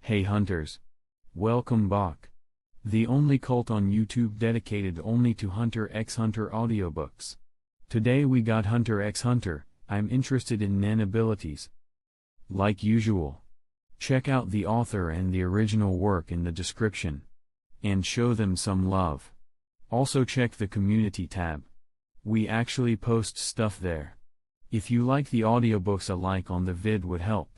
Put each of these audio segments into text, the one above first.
Hey hunters! Welcome back. The only cult on YouTube dedicated only to HxH audiobooks. Today we got HxH. I'm interested in Nen abilities. Like usual. Check out the author and the original work in the description. And show them some love. Also check the community tab. We actually post stuff there. If you like the audiobooks, a like on the vid would help.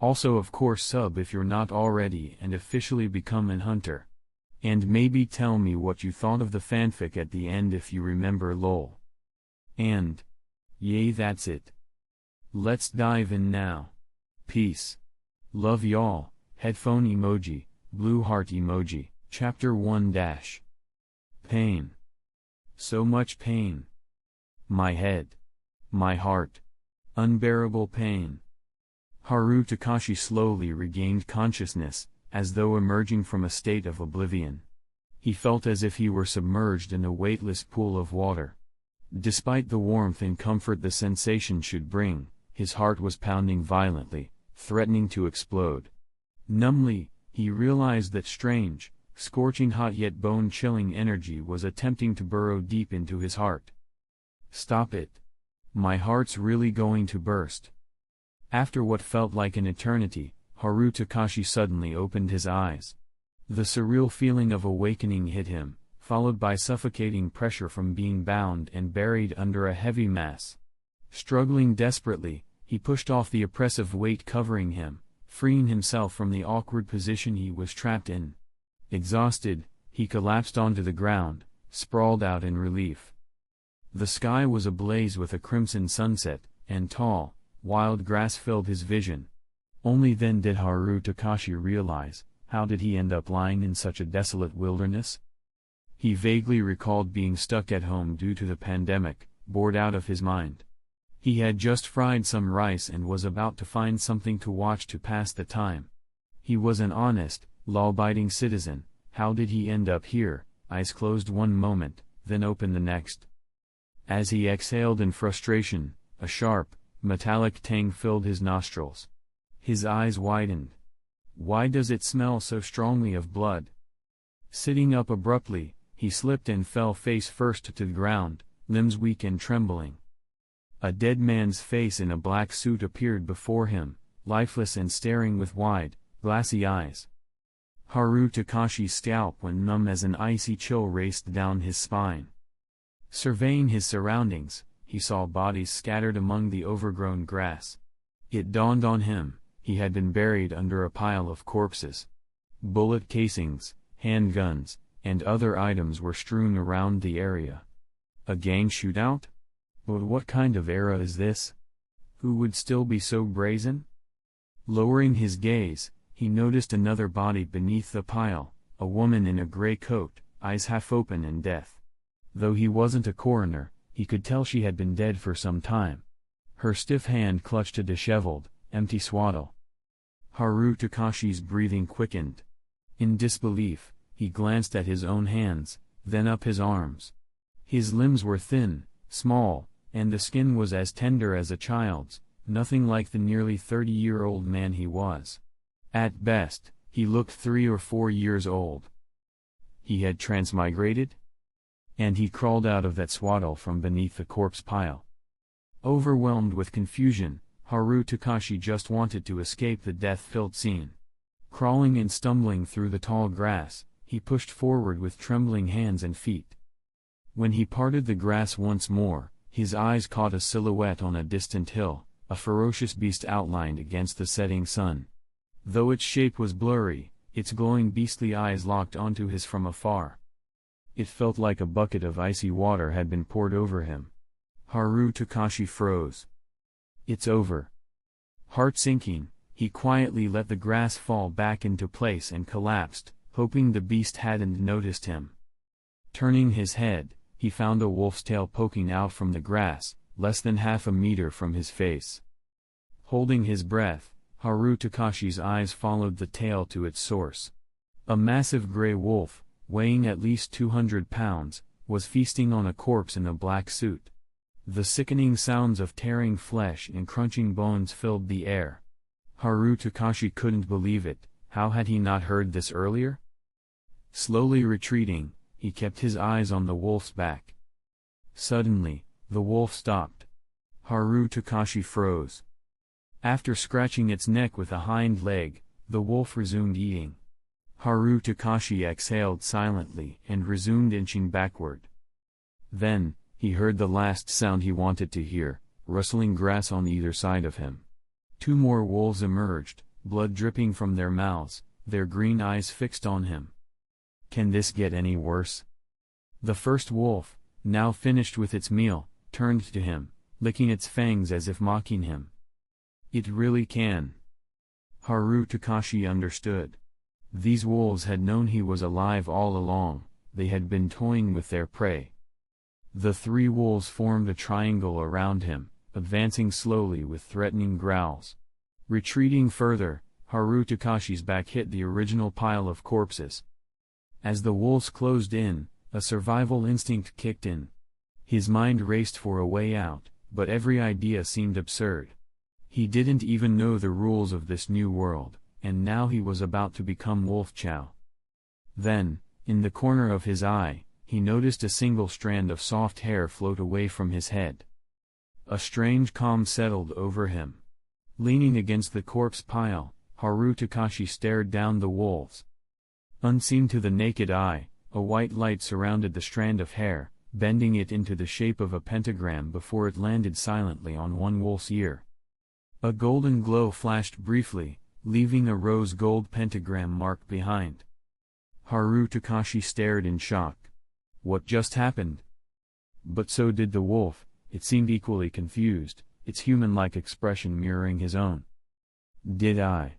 Also of course sub if you're not already and officially become an hunter. And maybe tell me what you thought of the fanfic at the end if you remember lol. And yay, that's it. Let's dive in now. Peace. Love y'all. Headphone emoji, blue heart emoji, chapter 1 dash. Pain. So much pain. My head. My heart. Unbearable pain. Haru Takashi slowly regained consciousness, as though emerging from a state of oblivion. He felt as if he were submerged in a weightless pool of water. Despite the warmth and comfort the sensation should bring, his heart was pounding violently, threatening to explode. Numbly, he realized that strange, scorching hot yet bone-chilling energy was attempting to burrow deep into his heart. Stop it. My heart's really going to burst. After what felt like an eternity, Haru Takashi suddenly opened his eyes. The surreal feeling of awakening hit him, followed by suffocating pressure from being bound and buried under a heavy mass. Struggling desperately, he pushed off the oppressive weight covering him, freeing himself from the awkward position he was trapped in. Exhausted, he collapsed onto the ground, sprawled out in relief. The sky was ablaze with a crimson sunset, and tall, wild grass filled his vision. Only then did Haru Takashi realize, how did he end up lying in such a desolate wilderness? He vaguely recalled being stuck at home due to the pandemic, bored out of his mind. He had just fried some rice and was about to find something to watch to pass the time. He was an honest, law-abiding citizen. How did he end up here? Eyes closed one moment, then opened the next. As he exhaled in frustration, a sharp, metallic tang filled his nostrils. His eyes widened. Why does it smell so strongly of blood? Sitting up abruptly, he slipped and fell face first to the ground, limbs weak and trembling. A dead man's face in a black suit appeared before him, lifeless and staring with wide, glassy eyes. Haru Takashi's scalp went numb as an icy chill raced down his spine. Surveying his surroundings, he saw bodies scattered among the overgrown grass. It dawned on him, he had been buried under a pile of corpses. Bullet casings, handguns, and other items were strewn around the area. A gang shootout? But what kind of era is this? Who would still be so brazen? Lowering his gaze, he noticed another body beneath the pile, a woman in a gray coat, eyes half open in death. Though he wasn't a coroner, he could tell she had been dead for some time. Her stiff hand clutched a disheveled, empty swaddle. Haru Takashi's breathing quickened. In disbelief, he glanced at his own hands, then up his arms. His limbs were thin, small, and the skin was as tender as a child's, nothing like the nearly 30-year-old man he was. At best, he looked 3 or 4 years old. He had transmigrated? And he crawled out of that swaddle from beneath the corpse pile. Overwhelmed with confusion, Haru Takashi just wanted to escape the death-filled scene. Crawling and stumbling through the tall grass, he pushed forward with trembling hands and feet. When he parted the grass once more, his eyes caught a silhouette on a distant hill, a ferocious beast outlined against the setting sun. Though its shape was blurry, its glowing beastly eyes locked onto his from afar. It felt like a bucket of icy water had been poured over him. Haru Takashi froze. It's over. Heart sinking, he quietly let the grass fall back into place and collapsed, hoping the beast hadn't noticed him. Turning his head, he found a wolf's tail poking out from the grass, less than half a meter from his face. Holding his breath, Haru Takashi's eyes followed the tail to its source. A massive gray wolf, weighing at least 200 pounds, was feasting on a corpse in a black suit. The sickening sounds of tearing flesh and crunching bones filled the air. Haru Takashi couldn't believe it, How had he not heard this earlier? Slowly retreating, he kept his eyes on the wolf's back. Suddenly, the wolf stopped. Haru Takashi froze. After scratching its neck with a hind leg, the wolf resumed eating. Haru Takashi exhaled silently and resumed inching backward. Then, he heard the last sound he wanted to hear, rustling grass on either side of him. 2 more wolves emerged, blood dripping from their mouths, their green eyes fixed on him. Can this get any worse? The first wolf, now finished with its meal, turned to him, licking its fangs as if mocking him. It really can. Haru Takashi understood. These wolves had known he was alive all along, they had been toying with their prey. The 3 wolves formed a triangle around him, advancing slowly with threatening growls. Retreating further, Haru Takashi's back hit the original pile of corpses. As the wolves closed in, a survival instinct kicked in. His mind raced for a way out, but every idea seemed absurd. He didn't even know the rules of this new world, and now he was about to become Wolf Chow. Then, in the corner of his eye, he noticed a single strand of soft hair float away from his head. A strange calm settled over him. Leaning against the corpse pile, Haru Takashi stared down the wolves. Unseen to the naked eye, a white light surrounded the strand of hair, bending it into the shape of a pentagram before it landed silently on one wolf's ear. A golden glow flashed briefly, leaving a rose gold pentagram mark behind. Haru Takashi stared in shock. What just happened? But so did the wolf, it seemed equally confused, its human-like expression mirroring his own. Did I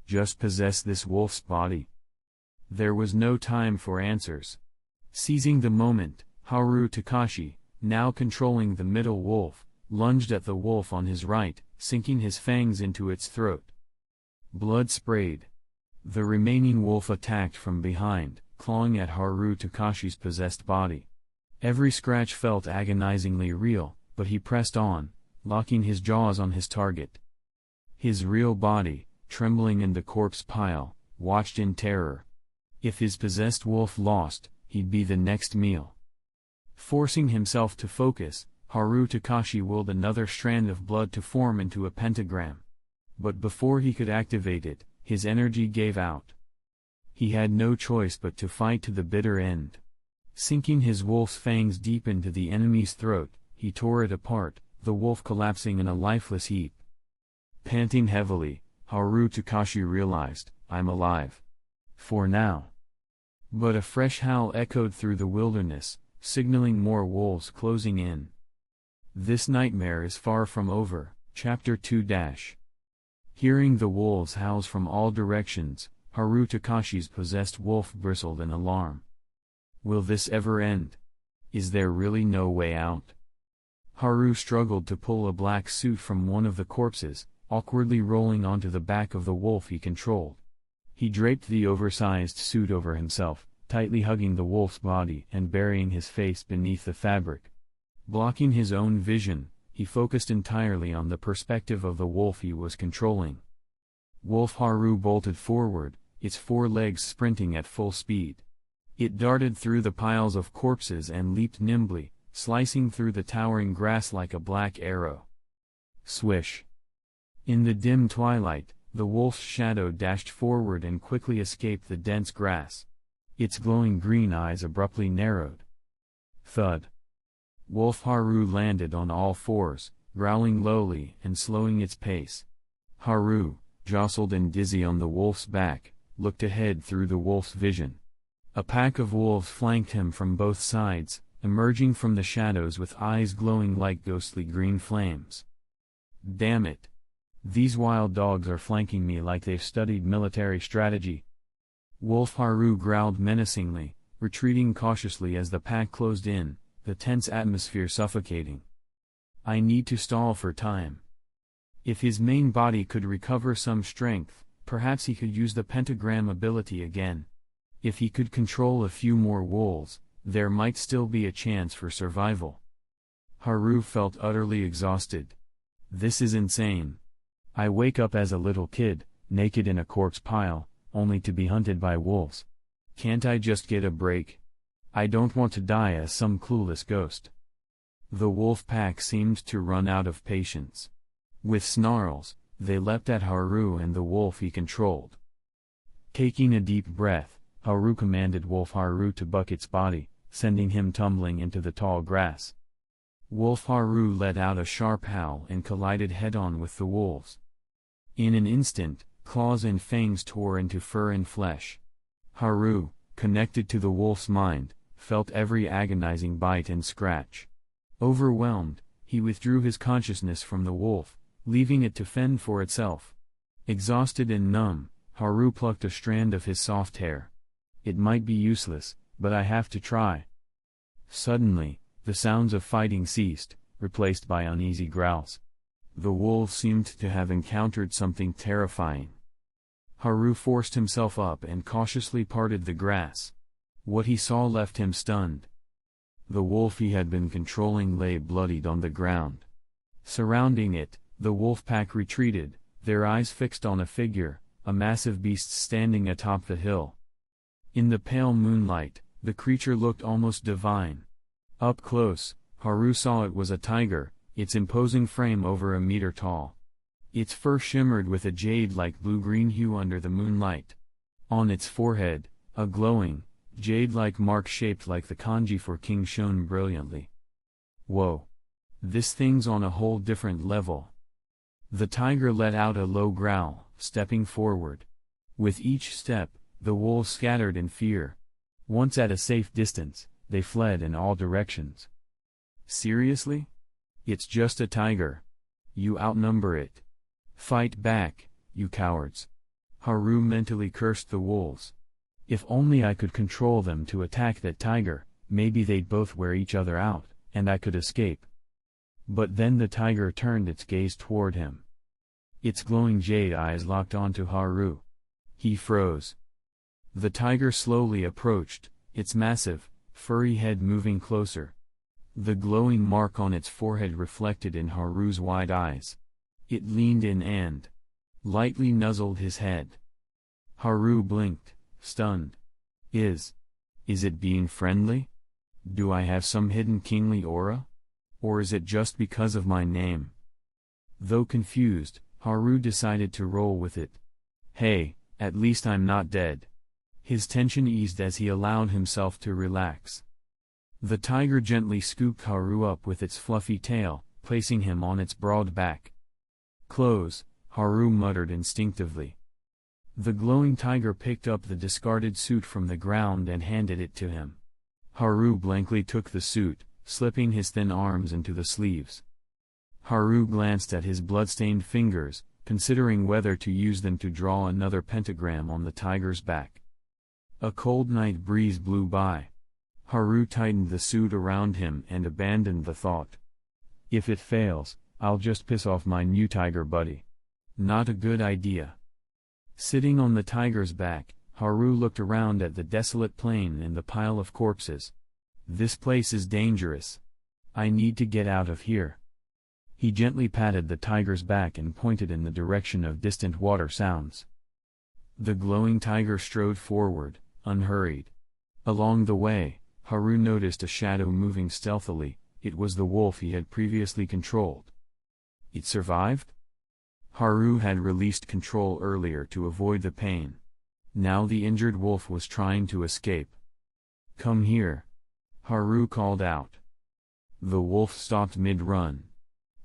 just possess this wolf's body? There was no time for answers. Seizing the moment, Haru Takashi, now controlling the middle wolf, lunged at the wolf on his right, sinking his fangs into its throat. Blood sprayed. The remaining wolf attacked from behind, clawing at Haru Takashi's possessed body. Every scratch felt agonizingly real, but he pressed on, locking his jaws on his target. His real body, trembling in the corpse pile, watched in terror. If his possessed wolf lost, he'd be the next meal. Forcing himself to focus, Haru Takashi willed another strand of blood to form into a pentagram. But before he could activate it, his energy gave out. He had no choice but to fight to the bitter end. Sinking his wolf's fangs deep into the enemy's throat, he tore it apart, the wolf collapsing in a lifeless heap. Panting heavily, Haru Takashi realized, I'm alive. For now. But a fresh howl echoed through the wilderness, signaling more wolves closing in. This nightmare is far from over. Chapter 2. Hearing the wolves' howls from all directions, Haru Takashi's possessed wolf bristled in alarm. Will this ever end? Is there really no way out? Haru struggled to pull a black suit from one of the corpses, awkwardly rolling onto the back of the wolf he controlled. He draped the oversized suit over himself, tightly hugging the wolf's body and burying his face beneath the fabric. Blocking his own vision, he focused entirely on the perspective of the wolf he was controlling. Wolf Haru bolted forward, its 4 legs sprinting at full speed. It darted through the piles of corpses and leaped nimbly, slicing through the towering grass like a black arrow. Swish! In the dim twilight, the wolf's shadow dashed forward and quickly escaped the dense grass. Its glowing green eyes abruptly narrowed. Thud! Wolf Haru landed on all 4s, growling lowly and slowing its pace. Haru, jostled and dizzy on the wolf's back, looked ahead through the wolf's vision. A pack of wolves flanked him from both sides, emerging from the shadows with eyes glowing like ghostly green flames. Damn it! These wild dogs are flanking me like they've studied military strategy. Wolf Haru growled menacingly, retreating cautiously as the pack closed in, the tense atmosphere suffocating. I need to stall for time. If his main body could recover some strength, perhaps he could use the pentagram ability again. If he could control a few more wolves, there might still be a chance for survival. Haru felt utterly exhausted. This is insane. I wake up as a little kid, naked in a corpse pile, only to be hunted by wolves. Can't I just get a break? I don't want to die as some clueless ghost. The wolf pack seemed to run out of patience. With snarls, they leapt at Haru and the wolf he controlled. Taking a deep breath, Haru commanded Wolf Haru to buck its body, sending him tumbling into the tall grass. Wolf Haru let out a sharp howl and collided head-on with the wolves. In an instant, claws and fangs tore into fur and flesh. Haru, connected to the wolf's mind, felt every agonizing bite and scratch. Overwhelmed, he withdrew his consciousness from the wolf, leaving it to fend for itself. Exhausted and numb, Haru plucked a strand of his soft hair. It might be useless, but I have to try. Suddenly, the sounds of fighting ceased, replaced by uneasy growls. The wolves seemed to have encountered something terrifying. Haru forced himself up and cautiously parted the grass. What he saw left him stunned. The wolf he had been controlling lay bloodied on the ground. Surrounding it, the wolf pack retreated, their eyes fixed on a figure, a massive beast standing atop the hill. In the pale moonlight, the creature looked almost divine. Up close, Haru saw it was a tiger, its imposing frame over a meter tall. Its fur shimmered with a jade-like blue-green hue under the moonlight. On its forehead, a glowing, jade-like mark shaped like the kanji for king shone brilliantly. Whoa! This thing's on a whole different level. The tiger let out a low growl, stepping forward. With each step, the wolves scattered in fear. Once at a safe distance, they fled in all directions. Seriously? It's just a tiger. You outnumber it. Fight back, you cowards. Haru mentally cursed the wolves. If only I could control them to attack that tiger, maybe they'd both wear each other out, and I could escape. But then the tiger turned its gaze toward him. Its glowing jade eyes locked onto Haru. He froze. The tiger slowly approached, its massive, furry head moving closer. The glowing mark on its forehead reflected in Haru's wide eyes. It leaned in and lightly nuzzled his head. Haru blinked, stunned. Is it being friendly? Do I have some hidden kingly aura? Or is it just because of my name? Though confused, Haru decided to roll with it. Hey, at least I'm not dead. His tension eased as he allowed himself to relax. The tiger gently scooped Haru up with its fluffy tail, placing him on its broad back. Close, Haru muttered instinctively. The glowing tiger picked up the discarded suit from the ground and handed it to him. Haru blankly took the suit, slipping his thin arms into the sleeves. Haru glanced at his blood-stained fingers, considering whether to use them to draw another pentagram on the tiger's back. A cold night breeze blew by. Haru tightened the suit around him and abandoned the thought. If it fails, I'll just piss off my new tiger buddy. Not a good idea. Sitting on the tiger's back, Haru looked around at the desolate plain and the pile of corpses. This place is dangerous. I need to get out of here. He gently patted the tiger's back and pointed in the direction of distant water sounds. The glowing tiger strode forward, unhurried. Along the way, Haru noticed a shadow moving stealthily. It was the wolf he had previously controlled. It survived? Haru had released control earlier to avoid the pain. Now the injured wolf was trying to escape. Come here. Haru called out. The wolf stopped mid-run.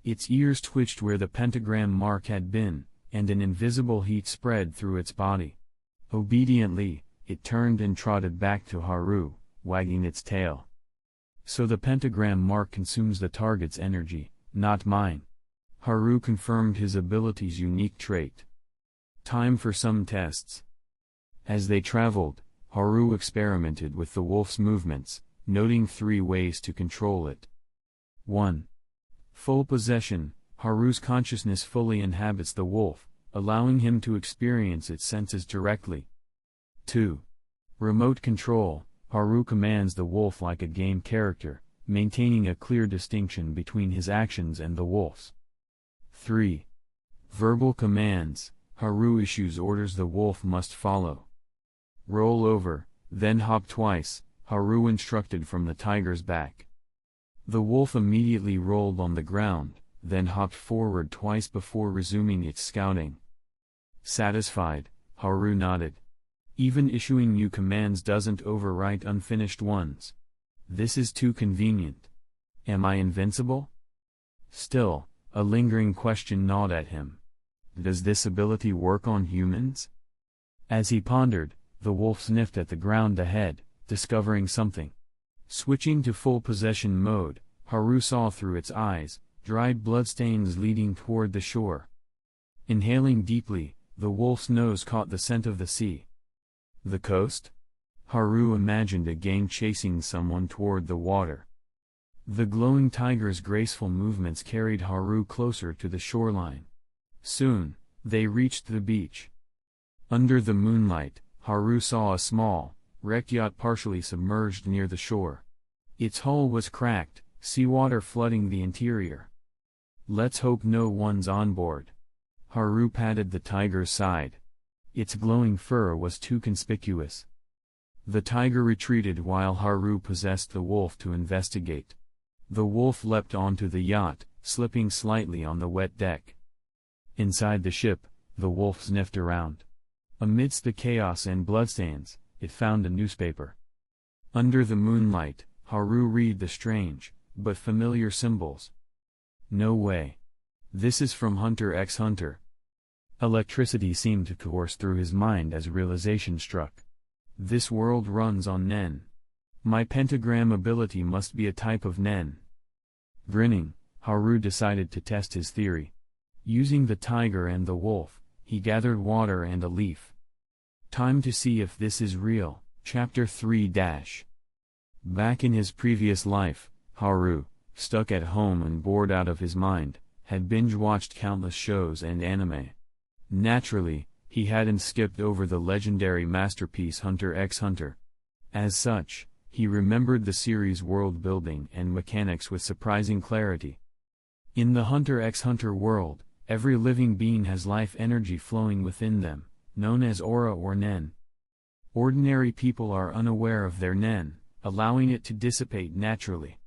Its ears twitched where the pentagram mark had been, and an invisible heat spread through its body. Obediently, it turned and trotted back to Haru, wagging its tail. So the pentagram mark consumes the target's energy, not mine. Haru confirmed his ability's unique trait. Time for some tests. As they traveled, Haru experimented with the wolf's movements, noting 3 ways to control it. 1. Full possession. Haru's consciousness fully inhabits the wolf, allowing him to experience its senses directly. 2. Remote control. Haru commands the wolf like a game character, maintaining a clear distinction between his actions and the wolf's. 3. Verbal commands. Haru issues orders the wolf must follow. Roll over, then hop twice, Haru instructed from the tiger's back. The wolf immediately rolled on the ground, then hopped forward twice before resuming its scouting. Satisfied, Haru nodded. Even issuing new commands doesn't overwrite unfinished ones. This is too convenient. Am I invincible? Still, a lingering question gnawed at him. Does this ability work on humans? As he pondered, the wolf sniffed at the ground ahead, discovering something. Switching to full possession mode, Haru saw through its eyes, dried bloodstains leading toward the shore. Inhaling deeply, the wolf's nose caught the scent of the sea. The coast? Haru imagined again chasing someone toward the water. The glowing tiger's graceful movements carried Haru closer to the shoreline. Soon, they reached the beach. Under the moonlight, Haru saw a small, wrecked yacht partially submerged near the shore. Its hull was cracked, seawater flooding the interior. Let's hope no one's on board. Haru patted the tiger's side. Its glowing fur was too conspicuous. The tiger retreated while Haru possessed the wolf to investigate. The wolf leapt onto the yacht, slipping slightly on the wet deck. Inside the ship, the wolf sniffed around. Amidst the chaos and bloodstains, it found a newspaper. Under the moonlight, Haru read the strange, but familiar symbols. No way. This is from HxH. Electricity seemed to course through his mind as realization struck. This world runs on Nen. My pentagram ability must be a type of Nen. Grinning, Haru decided to test his theory. Using the tiger and the wolf, he gathered water and a leaf. Time to see if this is real. Chapter 3 Back in his previous life, Haru, stuck at home and bored out of his mind, had binge-watched countless shows and anime. Naturally, he hadn't skipped over the legendary masterpiece HxH. As such, he remembered the series' world-building and mechanics with surprising clarity. In the HxH world, every living being has life energy flowing within them, known as aura or Nen. Ordinary people are unaware of their Nen, allowing it to dissipate naturally.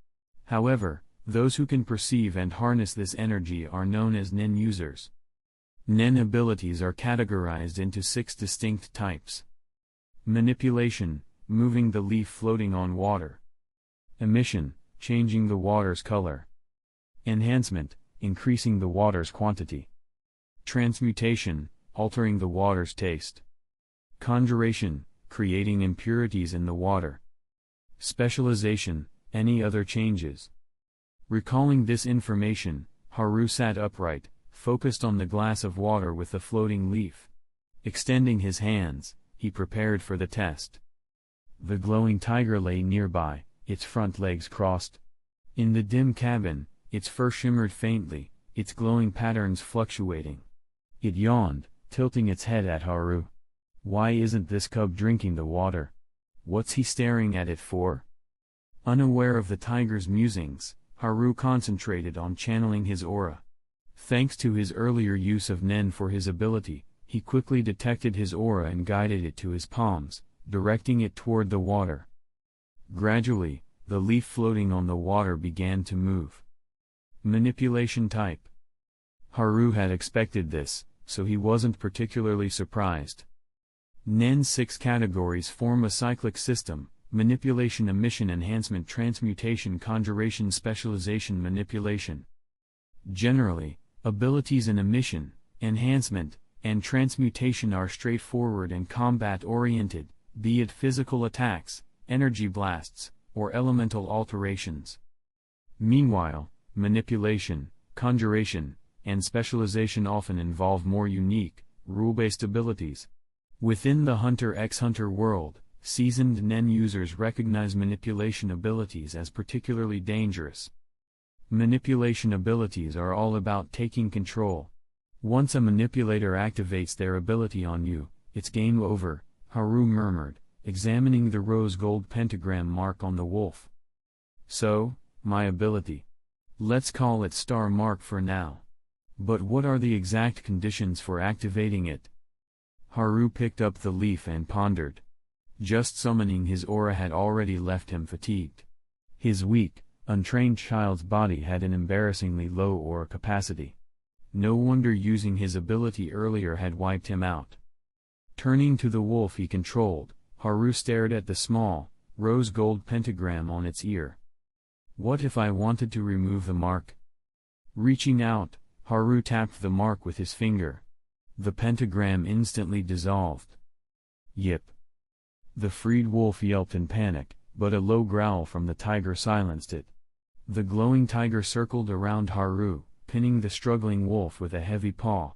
However, those who can perceive and harness this energy are known as Nen users. Nen abilities are categorized into 6 distinct types. Manipulation, moving the leaf floating on water. Emission, changing the water's color. Enhancement, increasing the water's quantity. Transmutation, altering the water's taste. Conjuration, creating impurities in the water. Specialization, any other changes. Recalling this information, Haru sat upright, focused on the glass of water with the floating leaf. Extending his hands, he prepared for the test. The glowing tiger lay nearby, its front legs crossed. In the dim cabin, its fur shimmered faintly, its glowing patterns fluctuating. It yawned, tilting its head at Haru. Why isn't this cub drinking the water? What's he staring at it for? Unaware of the tiger's musings, Haru concentrated on channeling his aura. Thanks to his earlier use of Nen for his ability, he quickly detected his aura and guided it to his palms, directing it toward the water. Gradually, the leaf floating on the water began to move. Manipulation type. Haru had expected this, so he wasn't particularly surprised. Nen's 6 categories form a cyclic system: manipulation, emission, enhancement, transmutation, conjuration, specialization, manipulation. Generally, abilities in emission, enhancement, and transmutation are straightforward and combat-oriented, be it physical attacks, energy blasts, or elemental alterations. Meanwhile, manipulation, conjuration, and specialization often involve more unique, rule-based abilities. Within the HxH world, seasoned Nen users recognize manipulation abilities as particularly dangerous. Manipulation abilities are all about taking control. Once a manipulator activates their ability on you, it's game over, Haru murmured, examining the rose-gold pentagram mark on the wolf. So, my ability. Let's call it Star Mark for now. But what are the exact conditions for activating it? Haru picked up the leaf and pondered. Just summoning his aura had already left him fatigued. His weak, untrained child's body had an embarrassingly low aura capacity. No wonder using his ability earlier had wiped him out. Turning to the wolf he controlled, Haru stared at the small, rose-gold pentagram on its ear. What if I wanted to remove the mark? Reaching out, Haru tapped the mark with his finger. The pentagram instantly dissolved. Yip. The freed wolf yelped in panic, but a low growl from the tiger silenced it. The glowing tiger circled around Haru, pinning the struggling wolf with a heavy paw.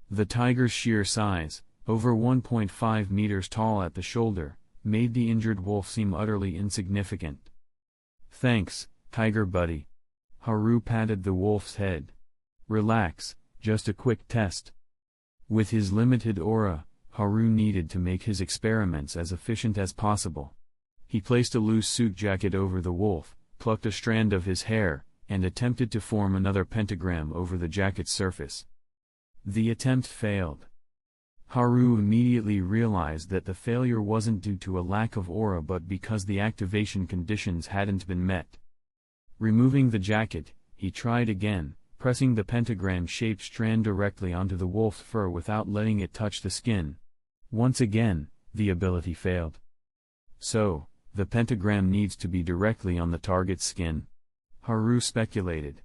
The tiger's sheer size, over 1.5 meters tall at the shoulder, made the injured wolf seem utterly insignificant. Thanks, tiger buddy. Haru patted the wolf's head. Relax, just a quick test. With his limited aura, Haru needed to make his experiments as efficient as possible. He placed a loose suit jacket over the wolf, plucked a strand of his hair, and attempted to form another pentagram over the jacket's surface. The attempt failed. Haru immediately realized that the failure wasn't due to a lack of aura but because the activation conditions hadn't been met. Removing the jacket, he tried again, pressing the pentagram-shaped strand directly onto the wolf's fur without letting it touch the skin. Once again, the ability failed. So, the pentagram needs to be directly on the target's skin? Haru speculated.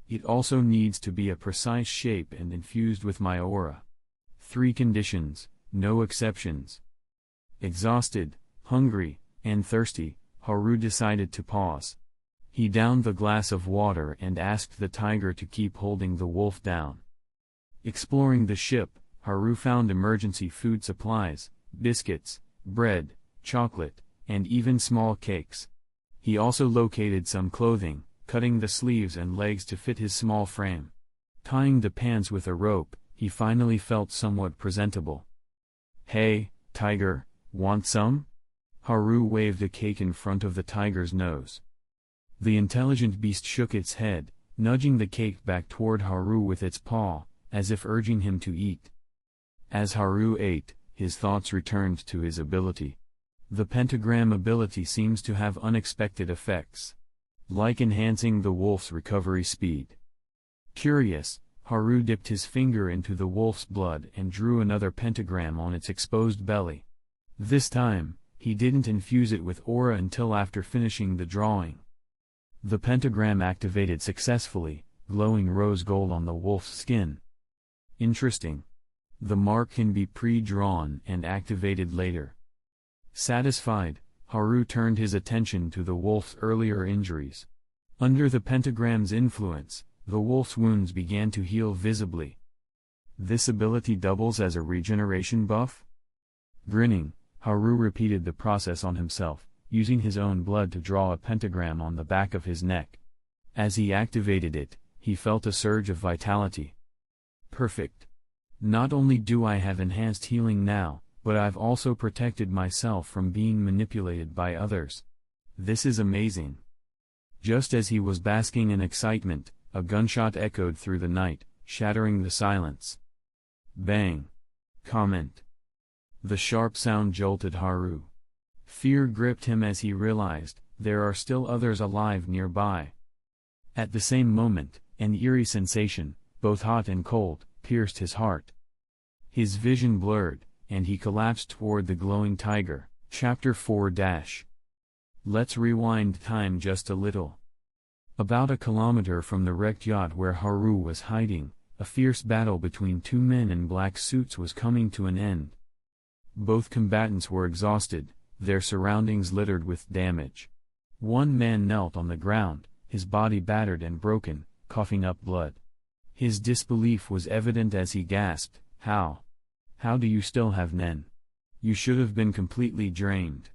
It also needs to be a precise shape and infused with my aura. 3 conditions, no exceptions. Exhausted, hungry, and thirsty, Haru decided to pause. He downed the glass of water and asked the tiger to keep holding the wolf down. Exploring the ship, Haru found emergency food supplies, biscuits, bread, chocolate, and even small cakes. He also located some clothing, cutting the sleeves and legs to fit his small frame. Tying the pants with a rope, he finally felt somewhat presentable. Hey, tiger, want some? Haru waved a cake in front of the tiger's nose. The intelligent beast shook its head, nudging the cake back toward Haru with its paw, as if urging him to eat. As Haru ate, his thoughts returned to his ability. The pentagram ability seems to have unexpected effects, like enhancing the wolf's recovery speed. Curious, Haru dipped his finger into the wolf's blood and drew another pentagram on its exposed belly. This time, he didn't infuse it with aura until after finishing the drawing. The pentagram activated successfully, glowing rose gold on the wolf's skin. Interesting. The mark can be pre-drawn and activated later. Satisfied, Haru turned his attention to the wolf's earlier injuries. Under the pentagram's influence, the wolf's wounds began to heal visibly. This ability doubles as a regeneration buff? Grinning, Haru repeated the process on himself, using his own blood to draw a pentagram on the back of his neck. As he activated it, he felt a surge of vitality. Perfect. Not only do I have enhanced healing now, but I've also protected myself from being manipulated by others. This is amazing. Just as he was basking in excitement, a gunshot echoed through the night, shattering the silence. Bang. Comment. The sharp sound jolted Haru. Fear gripped him as he realized, there are still others alive nearby. At the same moment, an eerie sensation, both hot and cold, pierced his heart. His vision blurred, and he collapsed toward the glowing tiger. Chapter 4 - Let's rewind time just a little. About a kilometer from the wrecked yacht where Haru was hiding, a fierce battle between 2 men in black suits was coming to an end. Both combatants were exhausted, their surroundings littered with damage. One man knelt on the ground, his body battered and broken, coughing up blood. His disbelief was evident as he gasped, "How? How do you still have Nen? You should have been completely drained."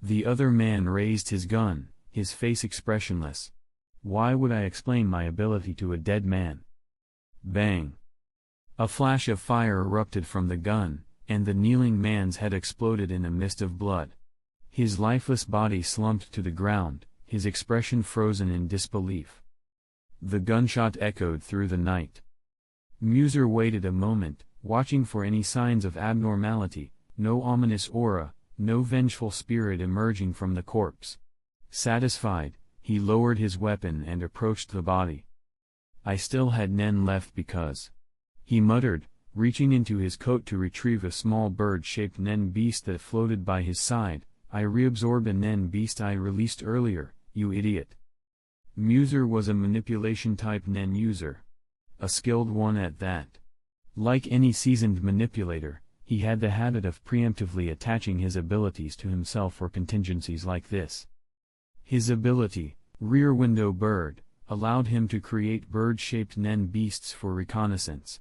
The other man raised his gun, his face expressionless. "Why would I explain my ability to a dead man?" Bang! A flash of fire erupted from the gun, and the kneeling man's head exploded in a mist of blood. His lifeless body slumped to the ground, his expression frozen in disbelief. The gunshot echoed through the night. Muser waited a moment, watching for any signs of abnormality, no ominous aura, no vengeful spirit emerging from the corpse. Satisfied, he lowered his weapon and approached the body. I still had Nen left because, he muttered, reaching into his coat to retrieve a small bird-shaped Nen beast that floated by his side. I reabsorbed a Nen beast I released earlier, you idiot. Muser was a manipulation-type Nen user. A skilled one at that. Like any seasoned manipulator, he had the habit of preemptively attaching his abilities to himself for contingencies like this. His ability, Rear Window Bird, allowed him to create bird-shaped Nen beasts for reconnaissance.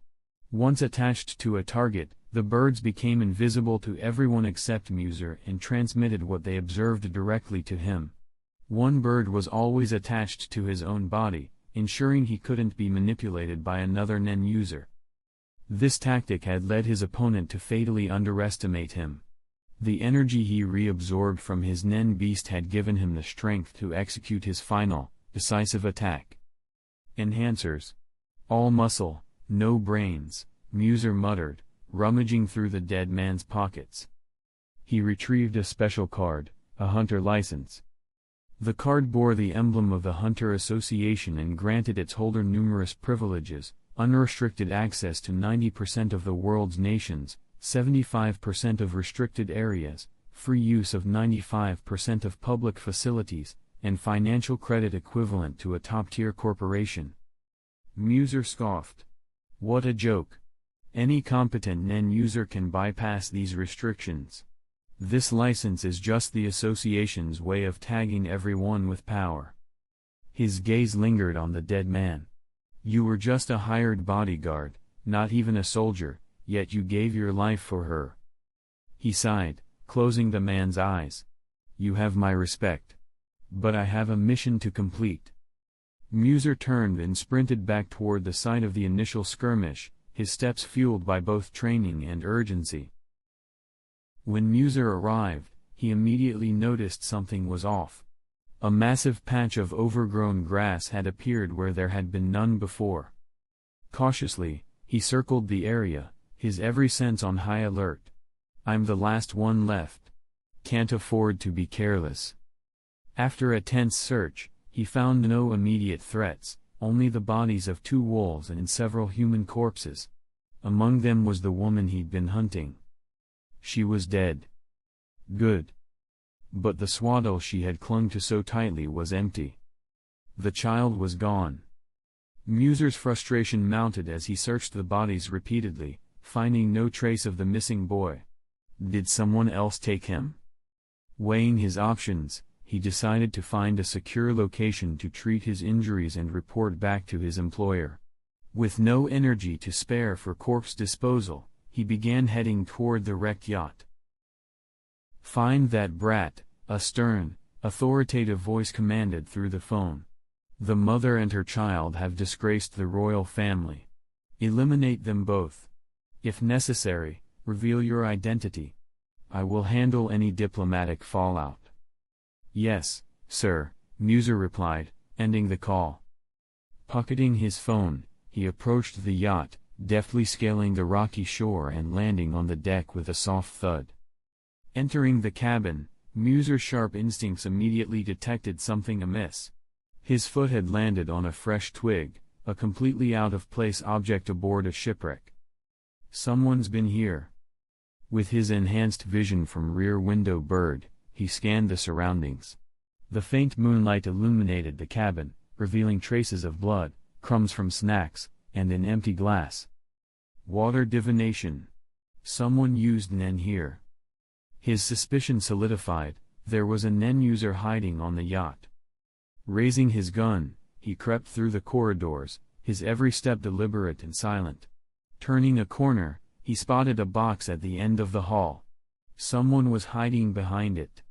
Once attached to a target, the birds became invisible to everyone except Muser and transmitted what they observed directly to him. One bird was always attached to his own body, ensuring he couldn't be manipulated by another Nen user. This tactic had led his opponent to fatally underestimate him. The energy he reabsorbed from his Nen beast had given him the strength to execute his final, decisive attack. Enhancers. All muscle, no brains, Muser muttered, rummaging through the dead man's pockets. He retrieved a special card, a hunter license. The card bore the emblem of the Hunter Association and granted its holder numerous privileges: unrestricted access to 90% of the world's nations, 75% of restricted areas, free use of 95% of public facilities, and financial credit equivalent to a top-tier corporation. Muser scoffed. What a joke. Any competent Nen user can bypass these restrictions. This license is just the association's way of tagging everyone with power. His gaze lingered on the dead man. You were just a hired bodyguard, not even a soldier, yet you gave your life for her. He sighed, closing the man's eyes. You have my respect. But I have a mission to complete. Muser turned and sprinted back toward the site of the initial skirmish, his steps fueled by both training and urgency. When Muser arrived, he immediately noticed something was off. A massive patch of overgrown grass had appeared where there had been none before. Cautiously, he circled the area, his every sense on high alert. I'm the last one left. Can't afford to be careless. After a tense search, he found no immediate threats, only the bodies of 2 wolves and several human corpses. Among them was the woman he'd been hunting. She was dead. Good. But the swaddle she had clung to so tightly was empty. The child was gone. Muser's frustration mounted as he searched the bodies repeatedly, finding no trace of the missing boy. Did someone else take him? Weighing his options, he decided to find a secure location to treat his injuries and report back to his employer. With no energy to spare for corpse disposal, he began heading toward the wrecked yacht. Find that brat, a stern, authoritative voice commanded through the phone. The mother and her child have disgraced the royal family. Eliminate them both. If necessary, reveal your identity. I will handle any diplomatic fallout. Yes, sir, Muser replied, ending the call. Pocketing his phone, he approached the yacht, deftly scaling the rocky shore and landing on the deck with a soft thud. Entering the cabin, Muser's sharp instincts immediately detected something amiss. His foot had landed on a fresh twig, a completely out-of-place object aboard a shipwreck. Someone's been here. With his enhanced vision from Rear Window Bird, he scanned the surroundings. The faint moonlight illuminated the cabin, revealing traces of blood, crumbs from snacks, and an empty glass. Water divination. Someone used Nen here. His suspicion solidified, there was a Nen user hiding on the yacht. Raising his gun, he crept through the corridors, his every step deliberate and silent. Turning a corner, he spotted a box at the end of the hall. Someone was hiding behind it.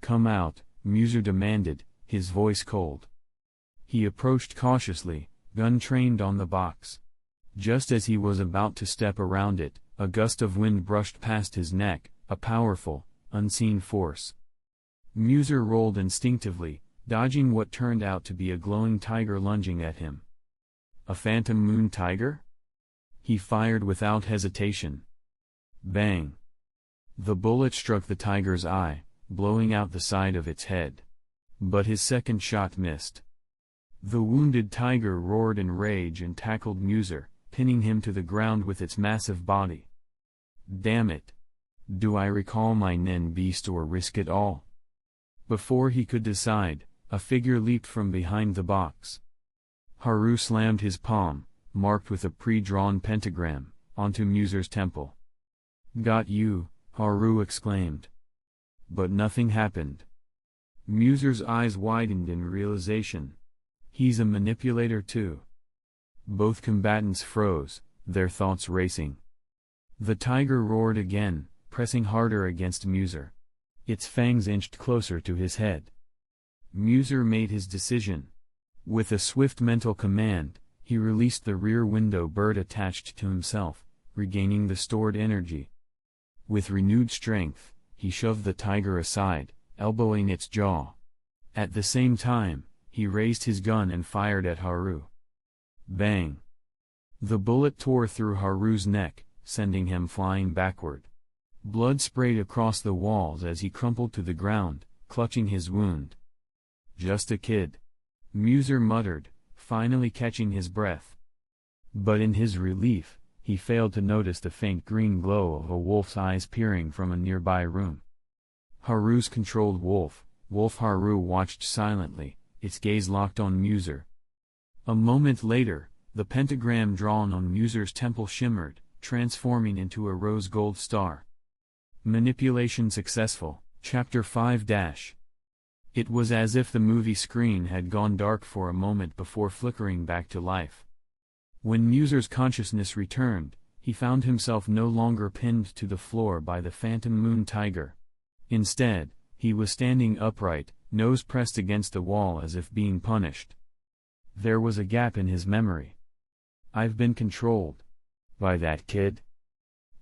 Come out, Muser demanded, his voice cold. He approached cautiously, gun trained on the box. Just as he was about to step around it, a gust of wind brushed past his neck, a powerful, unseen force. Muser rolled instinctively, dodging what turned out to be a glowing tiger lunging at him. A phantom moon tiger? He fired without hesitation. Bang! The bullet struck the tiger's eye, blowing out the side of its head. But his second shot missed. The wounded tiger roared in rage and tackled Muser, pinning him to the ground with its massive body. Damn it! Do I recall my nen beast or risk it all? Before he could decide, a figure leaped from behind the box. Haru slammed his palm, marked with a pre-drawn pentagram, onto Muser's temple. Got you, Haru exclaimed. But nothing happened. Muser's eyes widened in realization. He's a manipulator too. Both combatants froze, their thoughts racing. The tiger roared again, pressing harder against Muser. Its fangs inched closer to his head. Muser made his decision. With a swift mental command, he released the rear window bird attached to himself, regaining the stored energy. With renewed strength, he shoved the tiger aside, elbowing its jaw. At the same time, he raised his gun and fired at Haru. Bang! The bullet tore through Haru's neck, sending him flying backward. Blood sprayed across the walls as he crumpled to the ground, clutching his wound. Just a kid, Muser muttered, finally catching his breath. But in his relief, he failed to notice the faint green glow of a wolf's eyes peering from a nearby room. Haru's controlled wolf, Wolf Haru watched silently, its gaze locked on Muser. A moment later, the pentagram drawn on Muser's temple shimmered, transforming into a rose gold star. Manipulation successful, Chapter 5 - It was as if the movie screen had gone dark for a moment before flickering back to life. When Muser's consciousness returned, he found himself no longer pinned to the floor by the phantom moon tiger. Instead, he was standing upright, nose pressed against the wall as if being punished. There was a gap in his memory. I've been controlled. By that kid?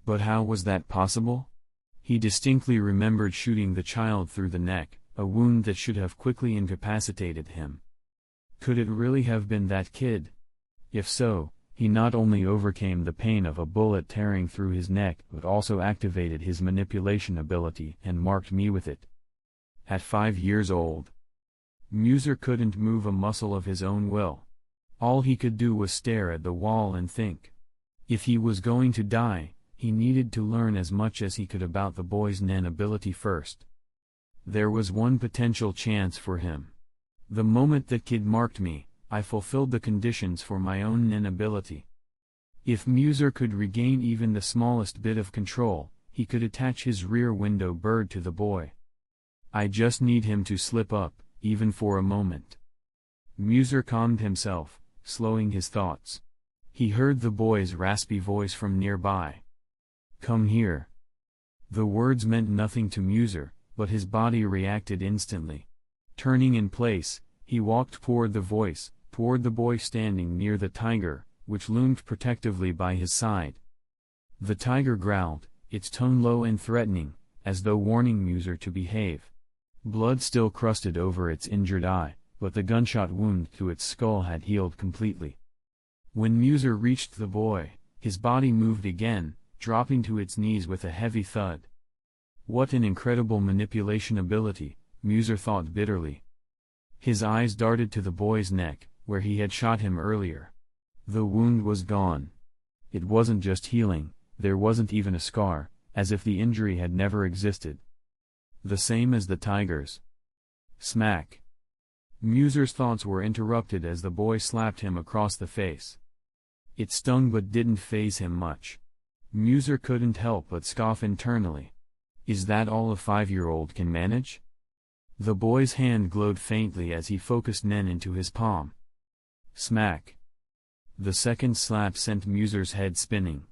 But how was that possible? He distinctly remembered shooting the child through the neck, a wound that should have quickly incapacitated him. Could it really have been that kid? If so, he not only overcame the pain of a bullet tearing through his neck but also activated his manipulation ability and marked me with it. At 5 years old, Muser couldn't move a muscle of his own will. All he could do was stare at the wall and think. If he was going to die, he needed to learn as much as he could about the boy's nen ability first. There was one potential chance for him. The moment that kid marked me, I fulfilled the conditions for my own nen ability. If Muser could regain even the smallest bit of control, he could attach his rear window bird to the boy. I just need him to slip up, even for a moment. Muser calmed himself, slowing his thoughts. He heard the boy's raspy voice from nearby. Come here. The words meant nothing to Muser, but his body reacted instantly. Turning in place, he walked toward the voice, toward the boy standing near the tiger, which loomed protectively by his side. The tiger growled, its tone low and threatening, as though warning Muser to behave. Blood still crusted over its injured eye, but the gunshot wound to its skull had healed completely. When Muser reached the boy, his body moved again, dropping to its knees with a heavy thud. What an incredible manipulation ability, Muser thought bitterly. His eyes darted to the boy's neck, where he had shot him earlier. The wound was gone. It wasn't just healing, there wasn't even a scar, as if the injury had never existed. The same as the tiger's. Smack. Muser's thoughts were interrupted as the boy slapped him across the face. It stung but didn't faze him much. Muser couldn't help but scoff internally. Is that all a 5-year-old can manage? The boy's hand glowed faintly as he focused nen into his palm. Smack. The second slap sent Muser's head spinning.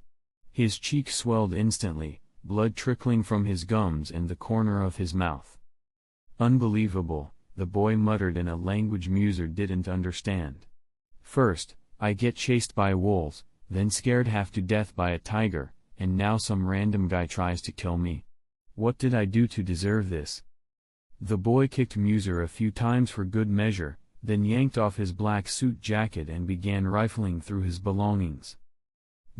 His cheek swelled instantly, blood trickling from his gums and the corner of his mouth. Unbelievable, the boy muttered in a language Muser didn't understand. First, I get chased by wolves, then scared half to death by a tiger, and now some random guy tries to kill me. What did I do to deserve this? The boy kicked Muser a few times for good measure, then yanked off his black suit jacket and began rifling through his belongings.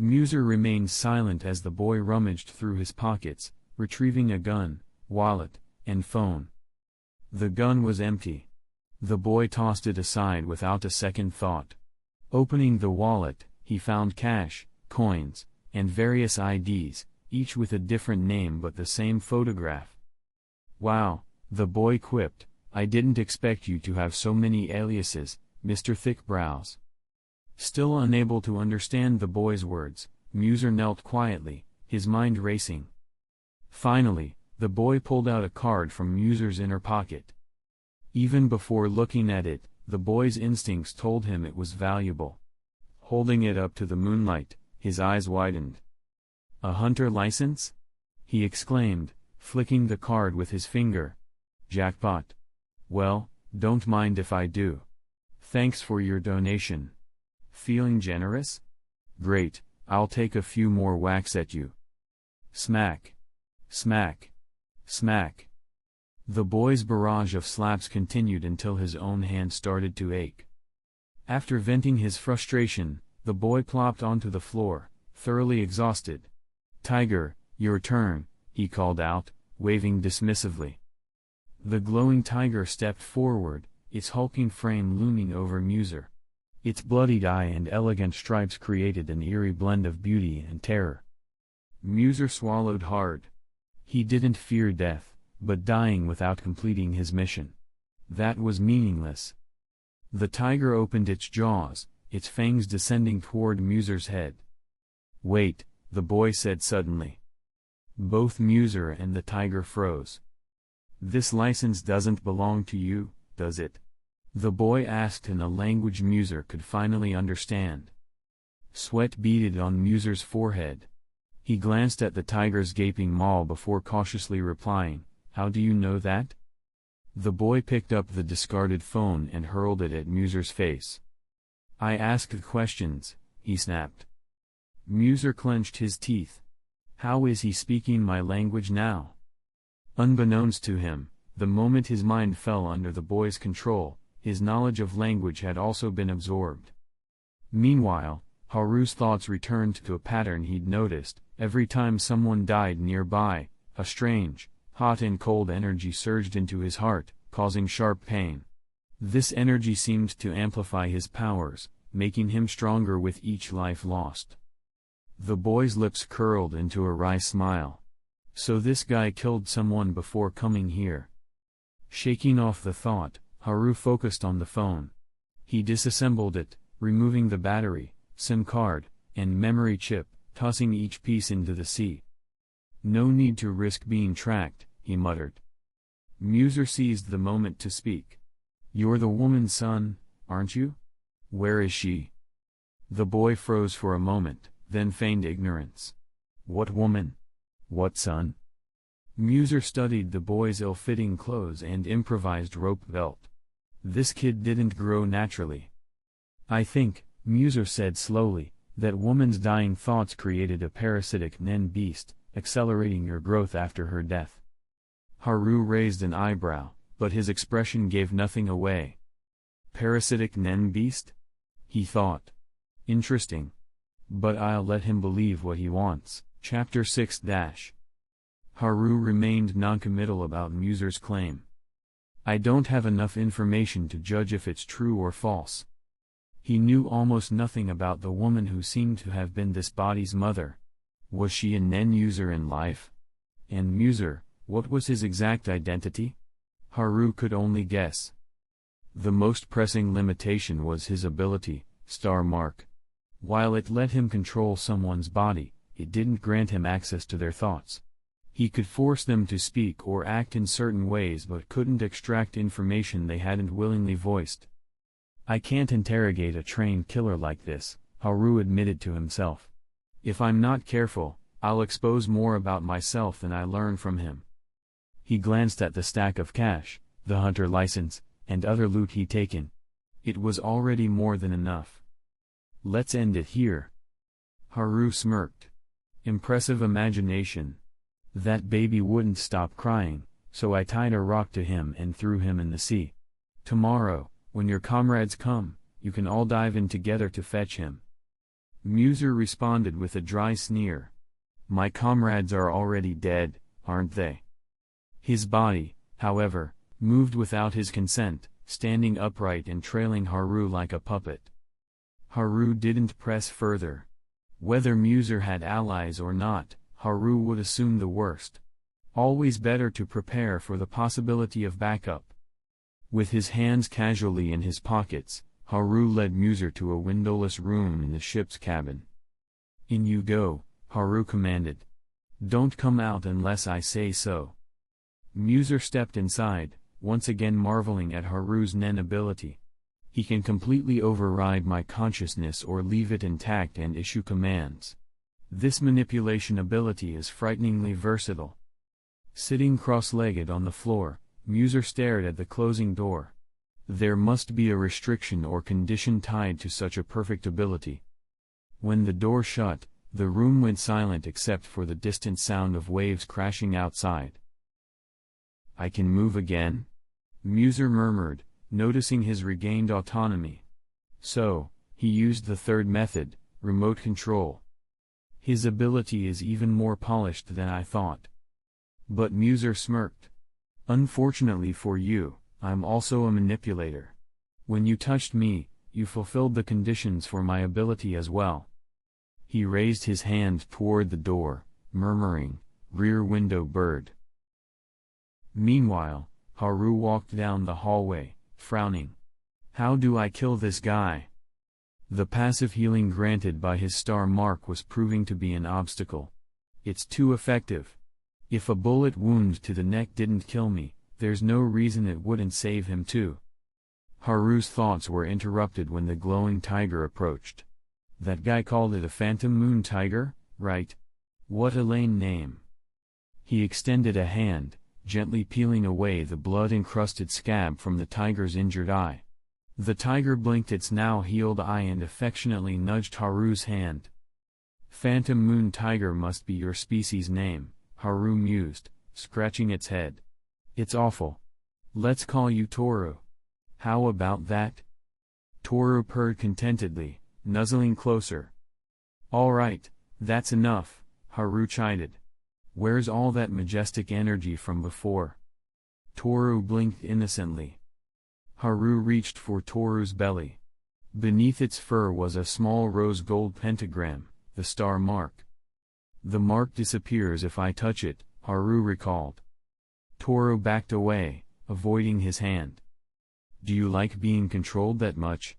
Muser remained silent as the boy rummaged through his pockets, retrieving a gun, wallet, and phone. The gun was empty. The boy tossed it aside without a second thought. Opening the wallet, he found cash, coins, and various IDs, each with a different name but the same photograph. "Wow," the boy quipped, "I didn't expect you to have so many aliases, Mr. Thickbrows." Still unable to understand the boy's words, Muser knelt quietly, his mind racing. Finally, the boy pulled out a card from Muser's inner pocket. Even before looking at it, the boy's instincts told him it was valuable. Holding it up to the moonlight, his eyes widened. "A hunter license?" he exclaimed, flicking the card with his finger. "Jackpot. Well, don't mind if I do. Thanks for your donation. Feeling generous? Great, I'll take a few more whacks at you." Smack. Smack. Smack. The boy's barrage of slaps continued until his own hand started to ache. After venting his frustration, the boy plopped onto the floor, thoroughly exhausted. "Tiger, your turn," he called out, waving dismissively. The glowing tiger stepped forward, its hulking frame looming over Muser. Its bloodied eye and elegant stripes created an eerie blend of beauty and terror. Muser swallowed hard. He didn't fear death, but dying without completing his mission. That was meaningless. The tiger opened its jaws, its fangs descending toward Muser's head. "Wait," the boy said suddenly. Both Muser and the tiger froze. "This license doesn't belong to you, does it?" the boy asked in a language Muser could finally understand. Sweat beaded on Muser's forehead. He glanced at the tiger's gaping maw before cautiously replying, "How do you know that?" The boy picked up the discarded phone and hurled it at Muser's face. "I asked questions," he snapped. Muser clenched his teeth. How is he speaking my language now? Unbeknownst to him, the moment his mind fell under the boy's control, his knowledge of language had also been absorbed. Meanwhile, Haru's thoughts returned to a pattern he'd noticed. Every time someone died nearby, a strange, hot and cold energy surged into his heart, causing sharp pain. This energy seemed to amplify his powers, making him stronger with each life lost. The boy's lips curled into a wry smile. So this guy killed someone before coming here. Shaking off the thought, Haru focused on the phone. He disassembled it, removing the battery, SIM card, and memory chip, tossing each piece into the sea. "No need to risk being tracked," he muttered. Muser seized the moment to speak. "You're the woman's son, aren't you? Where is she?" The boy froze for a moment, then feigned ignorance. "What woman? What son?" Muser studied the boy's ill-fitting clothes and improvised rope belt. This kid didn't grow naturally. "I think," Muser said slowly, "that woman's dying thoughts created a parasitic Nen beast, accelerating your growth after her death." Haru raised an eyebrow, but his expression gave nothing away. "Parasitic Nen beast?" he thought. "Interesting. But I'll let him believe what he wants." Chapter 6 Haru remained noncommittal about Muser's claim. "I don't have enough information to judge if it's true or false." He knew almost nothing about the woman who seemed to have been this body's mother. Was she a Nen user in life? And Muser, what was his exact identity? Haru could only guess. The most pressing limitation was his ability, Star Mark. While it let him control someone's body, it didn't grant him access to their thoughts. He could force them to speak or act in certain ways but couldn't extract information they hadn't willingly voiced. "I can't interrogate a trained killer like this," Haru admitted to himself. "If I'm not careful, I'll expose more about myself than I learn from him." He glanced at the stack of cash, the hunter license, and other loot he'd taken. It was already more than enough. "Let's end it here." Haru smirked. Impressive imagination. That baby wouldn't stop crying, so I tied a rock to him and threw him in the sea. Tomorrow, when your comrades come, you can all dive in together to fetch him. Muser responded with a dry sneer. My comrades are already dead, aren't they? His body, however, moved without his consent, standing upright and trailing Haru like a puppet. Haru didn't press further. Whether Muser had allies or not, Haru would assume the worst. Always better to prepare for the possibility of backup. With his hands casually in his pockets, Haru led Muser to a windowless room in the ship's cabin. In you go, Haru commanded. Don't come out unless I say so. Muser stepped inside, once again marveling at Haru's Nen ability. He can completely override my consciousness or leave it intact and issue commands. This manipulation ability is frighteningly versatile. Sitting cross-legged on the floor, Muser stared at the closing door. There must be a restriction or condition tied to such a perfect ability. When the door shut, the room went silent except for the distant sound of waves crashing outside. I can move again? Muser murmured, noticing his regained autonomy. So, he used the third method, remote control. His ability is even more polished than I thought. But Muser smirked. Unfortunately for you, I'm also a manipulator. When you touched me, you fulfilled the conditions for my ability as well. He raised his hand toward the door, murmuring, "Rear window bird." Meanwhile, Haru walked down the hallway, frowning. How do I kill this guy? The passive healing granted by his star mark was proving to be an obstacle. It's too effective. If a bullet wound to the neck didn't kill me, there's no reason it wouldn't save him too. Haru's thoughts were interrupted when the glowing tiger approached. That guy called it a phantom moon tiger, right? What a lame name. He extended a hand, gently peeling away the blood-encrusted scab from the tiger's injured eye. The tiger blinked its now healed eye and affectionately nudged Haru's hand. Phantom moon tiger must be your species name, Haru mused, scratching its head. It's awful. Let's call you Toru. How about that? Toru purred contentedly, nuzzling closer. All right, that's enough, Haru chided. Where's all that majestic energy from before? Toru blinked innocently. Haru reached for Toru's belly. Beneath its fur was a small rose gold pentagram, the star mark. The mark disappears if I touch it, Haru recalled. Toru backed away, avoiding his hand. Do you like being controlled that much?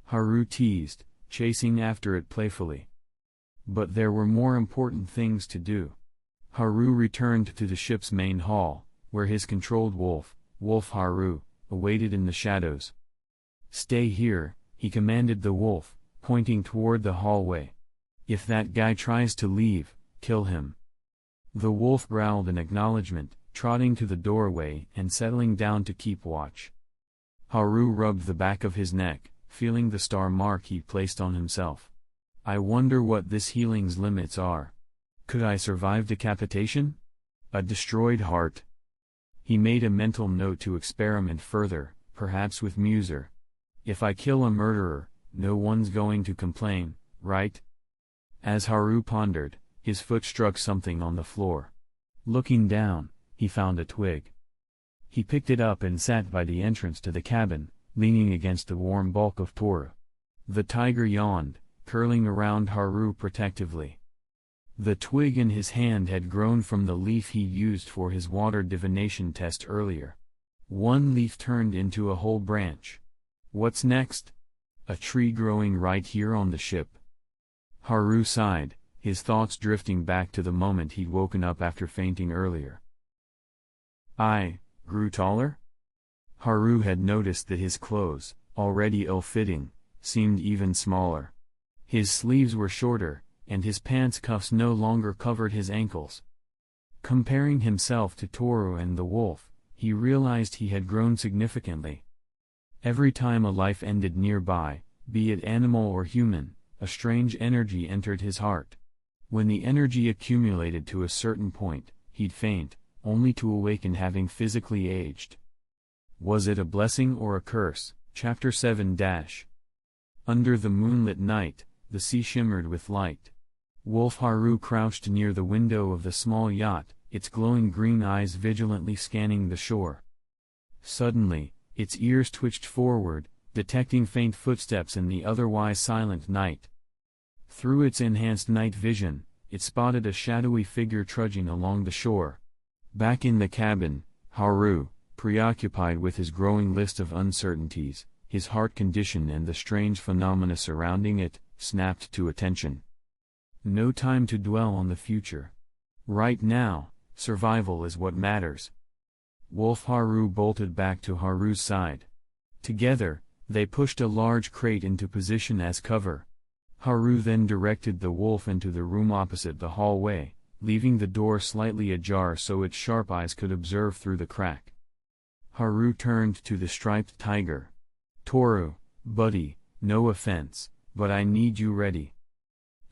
Haru teased, chasing after it playfully. But there were more important things to do. Haru returned to the ship's main hall, where his controlled Wolf Haru, awaited in the shadows. Stay here, he commanded the wolf, pointing toward the hallway. If that guy tries to leave, kill him. The wolf growled in acknowledgement, trotting to the doorway and settling down to keep watch. Haru rubbed the back of his neck, feeling the star mark he placed on himself. I wonder what this healing's limits are. Could I survive decapitation? A destroyed heart? He made a mental note to experiment further, perhaps with Muser. If I kill a murderer, no one's going to complain, right? As Haru pondered, his foot struck something on the floor. Looking down, he found a twig. He picked it up and sat by the entrance to the cabin, leaning against the warm bulk of Toru. The tiger yawned, curling around Haru protectively. The twig in his hand had grown from the leaf he used for his water divination test earlier. One leaf turned into a whole branch. What's next? A tree growing right here on the ship. Haru sighed, his thoughts drifting back to the moment he'd woken up after fainting earlier. I grew taller? Haru had noticed that his clothes, already ill-fitting, seemed even smaller. His sleeves were shorter, and his pants cuffs no longer covered his ankles. Comparing himself to Toru and the wolf, he realized he had grown significantly. Every time a life ended nearby, be it animal or human, a strange energy entered his heart. When the energy accumulated to a certain point, he'd faint, only to awaken having physically aged. Was it a blessing or a curse? Chapter 7. Under the moonlit night, the sea shimmered with light. Wolf Haru crouched near the window of the small yacht, its glowing green eyes vigilantly scanning the shore. Suddenly, its ears twitched forward, detecting faint footsteps in the otherwise silent night. Through its enhanced night vision, it spotted a shadowy figure trudging along the shore. Back in the cabin, Haru, preoccupied with his growing list of uncertainties, his heart condition and the strange phenomena surrounding it, snapped to attention. No time to dwell on the future. Right now, survival is what matters. Wolf Haru bolted back to Haru's side. Together, they pushed a large crate into position as cover. Haru then directed the wolf into the room opposite the hallway, leaving the door slightly ajar so its sharp eyes could observe through the crack. Haru turned to the striped tiger. "Toru, buddy, no offense, but I need you ready."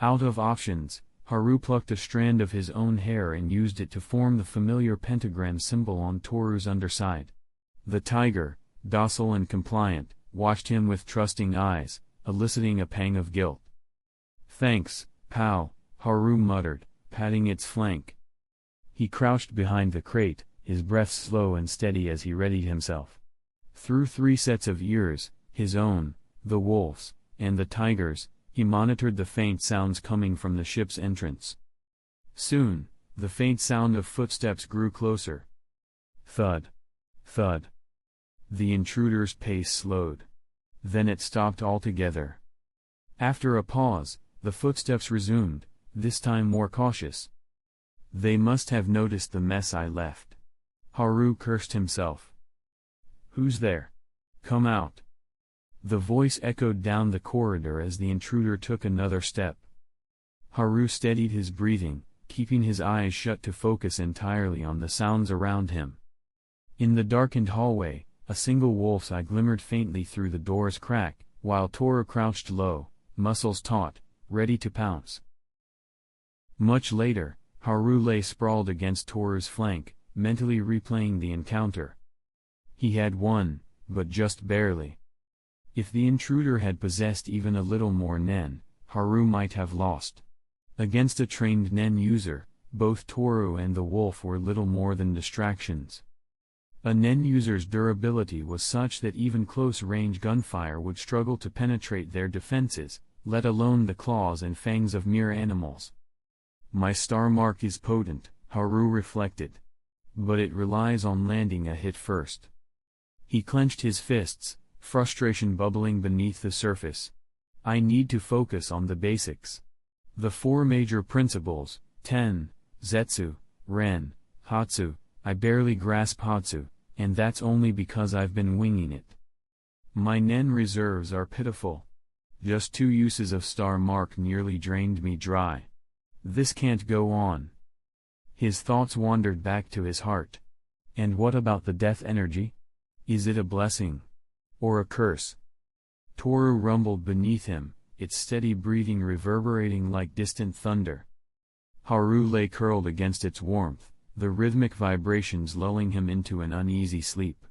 Out of options, Haru plucked a strand of his own hair and used it to form the familiar pentagram symbol on Toru's underside. The tiger, docile and compliant, watched him with trusting eyes, eliciting a pang of guilt. "Thanks, pal," Haru muttered, patting its flank. He crouched behind the crate, his breath slow and steady as he readied himself. Through 3 sets of ears, his own, the wolf's, and the tiger's, he monitored the faint sounds coming from the ship's entrance. Soon, the faint sound of footsteps grew closer. Thud. Thud. The intruder's pace slowed. Then it stopped altogether. After a pause, the footsteps resumed, this time more cautious. "They must have noticed the mess I left." Haru cursed himself. "Who's there? Come out." The voice echoed down the corridor as the intruder took another step. Haru steadied his breathing, keeping his eyes shut to focus entirely on the sounds around him. In the darkened hallway, a single wolf's eye glimmered faintly through the door's crack, while Toru crouched low, muscles taut, ready to pounce. Much later, Haru lay sprawled against Toru's flank, mentally replaying the encounter. He had won, but just barely. If the intruder had possessed even a little more Nen, Haru might have lost. Against a trained Nen user, both Toru and the wolf were little more than distractions. A Nen user's durability was such that even close-range gunfire would struggle to penetrate their defenses, let alone the claws and fangs of mere animals. My star mark is potent, Haru reflected. But it relies on landing a hit first. He clenched his fists, frustration bubbling beneath the surface. I need to focus on the basics. The 4 major principles, Ten, Zetsu, Ren, Hatsu. I barely grasp Hatsu, and that's only because I've been winging it. My Nen reserves are pitiful. Just 2 uses of star mark nearly drained me dry. This can't go on. His thoughts wandered back to his heart. And what about the death energy? Is it a blessing? Or a curse? Toru rumbled beneath him, its steady breathing reverberating like distant thunder. Haru lay curled against its warmth, the rhythmic vibrations lulling him into an uneasy sleep.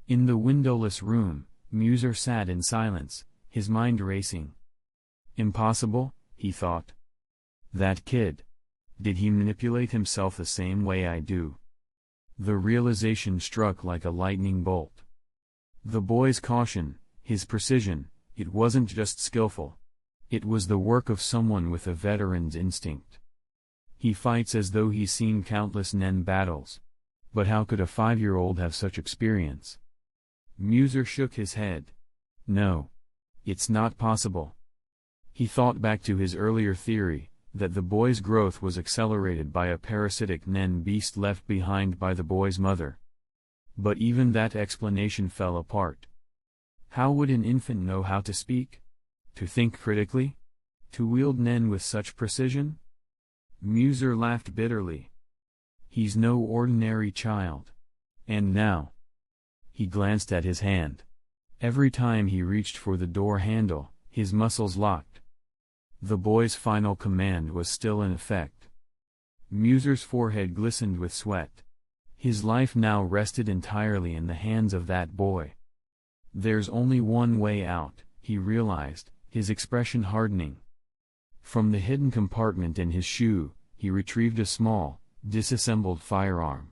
In the windowless room, Muser sat in silence, his mind racing. Impossible, he thought. That kid. Did he manipulate himself the same way I do? The realization struck like a lightning bolt. The boy's caution, his precision, it wasn't just skillful. It was the work of someone with a veteran's instinct. He fights as though he's seen countless Nen battles. But how could a 5-year-old have such experience? Muser shook his head. No. It's not possible. He thought back to his earlier theory, that the boy's growth was accelerated by a parasitic Nen beast left behind by the boy's mother. But even that explanation fell apart. How would an infant know how to speak? To think critically? To wield Nen with such precision? Muser laughed bitterly. He's no ordinary child. And now? He glanced at his hand. Every time he reached for the door handle, his muscles locked. The boy's final command was still in effect. Muser's forehead glistened with sweat. His life now rested entirely in the hands of that boy. There's only one way out, he realized, his expression hardening. From the hidden compartment in his shoe, he retrieved a small, disassembled firearm.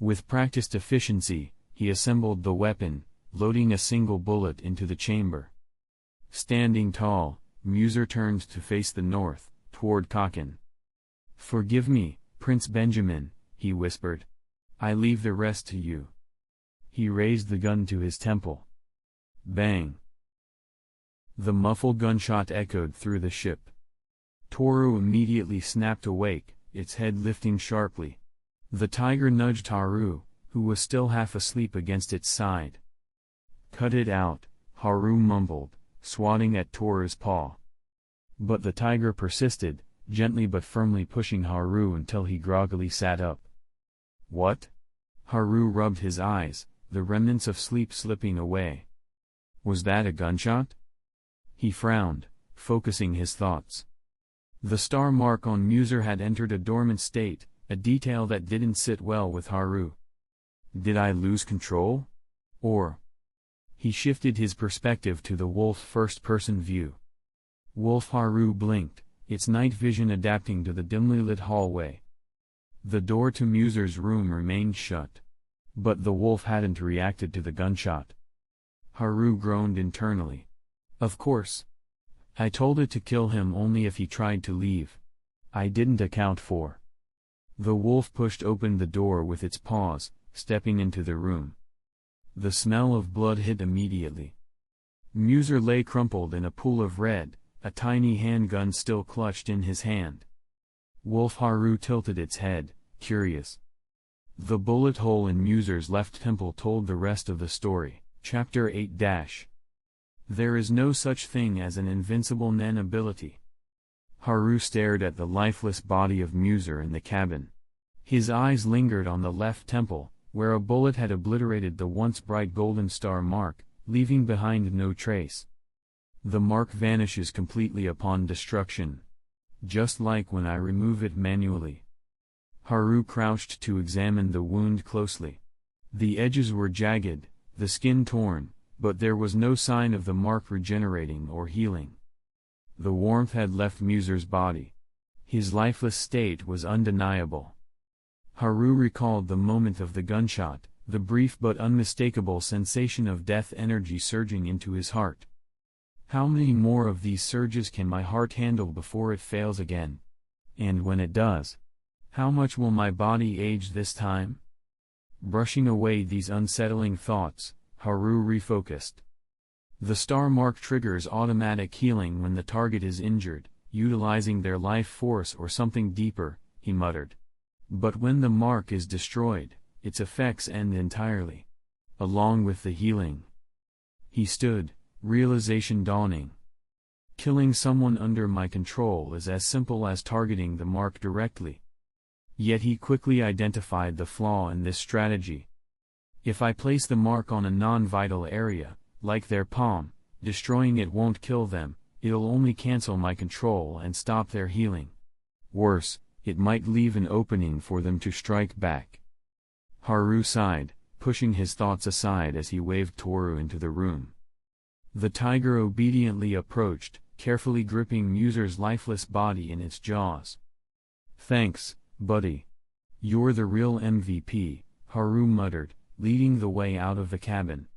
With practiced efficiency, he assembled the weapon, loading a single bullet into the chamber. Standing tall, Muser turned to face the north, toward Kakin. "Forgive me, Prince Benjamin," he whispered. "I leave the rest to you." He raised the gun to his temple. Bang! The muffled gunshot echoed through the ship. Toru immediately snapped awake, its head lifting sharply. The tiger nudged Haru, who was still half asleep against its side. "Cut it out," Haru mumbled, swatting at Toru's paw. But the tiger persisted, gently but firmly pushing Haru until he groggily sat up. "What?" Haru rubbed his eyes, the remnants of sleep slipping away. "Was that a gunshot?" He frowned, focusing his thoughts. The star mark on Muser had entered a dormant state, a detail that didn't sit well with Haru. Did I lose control? Or... He shifted his perspective to the wolf first-person view. Wolf Haru blinked, its night vision adapting to the dimly lit hallway. The door to Muser's room remained shut. But the wolf hadn't reacted to the gunshot. Haru groaned internally. "Of course. I told it to kill him only if he tried to leave. I didn't account for." The wolf pushed open the door with its paws, stepping into the room. The smell of blood hit immediately. Muser lay crumpled in a pool of red, a tiny handgun still clutched in his hand. Wolf Haru tilted its head, curious. The bullet hole in Muser's left temple told the rest of the story. Chapter 8-. There is no such thing as an invincible Nen ability. Haru stared at the lifeless body of Muser in the cabin. His eyes lingered on the left temple, where a bullet had obliterated the once bright golden star mark, leaving behind no trace. The mark vanishes completely upon destruction. Just like when I remove it manually. Haru crouched to examine the wound closely. The edges were jagged, the skin torn, but there was no sign of the mark regenerating or healing. The warmth had left Muser's body. His lifeless state was undeniable. Haru recalled the moment of the gunshot, the brief but unmistakable sensation of death energy surging into his heart. How many more of these surges can my heart handle before it fails again? And when it does, how much will my body age this time? Brushing away these unsettling thoughts, Haru refocused. The star mark triggers automatic healing when the target is injured, utilizing their life force or something deeper, he muttered. But when the mark is destroyed, its effects end entirely. Along with the healing. He stood, realization dawning. Killing someone under my control is as simple as targeting the mark directly. Yet he quickly identified the flaw in this strategy. If I place the mark on a non-vital area, like their palm, destroying it won't kill them, it'll only cancel my control and stop their healing. Worse, it might leave an opening for them to strike back. Haru sighed, pushing his thoughts aside as he waved Toru into the room. The tiger obediently approached, carefully gripping Muser's lifeless body in its jaws. "Thanks, buddy. You're the real MVP," Haru muttered, leading the way out of the cabin.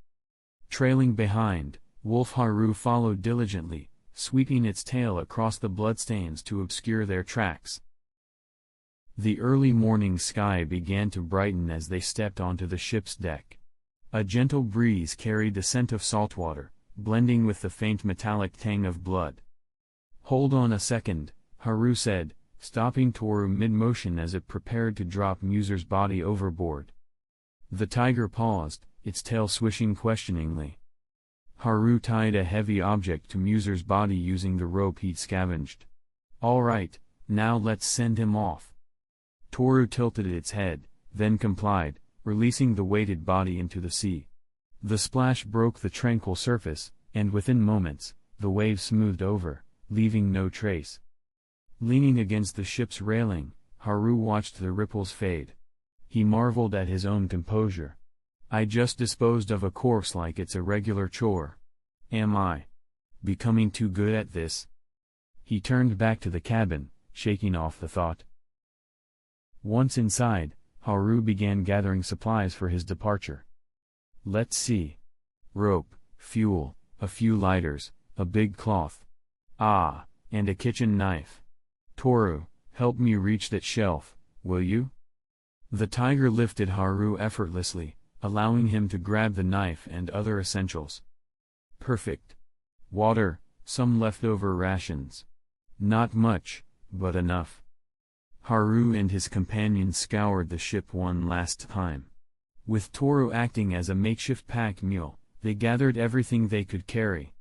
Trailing behind, Wolf Haru followed diligently, sweeping its tail across the bloodstains to obscure their tracks. The early morning sky began to brighten as they stepped onto the ship's deck. A gentle breeze carried the scent of saltwater, blending with the faint metallic tang of blood. "Hold on a second," Haru said, stopping Toru mid-motion as it prepared to drop Muser's body overboard. The tiger paused, its tail swishing questioningly. Haru tied a heavy object to Muser's body using the rope he'd scavenged. "All right, now let's send him off." Toru tilted its head, then complied, releasing the weighted body into the sea. The splash broke the tranquil surface, and within moments, the waves smoothed over, leaving no trace. Leaning against the ship's railing, Haru watched the ripples fade. He marveled at his own composure. "I just disposed of a corpse like it's a regular chore. Am I becoming too good at this? He turned back to the cabin, shaking off the thought. Once inside, Haru began gathering supplies for his departure. Let's see. Rope, fuel, a few lighters, a big cloth. Ah, and a kitchen knife. Toru, help me reach that shelf, will you? The tiger lifted Haru effortlessly, allowing him to grab the knife and other essentials. Perfect. Water, some leftover rations. Not much, but enough. Haru and his companions scoured the ship one last time. With Toru acting as a makeshift pack mule, they gathered everything they could carry.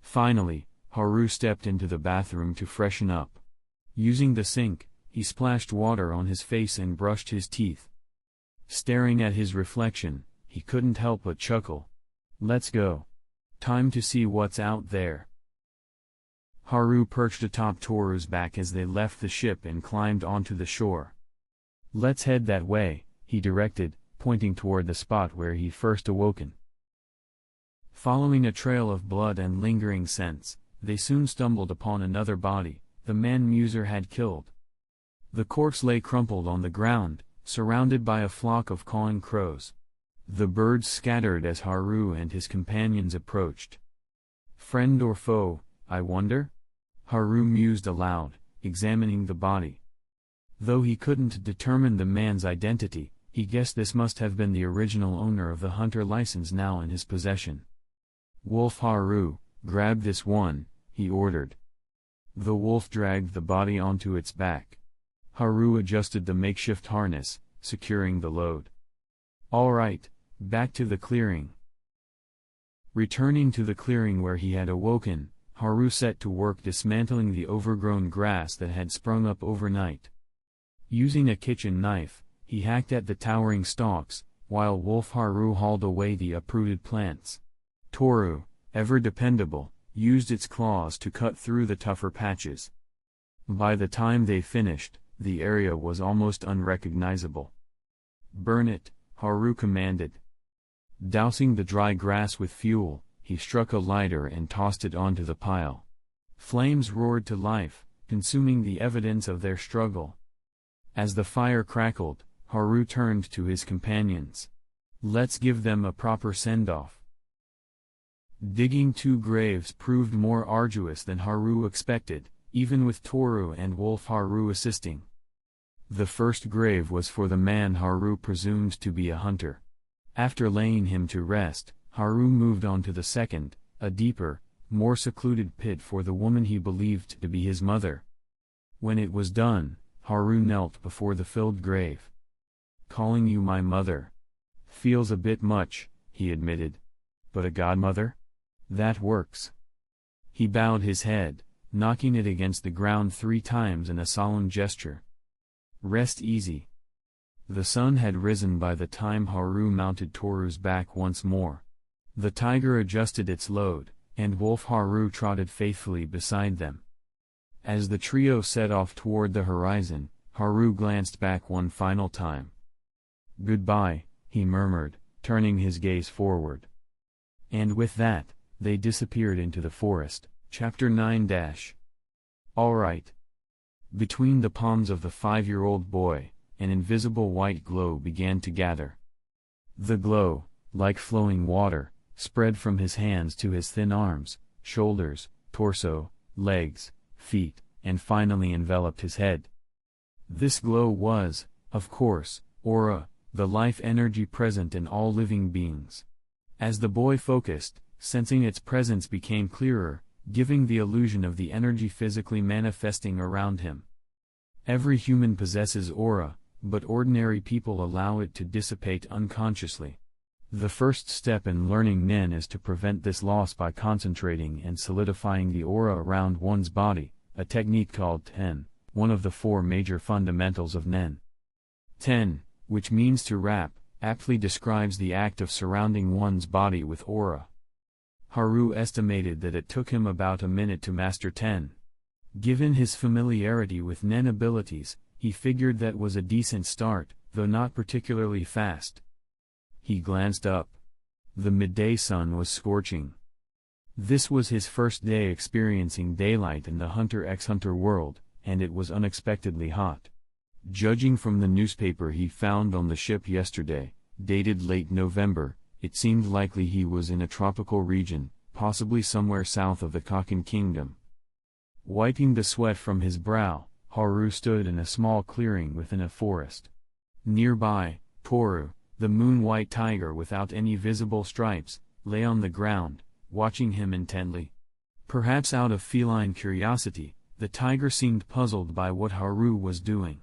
Finally, Haru stepped into the bathroom to freshen up. Using the sink, he splashed water on his face and brushed his teeth. Staring at his reflection, he couldn't help but chuckle. Let's go. Time to see what's out there. Haru perched atop Toru's back as they left the ship and climbed onto the shore. Let's head that way, he directed, pointing toward the spot where he'd first awoken. Following a trail of blood and lingering scents, they soon stumbled upon another body, the man Muser had killed. The corpse lay crumpled on the ground, surrounded by a flock of cawing crows. The birds scattered as Haru and his companions approached. Friend or foe, I wonder? Haru mused aloud, examining the body. Though he couldn't determine the man's identity, he guessed this must have been the original owner of the hunter license now in his possession. Wolf Haru, grab this one, he ordered. The wolf dragged the body onto its back. Haru adjusted the makeshift harness, securing the load. All right, back to the clearing. Returning to the clearing where he had awoken, Haru set to work dismantling the overgrown grass that had sprung up overnight. Using a kitchen knife, he hacked at the towering stalks, while Wolf Haru hauled away the uprooted plants. Toru, ever dependable, used its claws to cut through the tougher patches. By the time they finished, the area was almost unrecognizable. Burn it, Haru commanded. Dousing the dry grass with fuel, he struck a lighter and tossed it onto the pile. Flames roared to life, consuming the evidence of their struggle. As the fire crackled, Haru turned to his companions. Let's give them a proper send-off. Digging 2 graves proved more arduous than Haru expected, even with Toru and Wolf Haru assisting. The first grave was for the man Haru presumed to be a hunter. After laying him to rest, Haru moved on to the second, a deeper, more secluded pit for the woman he believed to be his mother. When it was done, Haru knelt before the filled grave. Calling you my mother. Feels a bit much, he admitted. But a godmother? That works. He bowed his head, knocking it against the ground 3 times in a solemn gesture. Rest easy. The sun had risen by the time Haru mounted Toru's back once more. The tiger adjusted its load, and Wolf Haru trotted faithfully beside them. As the trio set off toward the horizon, Haru glanced back one final time. Goodbye, he murmured, turning his gaze forward. And with that, they disappeared into the forest. Chapter 9 All right. Between the palms of the 5-year-old boy, an invisible white glow began to gather. The glow, like flowing water, spread from his hands to his thin arms, shoulders, torso, legs, feet, and finally enveloped his head. This glow was, of course, aura, the life energy present in all living beings. As the boy focused, sensing its presence became clearer, giving the illusion of the energy physically manifesting around him. Every human possesses aura, but ordinary people allow it to dissipate unconsciously. The first step in learning Nen is to prevent this loss by concentrating and solidifying the aura around one's body, a technique called Ten, one of the 4 major fundamentals of Nen. Ten, which means to wrap, aptly describes the act of surrounding one's body with aura. Haru estimated that it took him about a minute to master Ten. Given his familiarity with Nen abilities, he figured that was a decent start, though not particularly fast. He glanced up. The midday sun was scorching. This was his first day experiencing daylight in the HxH world, and it was unexpectedly hot. Judging from the newspaper he found on the ship yesterday, dated late November, it seemed likely he was in a tropical region, possibly somewhere south of the Kakin Kingdom. Wiping the sweat from his brow, Haru stood in a small clearing within a forest. Nearby, Toru, the moon-white tiger without any visible stripes, lay on the ground, watching him intently. Perhaps out of feline curiosity, the tiger seemed puzzled by what Haru was doing.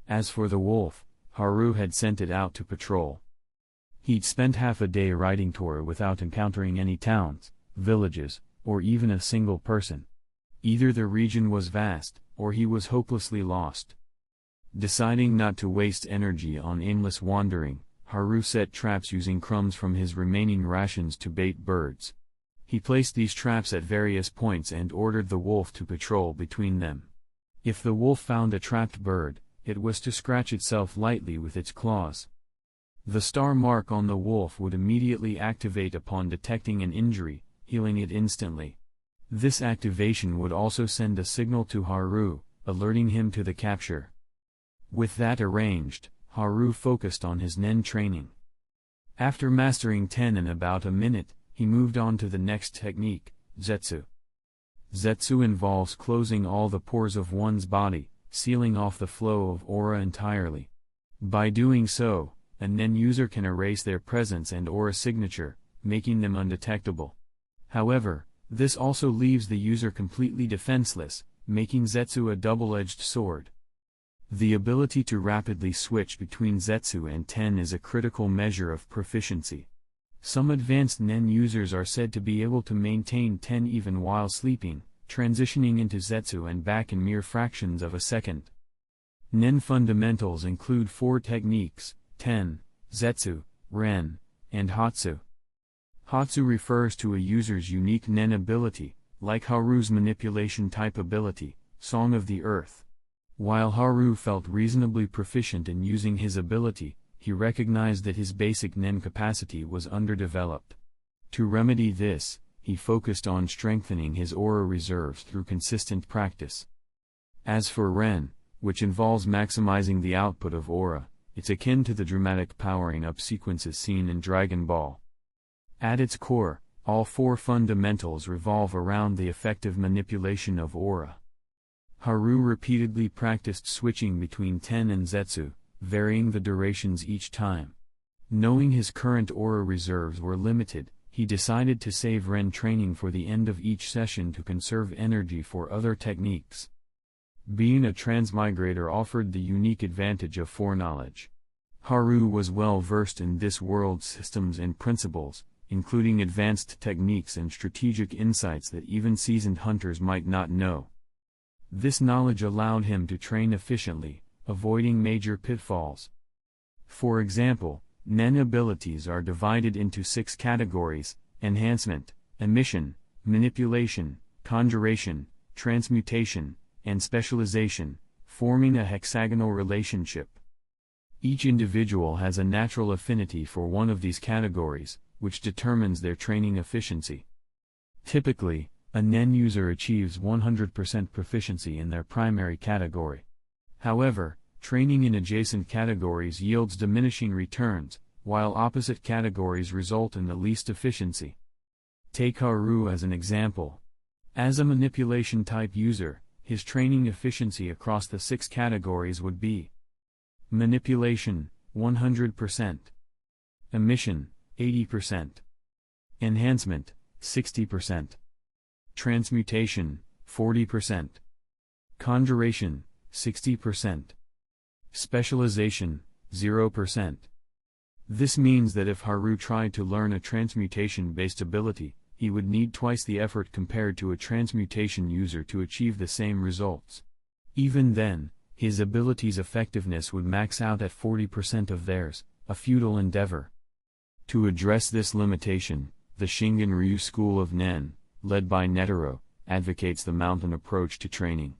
As for the wolf, Haru had sent it out to patrol. He'd spent half a day riding Toru without encountering any towns, villages, or even a single person. Either the region was vast, or he was hopelessly lost. Deciding not to waste energy on aimless wandering, Haru set traps using crumbs from his remaining rations to bait birds. He placed these traps at various points and ordered the wolf to patrol between them. If the wolf found a trapped bird, it was to scratch itself lightly with its claws. The star mark on the wolf would immediately activate upon detecting an injury, healing it instantly. This activation would also send a signal to Haru, alerting him to the capture. With that arranged, Haru focused on his nen training. After mastering 10 in about a minute, he moved on to the next technique, Zetsu. Zetsu involves closing all the pores of one's body, sealing off the flow of aura entirely. By doing so, a nen user can erase their presence and aura signature, making them undetectable. However, this also leaves the user completely defenseless, making Zetsu a double-edged sword. The ability to rapidly switch between Zetsu and 10 is a critical measure of proficiency. Some advanced nen users are said to be able to maintain 10 even while sleeping, transitioning into Zetsu and back in mere fractions of a second. Nen fundamentals include 4 techniques: Ten, Zetsu, Ren, and Hatsu. Hatsu refers to a user's unique nen ability, like Haru's manipulation type ability, Song of the Earth. While Haru felt reasonably proficient in using his ability, he recognized that his basic nen capacity was underdeveloped. To remedy this, he focused on strengthening his aura reserves through consistent practice. As for Ren, which involves maximizing the output of aura, it's akin to the dramatic powering up sequences seen in Dragon Ball. At its core, all 4 fundamentals revolve around the effective manipulation of aura. Haru repeatedly practiced switching between 10 and Zetsu, varying the durations each time. Knowing his current aura reserves were limited, he decided to save Ren training for the end of each session to conserve energy for other techniques. Being a transmigrator offered the unique advantage of foreknowledge. Haru was well versed in this world's systems and principles, including advanced techniques and strategic insights that even seasoned hunters might not know. This knowledge allowed him to train efficiently, avoiding major pitfalls. For example, nen abilities are divided into 6 categories: enhancement, emission, manipulation, conjuration, transmutation, and specialization, forming a hexagonal relationship. Each individual has a natural affinity for one of these categories, which determines their training efficiency. Typically, a nen user achieves 100% proficiency in their primary category. However, training in adjacent categories yields diminishing returns, while opposite categories result in the least efficiency. Take Haru as an example. As a manipulation-type user, his training efficiency across the 6 categories would be: manipulation, 100%; emission, 80%; enhancement, 60%; transmutation, 40%; conjuration, 60%; specialization, 0%. This means that if Haru tried to learn a transmutation-based ability, he would need twice the effort compared to a transmutation user to achieve the same results. Even then, his ability's effectiveness would max out at 40% of theirs, a futile endeavor. To address this limitation, the Shingen-Ryu school of Nen, led by Netaro, advocates the mountain approach to training.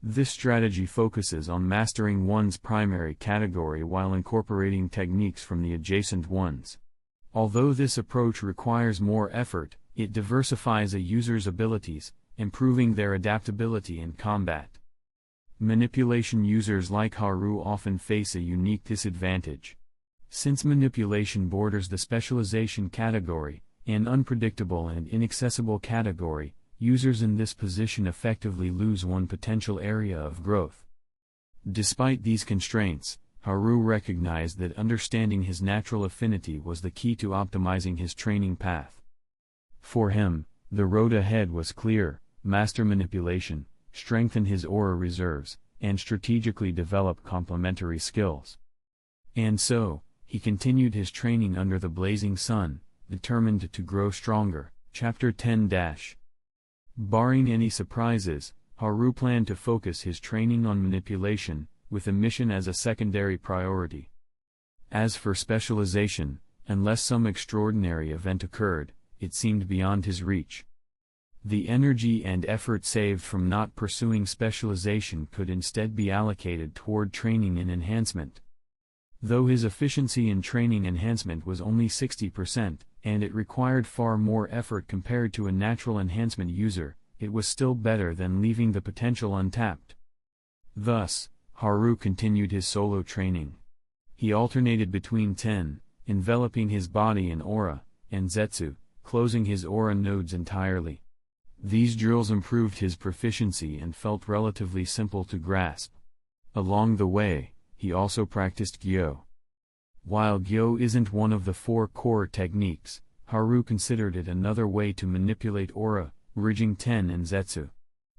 This strategy focuses on mastering one's primary category while incorporating techniques from the adjacent ones. Although this approach requires more effort, It diversifies a user's abilities, improving their adaptability in combat. Manipulation users like Haru often face a unique disadvantage. Since manipulation borders the specialization category, an unpredictable and inaccessible category, users in this position effectively lose one potential area of growth. Despite these constraints, Haru recognized that understanding his natural affinity was the key to optimizing his training path. For him, the road ahead was clear: master manipulation, strengthen his aura reserves, and strategically develop complementary skills. And so, he continued his training under the blazing sun, determined to grow stronger. Chapter 10 Barring any surprises, Haru planned to focus his training on manipulation, with a mission as a secondary priority. As for specialization, unless some extraordinary event occurred, it seemed beyond his reach. The energy and effort saved from not pursuing specialization could instead be allocated toward training and enhancement. Though his efficiency in training enhancement was only 60%, and it required far more effort compared to a natural enhancement user, it was still better than leaving the potential untapped. Thus, Haru continued his solo training. He alternated between ten, enveloping his body in aura, and zetsu, closing his aura nodes entirely. These drills improved his proficiency and felt relatively simple to grasp. Along the way, he also practiced gyo. While gyo isn't one of the 4 core techniques, Haru considered it another way to manipulate aura, bridging ten and zetsu.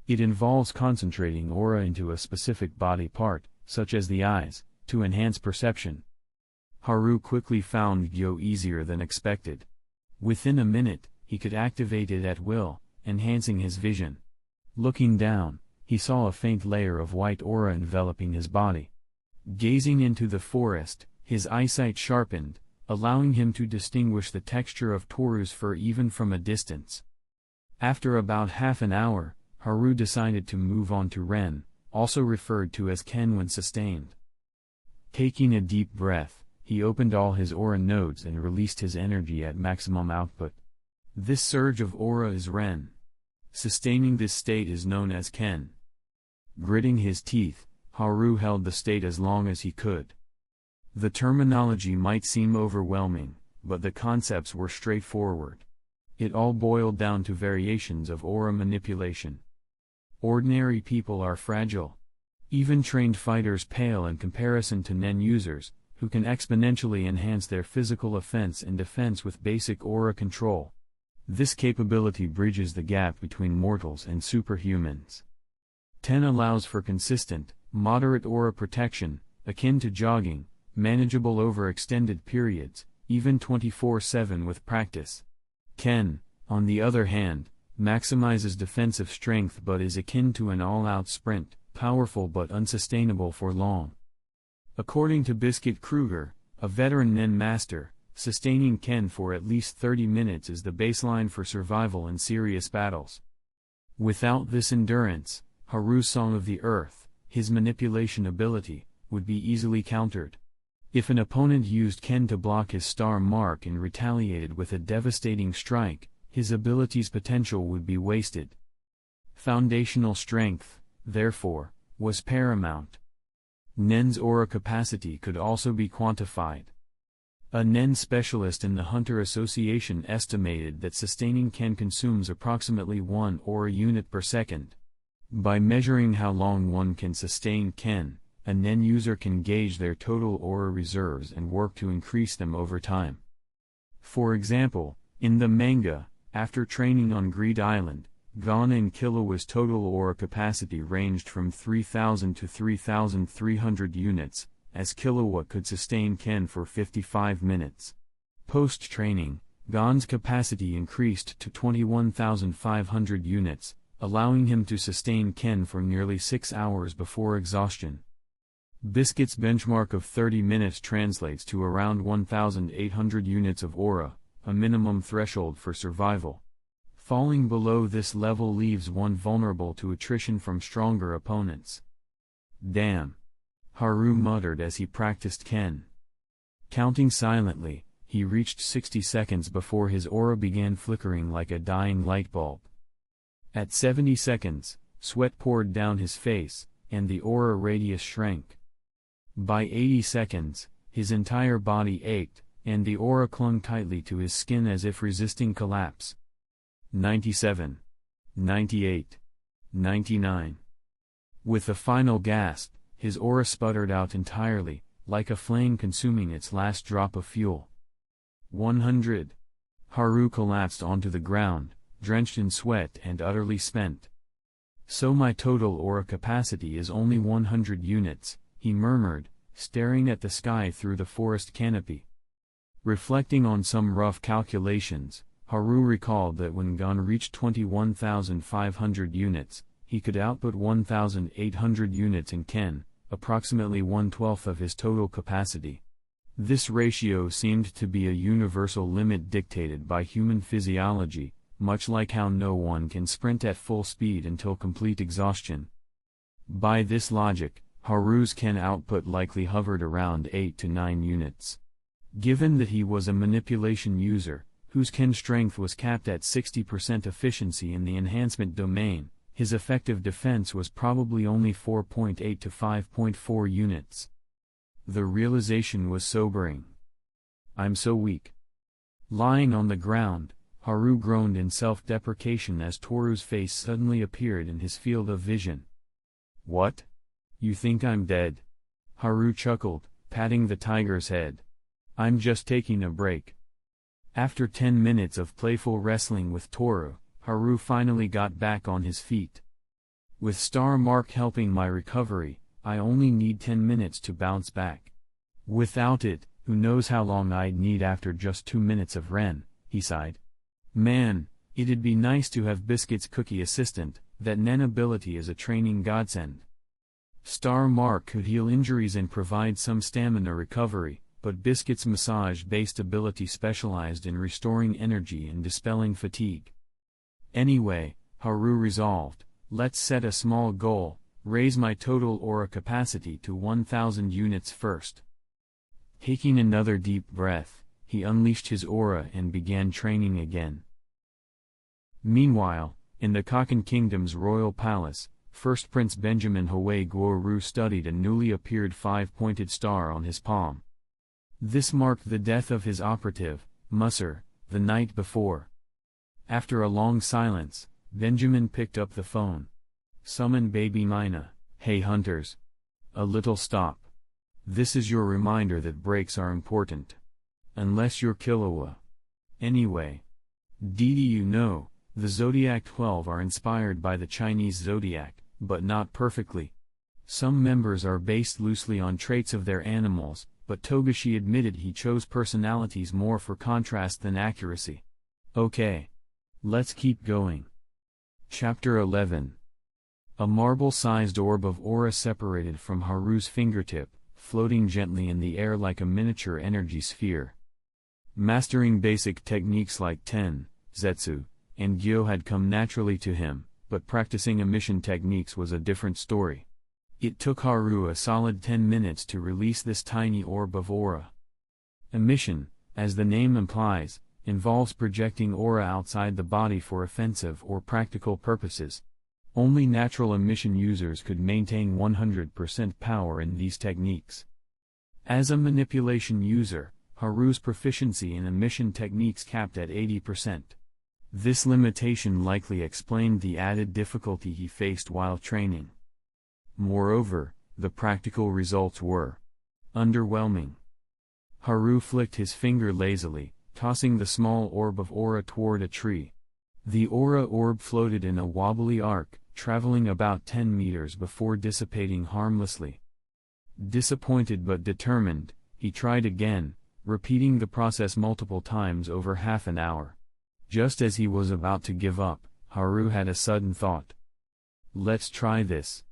It involves concentrating aura into a specific body part, such as the eyes, to enhance perception. Haru quickly found gyo easier than expected. Within a minute, he could activate it at will, enhancing his vision. Looking down, he saw a faint layer of white aura enveloping his body. Gazing into the forest, his eyesight sharpened, allowing him to distinguish the texture of Toru's fur even from a distance. After about half an hour, Haru decided to move on to Ren, also referred to as Ken when sustained. Taking a deep breath, he opened all his aura nodes and released his energy at maximum output. This surge of aura is Ren. Sustaining this state is known as Ken. Gritting his teeth, Haru held the state as long as he could. The terminology might seem overwhelming, but the concepts were straightforward. It all boiled down to variations of aura manipulation. Ordinary people are fragile. Even trained fighters pale in comparison to Nen users, who can exponentially enhance their physical offense and defense with basic aura control. This capability bridges the gap between mortals and superhumans. Ten allows for consistent, moderate aura protection, akin to jogging, manageable over extended periods, even 24/7 with practice. Ken, on the other hand, maximizes defensive strength but is akin to an all-out sprint, powerful but unsustainable for long. According to Biscuit Kruger, a veteran Nen master, sustaining Ken for at least 30 minutes is the baseline for survival in serious battles. Without this endurance, Haru's Song of the Earth, his manipulation ability, would be easily countered. If an opponent used Ken to block his star mark and retaliated with a devastating strike, his ability's potential would be wasted. Foundational strength, therefore, was paramount. Nen's aura capacity could also be quantified. A Nen specialist in the Hunter Association estimated that sustaining Ken consumes approximately 1 aura unit per second. By measuring how long one can sustain Ken, a Nen user can gauge their total aura reserves and work to increase them over time. For example, in the manga, after training on Greed Island, Gon and Killua's total aura capacity ranged from 3,000 to 3,300 units, as Killua could sustain Ken for 55 minutes. Post-training, Gon's capacity increased to 21,500 units, allowing him to sustain Ken for nearly 6 hours before exhaustion. Biscuit's benchmark of 30 minutes translates to around 1,800 units of aura, a minimum threshold for survival. Falling below this level leaves one vulnerable to attrition from stronger opponents. Damn! Haru muttered as he practiced Ken. Counting silently, he he reached 60 seconds before his aura began flickering like a dying light bulb. At 70 seconds, sweat poured down his face, and the aura radius shrank. By 80 seconds, his entire body ached, and the aura clung tightly to his skin as if resisting collapse. 97. 98. 99. With a final gasp, his aura sputtered out entirely, like a flame consuming its last drop of fuel. 100. Haru collapsed onto the ground, drenched in sweat and utterly spent. So my total aura capacity is only 100 units, he murmured, staring at the sky through the forest canopy. Reflecting on some rough calculations, Haru recalled that when Gon reached 21,500 units, he could output 1,800 units in Ken, approximately 1/12 of his total capacity. This ratio seemed to be a universal limit dictated by human physiology, much like how no one can sprint at full speed until complete exhaustion. By this logic, Haru's Ken output likely hovered around 8 to 9 units. Given that he was a manipulation user, whose Ken strength was capped at 60% efficiency in the enhancement domain, his effective defense was probably only 4.8 to 5.4 units. The realization was sobering. I'm so weak. Lying on the ground, Haru groaned in self-deprecation as Toru's face suddenly appeared in his field of vision. What? You think I'm dead? Haru chuckled, patting the tiger's head. I'm just taking a break. After 10 minutes of playful wrestling with Toru, Haru finally got back on his feet. With Star Mark helping my recovery, I only need 10 minutes to bounce back. Without it, who knows how long I'd need after just 2 minutes of Ren, he sighed. Man, it'd be nice to have Biscuit's cookie assistant, that Nen ability is a training godsend. Star Mark could heal injuries and provide some stamina recovery, but Biscuit's massage-based ability specialized in restoring energy and dispelling fatigue. Anyway, Haru resolved, let's set a small goal, raise my total aura capacity to 1,000 units first. Taking another deep breath, he unleashed his aura and began training again. Meanwhile, in the Kaken Kingdom's royal palace, First Prince Benjamin Hoei Guoru studied a newly appeared 5-pointed star on his palm. This marked the death of his operative, Musser, the night before. After a long silence, Benjamin picked up the phone. Summon Baby Mina. Hey hunters. A little stop. This is your reminder that breaks are important. Unless you're Killua. Anyway. Did you know, the Zodiac 12 are inspired by the Chinese zodiac, but not perfectly. Some members are based loosely on traits of their animals, but Togashi admitted he chose personalities more for contrast than accuracy. Okay. Let's keep going. Chapter 11. A marble-sized orb of aura separated from Haru's fingertip, floating gently in the air like a miniature energy sphere. Mastering basic techniques like Ten, Zetsu, and Gyo had come naturally to him, but practicing emission techniques was a different story. It took Haru a solid 10 minutes to release this tiny orb of aura. Emission, as the name implies, involves projecting aura outside the body for offensive or practical purposes. Only natural emission users could maintain 100% power in these techniques. As a manipulation user, Haru's proficiency in emission techniques capped at 80%. This limitation likely explained the added difficulty he faced while training. Moreover, the practical results were underwhelming. Haru flicked his finger lazily, tossing the small orb of aura toward a tree. The aura orb floated in a wobbly arc, traveling about 10 meters before dissipating harmlessly. Disappointed but determined, he tried again, repeating the process multiple times over half an hour. Just as he was about to give up, Haru had a sudden thought. Let's try this.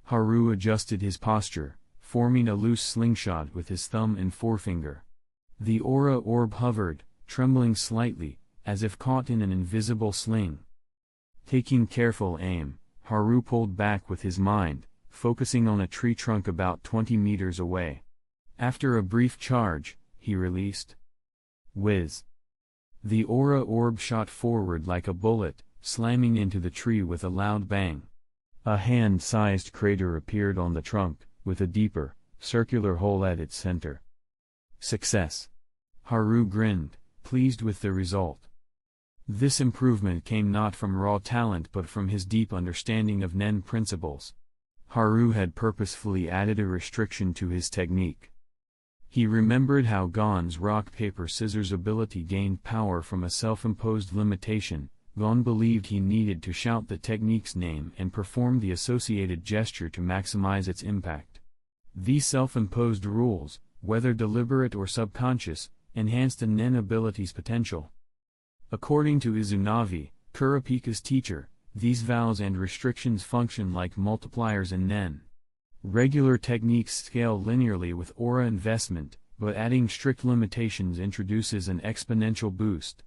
Haru adjusted his posture, forming a loose slingshot with his thumb and forefinger. The aura orb hovered, trembling slightly, as if caught in an invisible sling. Taking careful aim, Haru pulled back with his mind, focusing on a tree trunk about 20 meters away. After a brief charge, he released. Whiz. The aura orb shot forward like a bullet, slamming into the tree with a loud bang. A hand-sized crater appeared on the trunk, with a deeper, circular hole at its center. Success. Haru grinned, pleased with the result. This improvement came not from raw talent but from his deep understanding of Nen principles. Haru had purposefully added a restriction to his technique. He remembered how Gon's rock-paper-scissors ability gained power from a self-imposed limitation. Gon believed he needed to shout the technique's name and perform the associated gesture to maximize its impact. These self-imposed rules, whether deliberate or subconscious, enhanced a Nen ability's potential. According to Izunavi, Kurapika's teacher, these vows and restrictions function like multipliers in Nen. Regular techniques scale linearly with aura investment, but adding strict limitations introduces an exponential boost.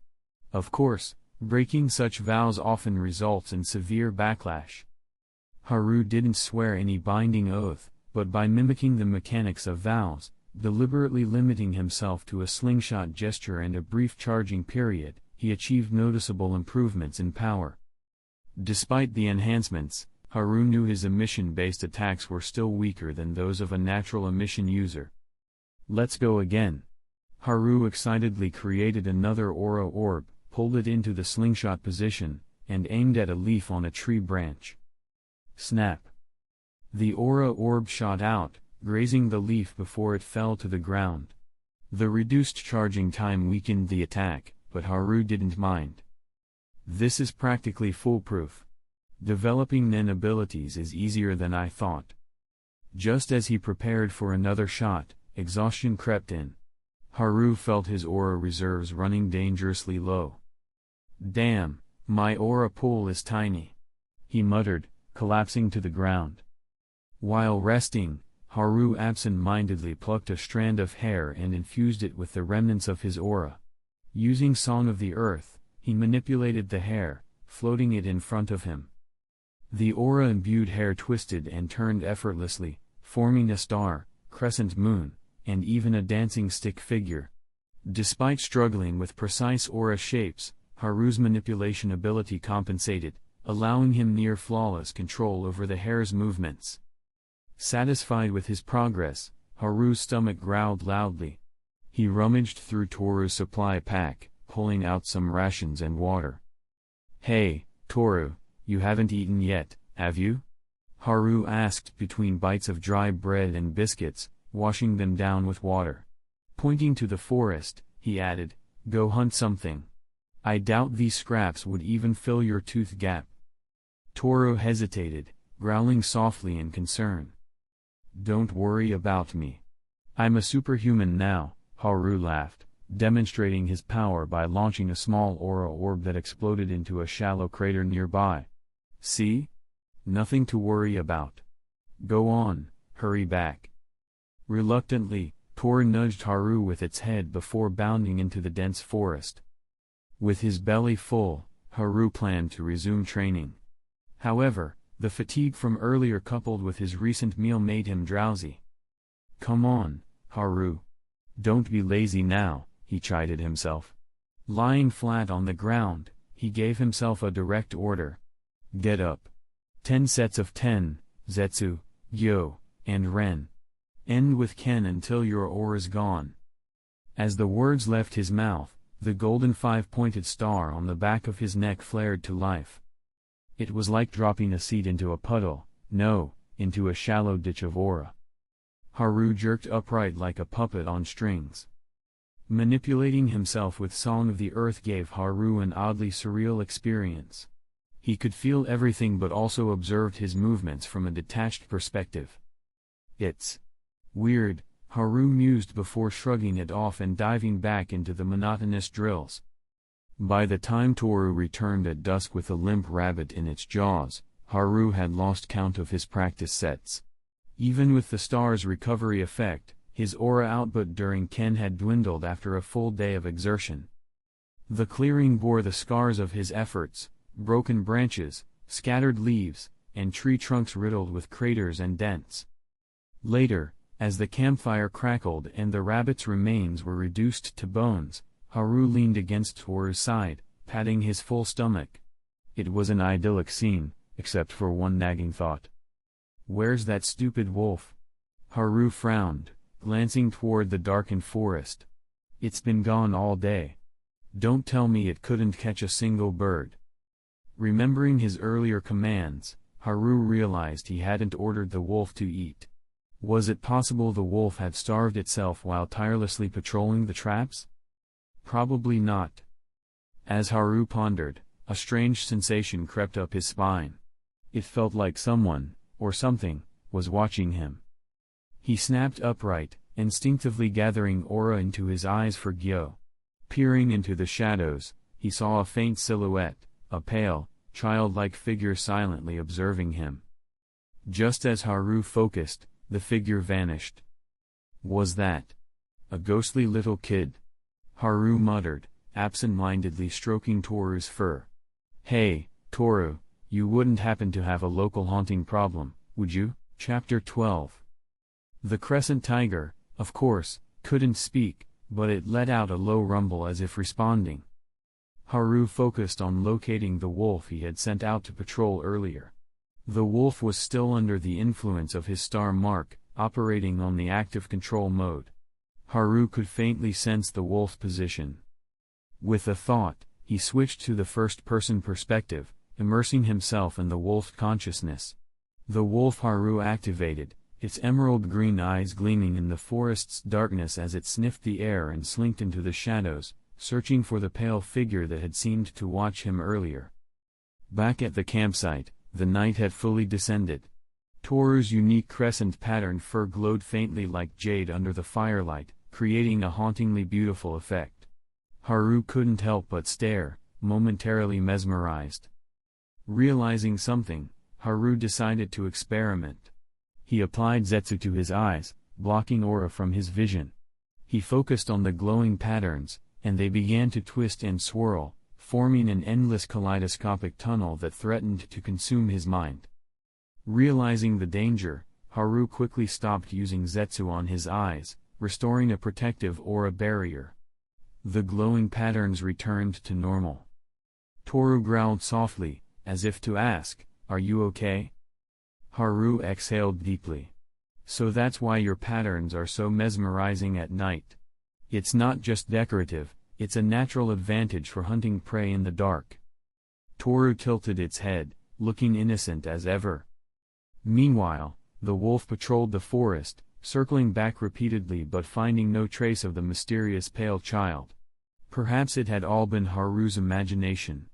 Of course, breaking such vows often results in severe backlash. Haru didn't swear any binding oath, but by mimicking the mechanics of vows, deliberately limiting himself to a slingshot gesture and a brief charging period, he achieved noticeable improvements in power. Despite the enhancements, Haru knew his emission-based attacks were still weaker than those of a natural emission user. Let's go again. Haru excitedly created another aura orb, pulled it into the slingshot position, and aimed at a leaf on a tree branch. Snap. The aura orb shot out, grazing the leaf before it fell to the ground. The reduced charging time weakened the attack, but Haru didn't mind. This is practically foolproof. Developing Nen abilities is easier than I thought. Just as he prepared for another shot, exhaustion crept in. Haru felt his aura reserves running dangerously low. Damn, my aura pool is tiny, he muttered, collapsing to the ground. While resting, Haru absent-mindedly plucked a strand of hair and infused it with the remnants of his aura. Using Song of the Earth, he manipulated the hair, floating it in front of him. The aura-imbued hair twisted and turned effortlessly, forming a star, crescent moon, and even a dancing stick figure. Despite struggling with precise aura shapes, Haru's manipulation ability compensated, allowing him near-flawless control over the hair's movements. Satisfied with his progress, Haru's stomach growled loudly. He rummaged through Toru's supply pack, pulling out some rations and water. "Hey, Toru, you haven't eaten yet, have you?" Haru asked between bites of dry bread and biscuits, washing them down with water. Pointing to the forest, he added, "Go hunt something. I doubt these scraps would even fill your tooth gap." Toru hesitated, growling softly in concern. "Don't worry about me. I'm a superhuman now," Haru laughed, demonstrating his power by launching a small aura orb that exploded into a shallow crater nearby. "See? Nothing to worry about. Go on, hurry back." Reluctantly, Toru nudged Haru with its head before bounding into the dense forest. With his belly full, Haru planned to resume training. However, the fatigue from earlier coupled with his recent meal made him drowsy. "Come on, Haru. Don't be lazy now," he chided himself. Lying flat on the ground, he gave himself a direct order. "Get up. 10 sets of 10, Zetsu, Gyo, and Ren. End with Ken until your aura's gone." As the words left his mouth, the golden 5-pointed star on the back of his neck flared to life. It was like dropping a seed into a puddle, no, into a shallow ditch of aura. Haru jerked upright like a puppet on strings. Manipulating himself with Song of the Earth gave Haru an oddly surreal experience. He could feel everything but also observed his movements from a detached perspective. "It's weird," Haru mused before shrugging it off and diving back into the monotonous drills. By the time Toru returned at dusk with a limp rabbit in its jaws, Haru had lost count of his practice sets. Even with the star's recovery effect, his aura output during Ken had dwindled after a full day of exertion. The clearing bore the scars of his efforts: broken branches, scattered leaves, and tree trunks riddled with craters and dents. Later, as the campfire crackled and the rabbit's remains were reduced to bones, Haru leaned against Toru's side, patting his full stomach. It was an idyllic scene, except for one nagging thought. Where's that stupid wolf? Haru frowned, glancing toward the darkened forest. It's been gone all day. Don't tell me it couldn't catch a single bird. Remembering his earlier commands, Haru realized he hadn't ordered the wolf to eat. Was it possible the wolf had starved itself while tirelessly patrolling the traps? Probably not. As Haru pondered, a strange sensation crept up his spine. It felt like someone, or something, was watching him. He snapped upright, instinctively gathering aura into his eyes for Gyo. Peering into the shadows, he saw a faint silhouette, a pale, childlike figure silently observing him. Just as Haru focused, the figure vanished. Was that a ghostly little kid? Haru muttered, absent-mindedly stroking Toru's fur. Hey, Toru, you wouldn't happen to have a local haunting problem, would you? Chapter 12. The crescent tiger, of course, couldn't speak, but it let out a low rumble as if responding. Haru focused on locating the wolf he had sent out to patrol earlier. The wolf was still under the influence of his star mark, operating on the active control mode. Haru could faintly sense the wolf's position. With a thought, he switched to the first-person perspective, immersing himself in the wolf's consciousness. The wolf Haru activated, its emerald-green eyes gleaming in the forest's darkness as it sniffed the air and slinked into the shadows, searching for the pale figure that had seemed to watch him earlier. Back at the campsite, the night had fully descended. Toru's unique crescent-patterned fur glowed faintly like jade under the firelight, creating a hauntingly beautiful effect. Haru couldn't help but stare, momentarily mesmerized. Realizing something, Haru decided to experiment. He applied Zetsu to his eyes, blocking aura from his vision. He focused on the glowing patterns, and they began to twist and swirl, forming an endless kaleidoscopic tunnel that threatened to consume his mind. Realizing the danger, Haru quickly stopped using Zetsu on his eyes, restoring a protective aura barrier. The glowing patterns returned to normal. Toru growled softly, as if to ask, "Are you okay?" Haru exhaled deeply. "So that's why your patterns are so mesmerizing at night. It's not just decorative, it's a natural advantage for hunting prey in the dark." Toru tilted its head, looking innocent as ever. Meanwhile, the wolf patrolled the forest, circling back repeatedly but finding no trace of the mysterious pale child. Perhaps it had all been Haru's imagination.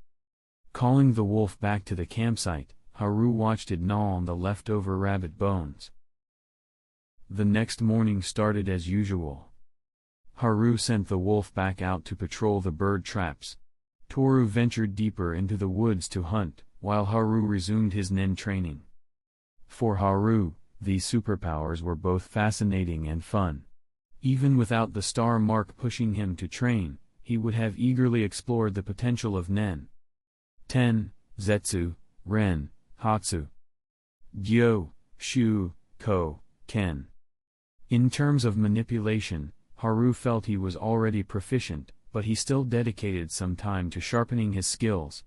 Calling the wolf back to the campsite, Haru watched it gnaw on the leftover rabbit bones. The next morning started as usual. Haru sent the wolf back out to patrol the bird traps. Toru ventured deeper into the woods to hunt, while Haru resumed his nen training. For Haru, these superpowers were both fascinating and fun. Even without the star mark pushing him to train, he would have eagerly explored the potential of nen. Ten, Zetsu, Ren, Hatsu, Gyo, Shu, Ko, Ken. In terms of manipulation, Haru felt he was already proficient, but he still dedicated some time to sharpening his skills.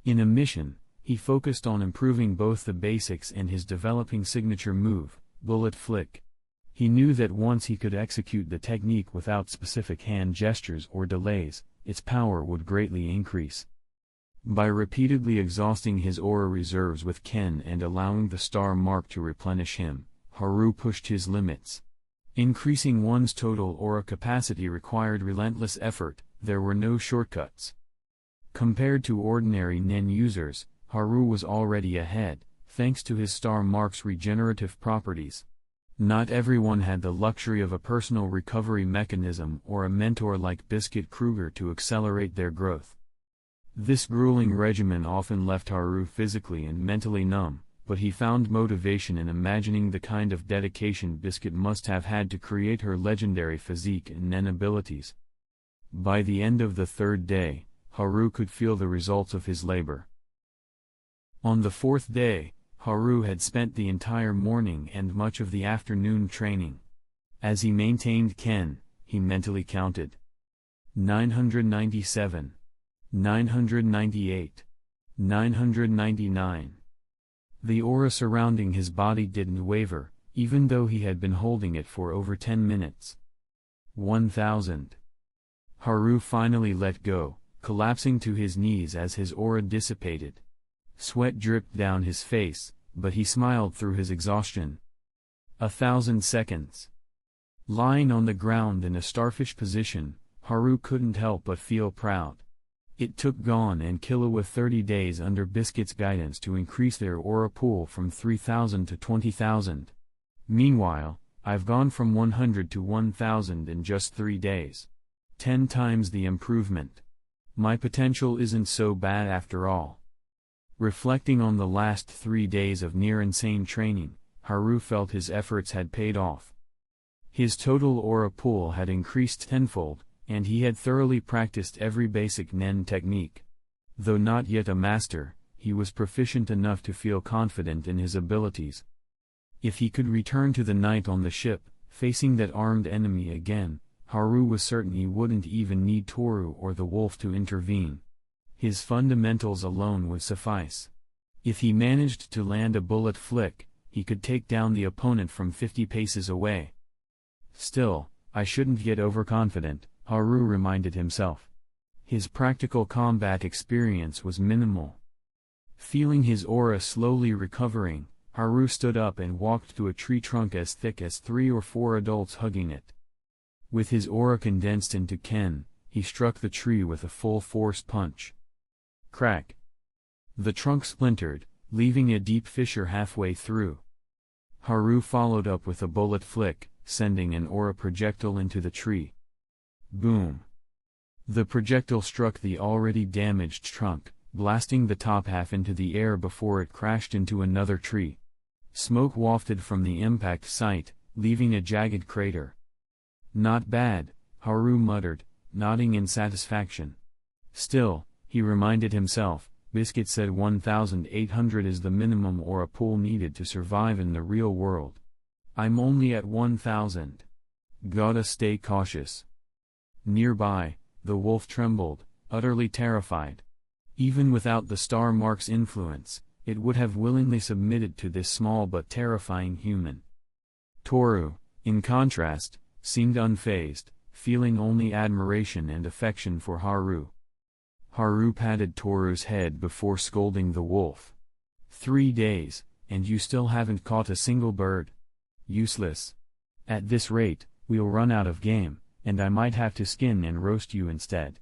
In a mission, he focused on improving both the basics and his developing signature move, Bullet Flick. He knew that once he could execute the technique without specific hand gestures or delays, its power would greatly increase. By repeatedly exhausting his aura reserves with Ken and allowing the star mark to replenish him, Haru pushed his limits. Increasing one's total aura capacity required relentless effort, there were no shortcuts. Compared to ordinary nen users, Haru was already ahead, thanks to his star mark's regenerative properties. Not everyone had the luxury of a personal recovery mechanism or a mentor like Biscuit Kruger to accelerate their growth. This grueling regimen often left Haru physically and mentally numb, but he found motivation in imagining the kind of dedication Biscuit must have had to create her legendary physique and nen abilities. By the end of the third day, Haru could feel the results of his labor. On the fourth day, Haru had spent the entire morning and much of the afternoon training. As he maintained Ken, he mentally counted 997, 998, 999. The aura surrounding his body didn't waver, even though he had been holding it for over 10 minutes. 1000. Haru finally let go, collapsing to his knees as his aura dissipated. Sweat dripped down his face, but he smiled through his exhaustion. 1000 seconds. Lying on the ground in a starfish position, Haru couldn't help but feel proud. It took Gon and Killua 30 days under Biscuit's guidance to increase their aura pool from 3,000 to 20,000. Meanwhile, I've gone from 100 to 1,000 in just 3 days. 10 times the improvement. My potential isn't so bad after all. Reflecting on the last 3 days of near-insane training, Haru felt his efforts had paid off. His total aura pool had increased tenfold, and he had thoroughly practiced every basic Nen technique. Though not yet a master, he was proficient enough to feel confident in his abilities. If he could return to the night on the ship, facing that armed enemy again, Haru was certain he wouldn't even need Toru or the wolf to intervene. His fundamentals alone would suffice. If he managed to land a bullet flick, he could take down the opponent from 50 paces away. Still, I shouldn't get overconfident, Haru reminded himself. His practical combat experience was minimal. Feeling his aura slowly recovering, Haru stood up and walked to a tree trunk as thick as 3 or 4 adults hugging it. With his aura condensed into Ken, he struck the tree with a full-force punch. Crack! The trunk splintered, leaving a deep fissure halfway through. Haru followed up with a bullet flick, sending an aura projectile into the tree. Boom! The projectile struck the already damaged trunk, blasting the top half into the air before it crashed into another tree. Smoke wafted from the impact site, leaving a jagged crater. Not bad, Haru muttered, nodding in satisfaction. Still, he reminded himself, Biscuit said 1,800 is the minimum aura pool needed to survive in the real world. I'm only at 1,000. Gotta stay cautious. Nearby, the wolf trembled, utterly terrified. Even without the star mark's influence, it would have willingly submitted to this small but terrifying human. Toru, in contrast, seemed unfazed, feeling only admiration and affection for Haru. Haru patted Toru's head before scolding the wolf. 3 days, and you still haven't caught a single bird? Useless. At this rate, we'll run out of game, and I might have to skin and roast you instead.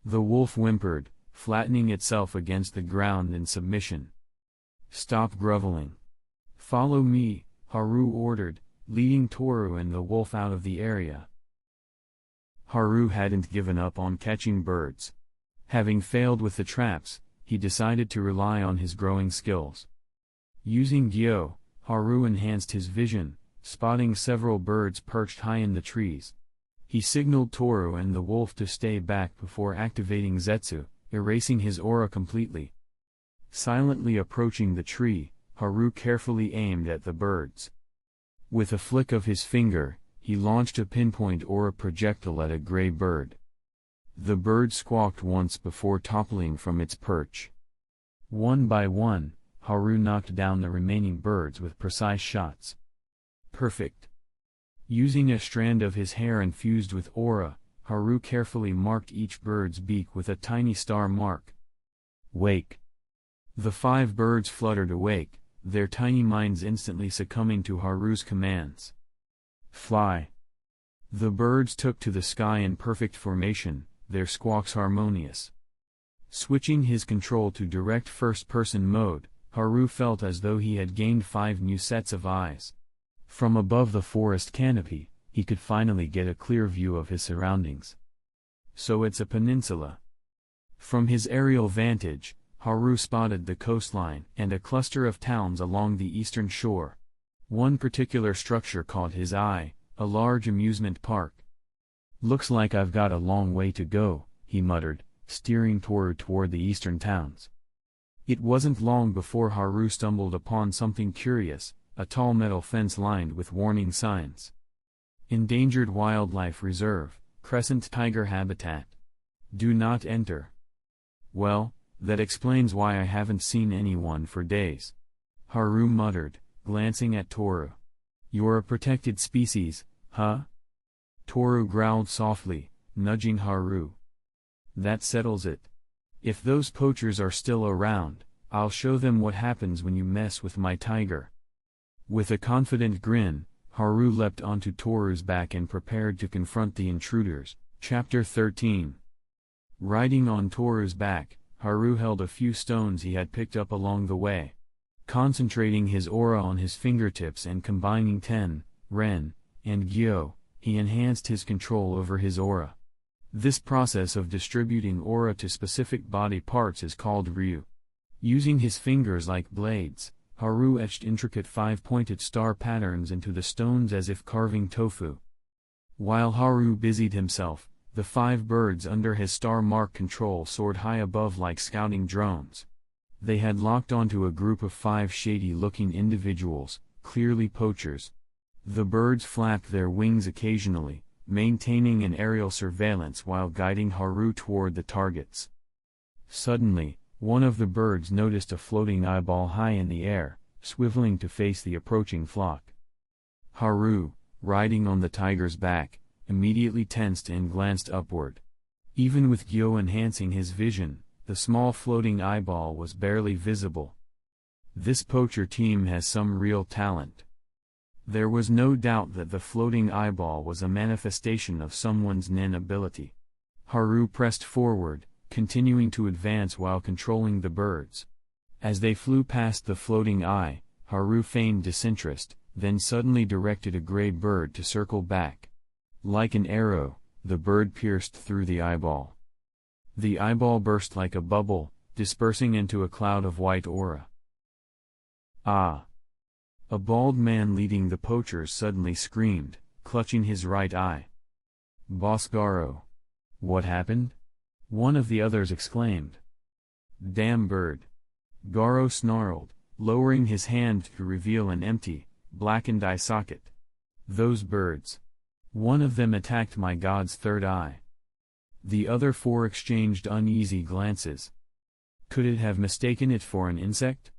The wolf whimpered, flattening itself against the ground in submission. Stop groveling. Follow me, Haru ordered, leading Toru and the wolf out of the area. Haru hadn't given up on catching birds. Having failed with the traps, he decided to rely on his growing skills. Using Gyo, Haru enhanced his vision, spotting several birds perched high in the trees. He signaled Toru and the wolf to stay back before activating Zetsu, erasing his aura completely. Silently approaching the tree, Haru carefully aimed at the birds. With a flick of his finger, he launched a pinpoint aura projectile at a gray bird. The bird squawked once before toppling from its perch. One by one, Haru knocked down the remaining birds with precise shots. Perfect. Using a strand of his hair infused with aura, Haru carefully marked each bird's beak with a tiny star mark. Wake. The 5 birds fluttered awake, their tiny minds instantly succumbing to Haru's commands. Fly. The birds took to the sky in perfect formation, their squawks harmonious. Switching his control to direct first-person mode, Haru felt as though he had gained 5 new sets of eyes. From above the forest canopy, he could finally get a clear view of his surroundings. So it's a peninsula. From his aerial vantage, Haru spotted the coastline and a cluster of towns along the eastern shore. One particular structure caught his eye, a large amusement park. Looks like I've got a long way to go, he muttered, steering toward the eastern towns. It wasn't long before Haru stumbled upon something curious, a tall metal fence lined with warning signs. Endangered Wildlife Reserve, Crescent tiger habitat. Do not enter. Well, that explains why I haven't seen anyone for days. Haru muttered, glancing at Toru. You're a protected species, huh? Toru growled softly, nudging Haru. That settles it. If those poachers are still around, I'll show them what happens when you mess with my tiger. With a confident grin, Haru leapt onto Toru's back and prepared to confront the intruders. Chapter 13. Riding on Toru's back, Haru held a few stones he had picked up along the way. Concentrating his aura on his fingertips and combining Ten, Ren, and Gyo, he enhanced his control over his aura. This process of distributing aura to specific body parts is called Ryu. Using his fingers like blades, Haru etched intricate five-pointed star patterns into the stones as if carving tofu. While Haru busied himself, the 5 birds under his star mark control soared high above like scouting drones. They had locked onto a group of 5 shady-looking individuals, clearly poachers. The birds flapped their wings occasionally, maintaining an aerial surveillance while guiding Haru toward the targets. Suddenly, one of the birds noticed a floating eyeball high in the air, swiveling to face the approaching flock. Haru, riding on the tiger's back, immediately tensed and glanced upward. Even with Gyo enhancing his vision, the small floating eyeball was barely visible. This poacher team has some real talent. There was no doubt that the floating eyeball was a manifestation of someone's Nen ability. Haru pressed forward, continuing to advance while controlling the birds. As they flew past the floating eye, Haru feigned disinterest, then suddenly directed a gray bird to circle back. Like an arrow, the bird pierced through the eyeball. The eyeball burst like a bubble, dispersing into a cloud of white aura. Ah! A bald man leading the poachers suddenly screamed, clutching his right eye. Boss Garo. What happened? One of the others exclaimed. Damn bird. Garo snarled, lowering his hand to reveal an empty, blackened eye socket. Those birds. One of them attacked my god's third eye. The other 4 exchanged uneasy glances. Could it have mistaken it for an insect?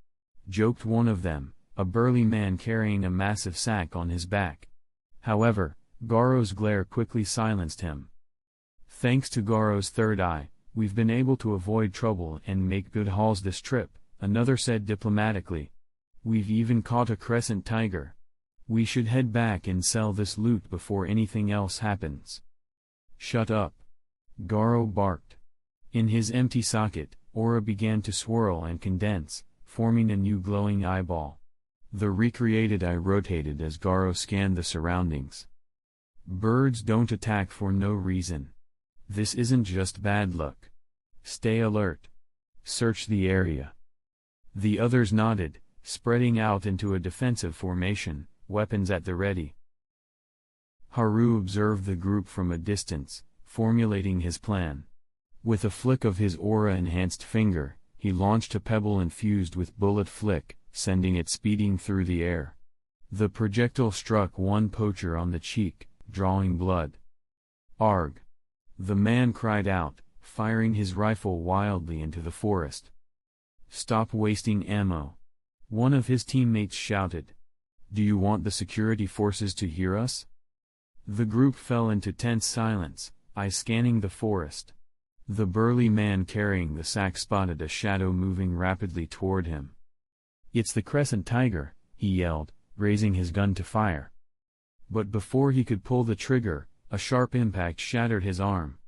Joked one of them, a burly man carrying a massive sack on his back. However, Garo's glare quickly silenced him. Thanks to Garo's third eye, we've been able to avoid trouble and make good hauls this trip, another said diplomatically. We've even caught a crescent tiger. We should head back and sell this loot before anything else happens. Shut up. Garo barked. In his empty socket, aura began to swirl and condense, forming a new glowing eyeball. The recreated eye rotated as Garo scanned the surroundings. Birds don't attack for no reason. This isn't just bad luck. Stay alert. Search the area. The others nodded, spreading out into a defensive formation, weapons at the ready. Haru observed the group from a distance, formulating his plan. With a flick of his aura-enhanced finger, he launched a pebble infused with bullet flick, sending it speeding through the air. The projectile struck one poacher on the cheek, drawing blood. Arg! The man cried out, firing his rifle wildly into the forest. Stop wasting ammo. One of his teammates shouted. Do you want the security forces to hear us? The group fell into tense silence, eyes scanning the forest. The burly man carrying the sack spotted a shadow moving rapidly toward him. It's the crescent tiger, he yelled, raising his gun to fire. But before he could pull the trigger, a sharp impact shattered his arm.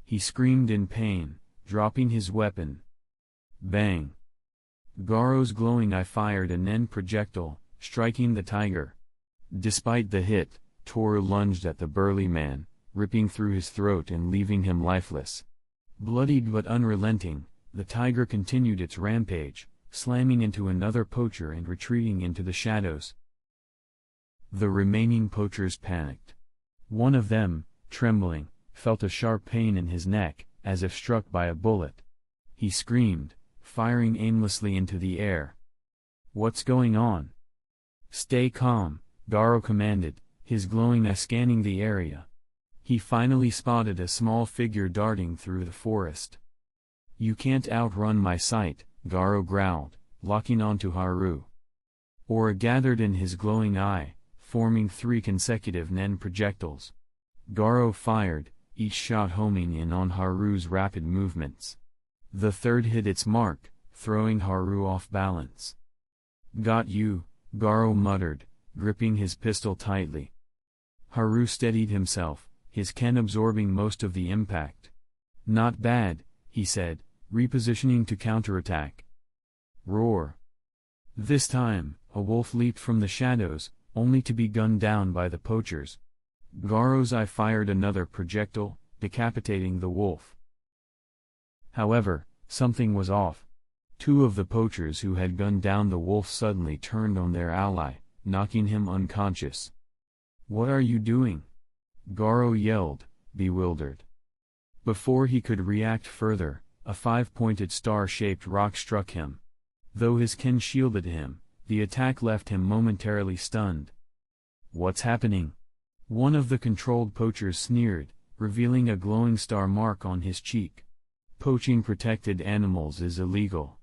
He screamed in pain, dropping his weapon. Bang! Garo's glowing eye fired a Nen projectile, striking the tiger. Despite the hit, Toru lunged at the burly man, ripping through his throat and leaving him lifeless. Bloodied but unrelenting, the tiger continued its rampage, slamming into another poacher and retreating into the shadows. The remaining poachers panicked. One of them, trembling, felt a sharp pain in his neck, as if struck by a bullet. He screamed, firing aimlessly into the air. What's going on? Stay calm, Garo commanded, his glowing eye scanning the area. He finally spotted a small figure darting through the forest. "You can't outrun my sight," Garo growled, locking onto Haru. Aura gathered in his glowing eye, forming 3 consecutive Nen projectiles. Garo fired, each shot homing in on Haru's rapid movements. The third hit its mark, throwing Haru off balance. "Got you," Garo muttered, gripping his pistol tightly. Haru steadied himself, his ken absorbing most of the impact. "Not bad," he said, repositioning to counterattack. Roar. This time, a wolf leaped from the shadows, only to be gunned down by the poachers. Garo's eye fired another projectile, decapitating the wolf. However, something was off. 2 of the poachers who had gunned down the wolf suddenly turned on their ally, knocking him unconscious. "What are you doing?" Garo yelled, bewildered. Before he could react further, a 5-pointed star-shaped rock struck him. Though his ken shielded him, the attack left him momentarily stunned. "What's happening?" One of the controlled poachers sneered, revealing a glowing star mark on his cheek. "Poaching protected animals is illegal.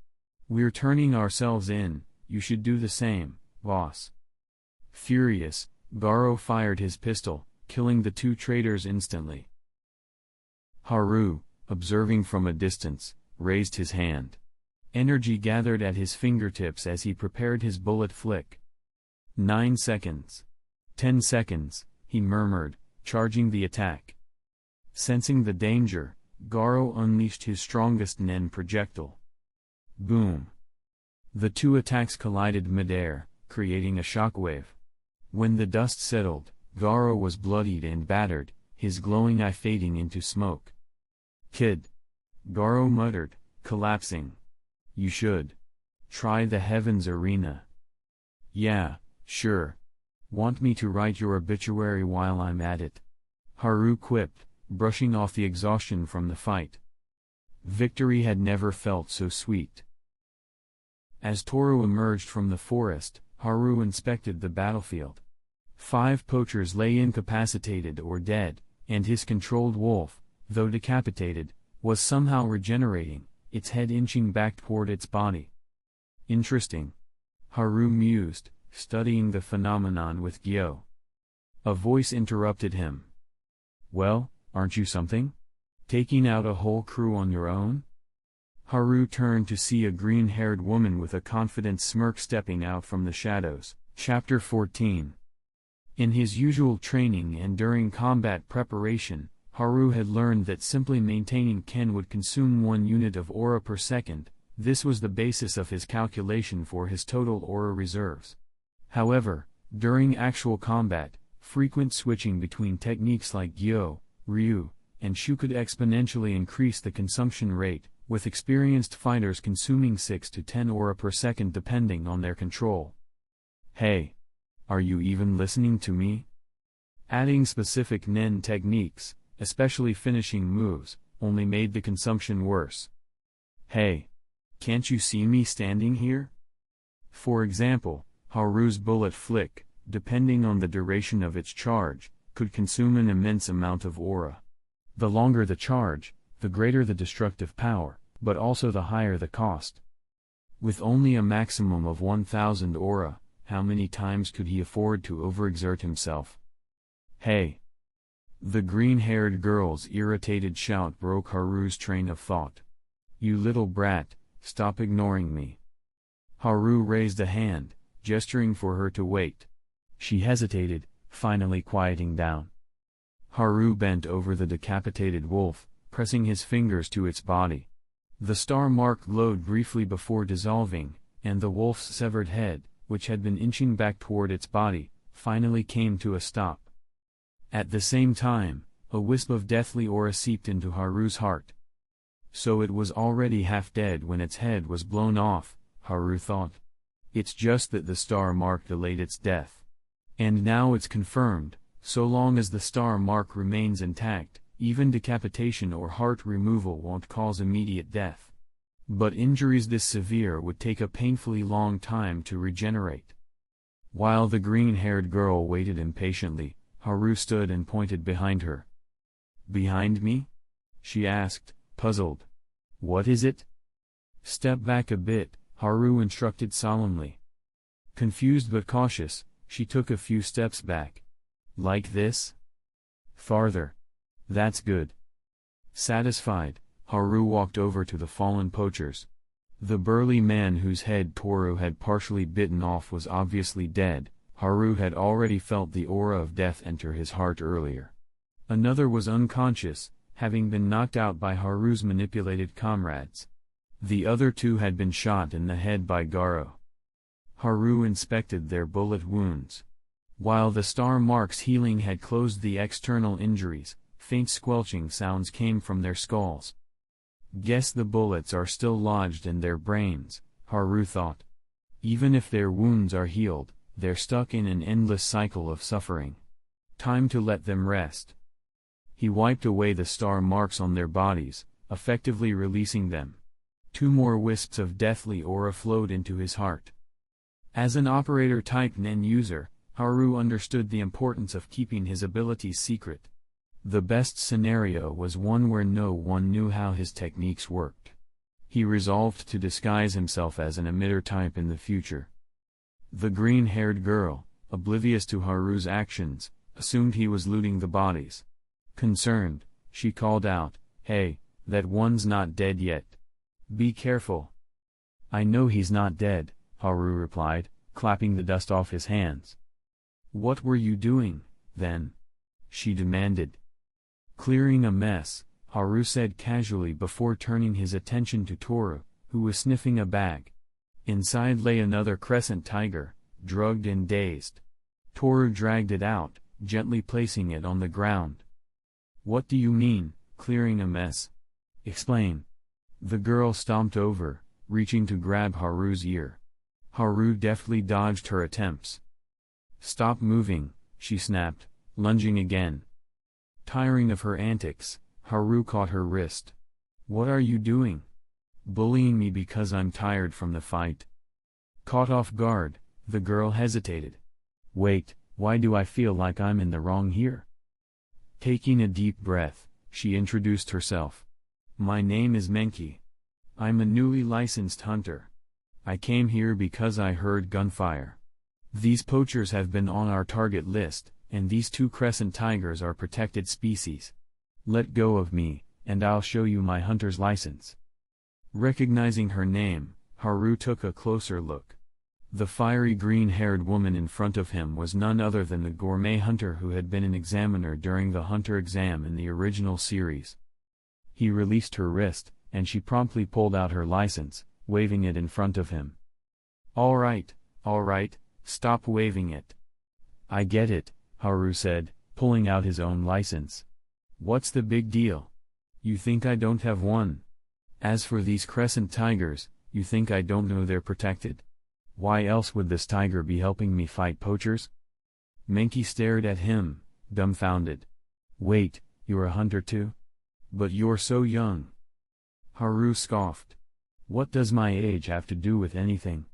We're turning ourselves in, you should do the same, boss." Furious, Garo fired his pistol, killing the 2 traitors instantly. Haru, observing from a distance, raised his hand. Energy gathered at his fingertips as he prepared his bullet flick. 9 seconds. 10 seconds, he murmured, charging the attack. Sensing the danger, Garo unleashed his strongest Nen projectile. Boom! The 2 attacks collided midair, creating a shockwave. When the dust settled, Garo was bloodied and battered, his glowing eye fading into smoke. "Kid," Garo muttered, collapsing. "You should try the Heavens Arena." "Yeah, sure. Want me to write your obituary while I'm at it?" Haru quipped, brushing off the exhaustion from the fight. Victory had never felt so sweet. As Toru emerged from the forest, Haru inspected the battlefield. 5 poachers lay incapacitated or dead, and his controlled wolf, though decapitated, was somehow regenerating, its head inching back toward its body. "Interesting," Haru mused, studying the phenomenon with Gyo. A voice interrupted him. "Well, aren't you something? Taking out a whole crew on your own?" Haru turned to see a green-haired woman with a confident smirk stepping out from the shadows. Chapter 14. In his usual training and during combat preparation, Haru had learned that simply maintaining Ken would consume 1 unit of aura per second. This was the basis of his calculation for his total aura reserves. However, during actual combat, frequent switching between techniques like Gyo, Ryu, and Shu could exponentially increase the consumption rate, with experienced fighters consuming 6 to 10 aura per second depending on their control. "Hey! Are you even listening to me?" Adding specific Nen techniques, especially finishing moves, only made the consumption worse. "Hey! Can't you see me standing here?" For example, Haru's bullet flick, depending on the duration of its charge, could consume an immense amount of aura. The longer the charge, the greater the destructive power, but also the higher the cost. With only a maximum of 1000 aura, how many times could he afford to overexert himself? "Hey!" The green-haired girl's irritated shout broke Haru's train of thought. "You little brat, stop ignoring me." Haru raised a hand, gesturing for her to wait. She hesitated, finally quieting down. Haru bent over the decapitated wolf, pressing his fingers to its body. The star mark glowed briefly before dissolving, and the wolf's severed head, which had been inching back toward its body, finally came to a stop. At the same time, a wisp of deathly aura seeped into Haru's heart. So it was already half dead when its head was blown off, Haru thought. It's just that the star mark delayed its death. And now it's confirmed, so long as the star mark remains intact, even decapitation or heart removal won't cause immediate death. But injuries this severe would take a painfully long time to regenerate. While the green-haired girl waited impatiently, Haru stood and pointed behind her. Behind me? She asked, puzzled. What is it? Step back a bit, Haru instructed solemnly. Confused but cautious, she took a few steps back. Like this? Farther. That's good. Satisfied, Haru walked over to the fallen poachers. The burly man whose head Toru had partially bitten off was obviously dead. Haru had already felt the aura of death enter his heart earlier. Another was unconscious, having been knocked out by Haru's manipulated comrades. The other two had been shot in the head by Garo. Haru inspected their bullet wounds. While the star marks healing had closed the external injuries, faint squelching sounds came from their skulls. Guess the bullets are still lodged in their brains, Haru thought. Even if their wounds are healed, they're stuck in an endless cycle of suffering. Time to let them rest. He wiped away the star marks on their bodies, effectively releasing them. 2 more wisps of deathly aura flowed into his heart. As an operator-type Nen user, Haru understood the importance of keeping his abilities secret. The best scenario was one where no one knew how his techniques worked. He resolved to disguise himself as an emitter type in the future. The green-haired girl, oblivious to Haru's actions, assumed he was looting the bodies. Concerned, she called out, "Hey, that one's not dead yet. Be careful." "I know he's not dead," Haru replied, clapping the dust off his hands. "What were you doing, then?" she demanded. "Clearing a mess," Haru said casually before turning his attention to Toru, who was sniffing a bag. Inside lay another crescent tiger, drugged and dazed. Toru dragged it out, gently placing it on the ground. "What do you mean, clearing a mess? Explain." The girl stomped over, reaching to grab Haru's ear. Haru deftly dodged her attempts. "Stop moving," she snapped, lunging again. Tiring of her antics, Haru caught her wrist. "What are you doing? Bullying me because I'm tired from the fight?" Caught off guard, the girl hesitated. "Wait, why do I feel like I'm in the wrong here?" Taking a deep breath, she introduced herself. "My name is Menki. I'm a newly licensed hunter. I came here because I heard gunfire. These poachers have been on our target list, and these 2 crescent tigers are protected species. Let go of me, and I'll show you my hunter's license." Recognizing her name, Haru took a closer look. The fiery green-haired woman in front of him was none other than the gourmet hunter who had been an examiner during the hunter exam in the original series. He released her wrist, and she promptly pulled out her license, waving it in front of him. All right, stop waving it." "I get it," Haru said, pulling out his own license. "What's the big deal? You think I don't have one? As for these crescent tigers, you think I don't know they're protected? Why else would this tiger be helping me fight poachers?" Menki stared at him, dumbfounded. "Wait, you're a hunter too? But you're so young." Haru scoffed. "What does my age have to do with anything?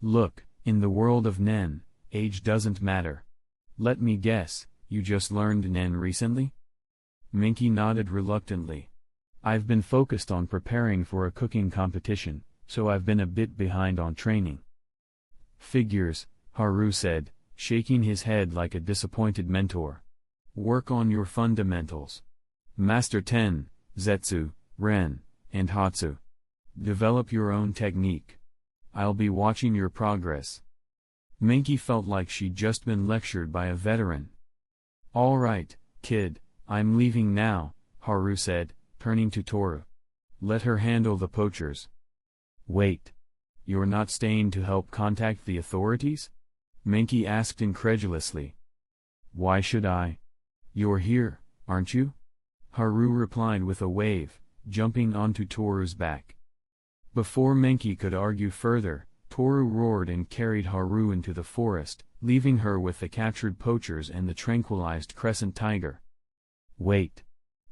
Look, in the world of Nen, age doesn't matter. Let me guess, you just learned Nen recently?" Menki nodded reluctantly. "I've been focused on preparing for a cooking competition, so I've been a bit behind on training." "Figures," Haru said, shaking his head like a disappointed mentor. "Work on your fundamentals. Master Ten, Zetsu, Ren, and Hatsu. Develop your own technique. I'll be watching your progress." Menki felt like she'd just been lectured by a veteran. "All right, kid, I'm leaving now," Haru said, turning to Toru. "Let her handle the poachers." "Wait. You're not staying to help contact the authorities?" Menki asked incredulously. "Why should I? You're here, aren't you?" Haru replied with a wave, jumping onto Toru's back. Before Menki could argue further, Toru roared and carried Haru into the forest, leaving her with the captured poachers and the tranquilized crescent tiger. "Wait.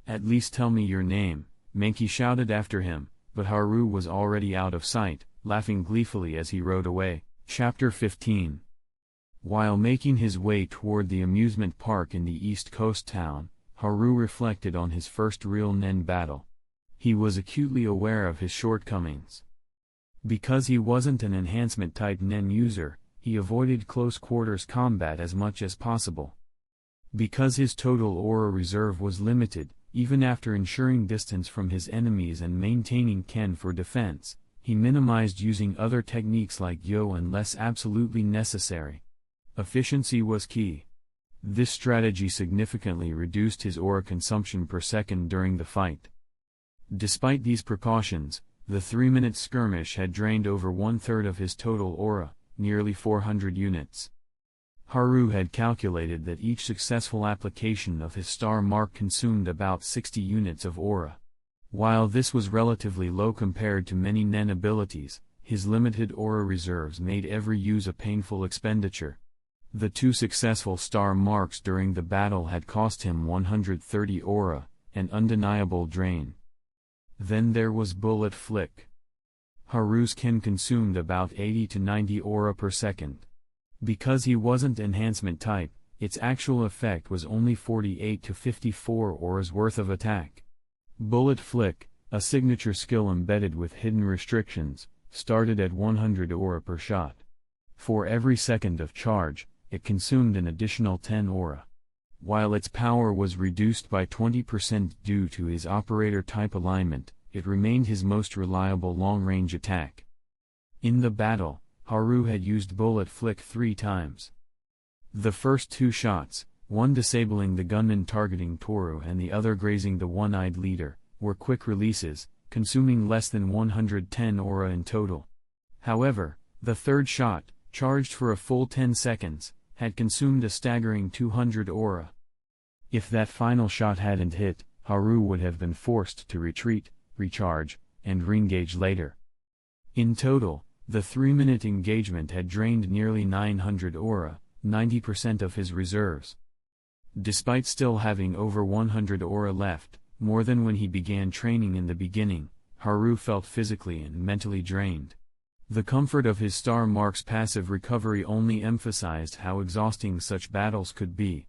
At least tell me your name," Menki shouted after him, but Haru was already out of sight, laughing gleefully as he rode away. Chapter 15. While making his way toward the amusement park in the East Coast town, Haru reflected on his first real Nen battle. He was acutely aware of his shortcomings. Because he wasn't an enhancement-type Nen user, he avoided close-quarters combat as much as possible. Because his total aura reserve was limited, even after ensuring distance from his enemies and maintaining Ken for defense, he minimized using other techniques like Yo unless absolutely necessary. Efficiency was key. This strategy significantly reduced his aura consumption per second during the fight. Despite these precautions, the 3-minute skirmish had drained over 1/3 of his total aura, nearly 400 units. Haru had calculated that each successful application of his star mark consumed about 60 units of aura. While this was relatively low compared to many Nen abilities, his limited aura reserves made every use a painful expenditure. The 2 successful star marks during the battle had cost him 130 aura, an undeniable drain. Then there was Bullet Flick. Haru's Ken consumed about 80 to 90 aura per second. Because he wasn't enhancement type, its actual effect was only 48 to 54 auras worth of attack. Bullet Flick, a signature skill embedded with hidden restrictions, started at 100 aura per shot. For every second of charge, it consumed an additional 10 aura. While its power was reduced by 20% due to his operator type alignment, it remained his most reliable long-range attack. In the battle, Haru had used Bullet Flick 3 times. The first 2 shots, one disabling the gunman targeting Toru and the other grazing the one-eyed leader, were quick releases, consuming less than 110 aura in total. However, the third shot, charged for a full 10 seconds, had consumed a staggering 200 aura. If that final shot hadn't hit, Haru would have been forced to retreat, recharge, and re-engage later. In total, the 3-minute engagement had drained nearly 900 aura, 90% of his reserves. Despite still having over 100 aura left, more than when he began training in the beginning, Haru felt physically and mentally drained. The comfort of his star mark's passive recovery only emphasized how exhausting such battles could be.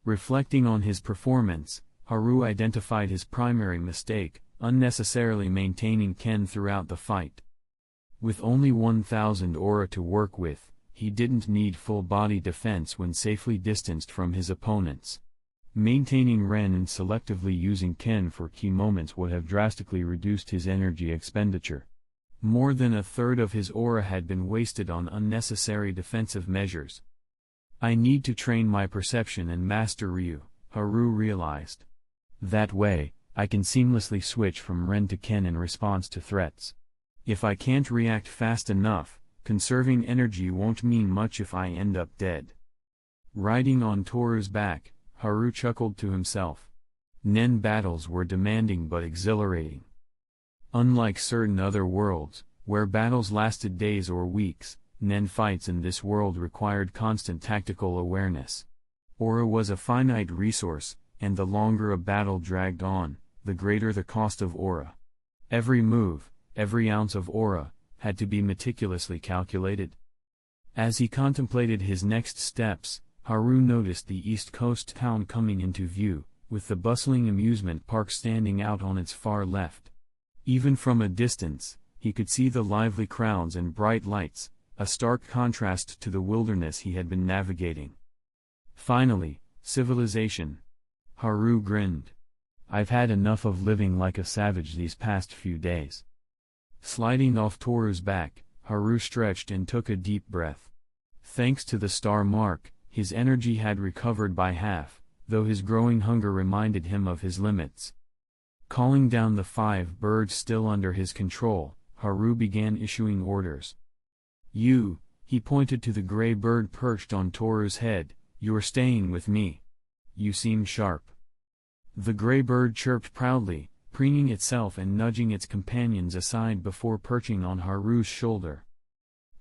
Reflecting on his performance, Haru identified his primary mistake, unnecessarily maintaining Ken throughout the fight. With only 1000 aura to work with, he didn't need full-body defense when safely distanced from his opponents. Maintaining Ren and selectively using Ken for key moments would have drastically reduced his energy expenditure. More than 1/3 of his aura had been wasted on unnecessary defensive measures. I need to train my perception and master Ryu, Haru realized. That way, I can seamlessly switch from Ren to Ken in response to threats. If I can't react fast enough, conserving energy won't mean much if I end up dead. Riding on Toru's back, Haru chuckled to himself. Nen battles were demanding but exhilarating. Unlike certain other worlds, where battles lasted days or weeks, Nen fights in this world required constant tactical awareness. Aura was a finite resource, and the longer a battle dragged on, the greater the cost of aura. Every move, every ounce of aura, had to be meticulously calculated. As he contemplated his next steps, Haru noticed the East Coast town coming into view, with the bustling amusement park standing out on its far left. Even from a distance, he could see the lively crowds and bright lights, a stark contrast to the wilderness he had been navigating. Finally, civilization. Haru grinned. I've had enough of living like a savage these past few days. Sliding off Toru's back, Haru stretched and took a deep breath. Thanks to the star mark, his energy had recovered by half, though his growing hunger reminded him of his limits. Calling down the 5 birds still under his control, Haru began issuing orders. He pointed to the gray bird perched on Toru's head, you're staying with me. You seem sharp. The gray bird chirped proudly, preening itself and nudging its companions aside before perching on Haru's shoulder.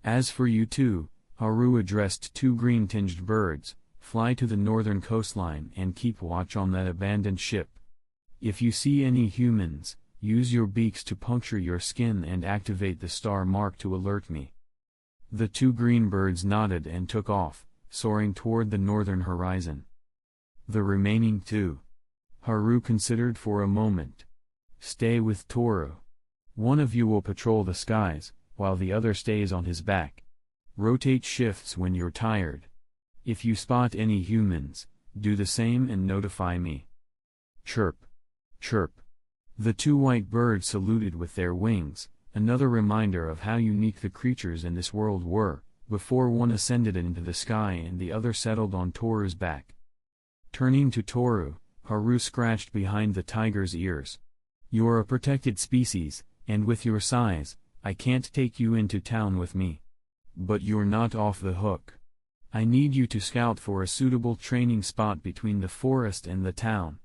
As for you two, Haru addressed 2 green-tinged birds, fly to the northern coastline and keep watch on that abandoned ship. If you see any humans, use your beaks to puncture your skin and activate the star mark to alert me. The 2 green birds nodded and took off, soaring toward the northern horizon. The remaining 2 Haru considered for a moment. Stay with Toru. One of you will patrol the skies, while the other stays on his back. Rotate shifts when you're tired. If you spot any humans, do the same and notify me. Chirp. Chirp. The two white birds saluted with their wings, another reminder of how unique the creatures in this world were, before one ascended into the sky and the other settled on Toru's back. Turning to Toru, Haru scratched behind the tiger's ears. You're a protected species, and with your size, I can't take you into town with me. But you're not off the hook. I need you to scout for a suitable training spot between the forest and the town.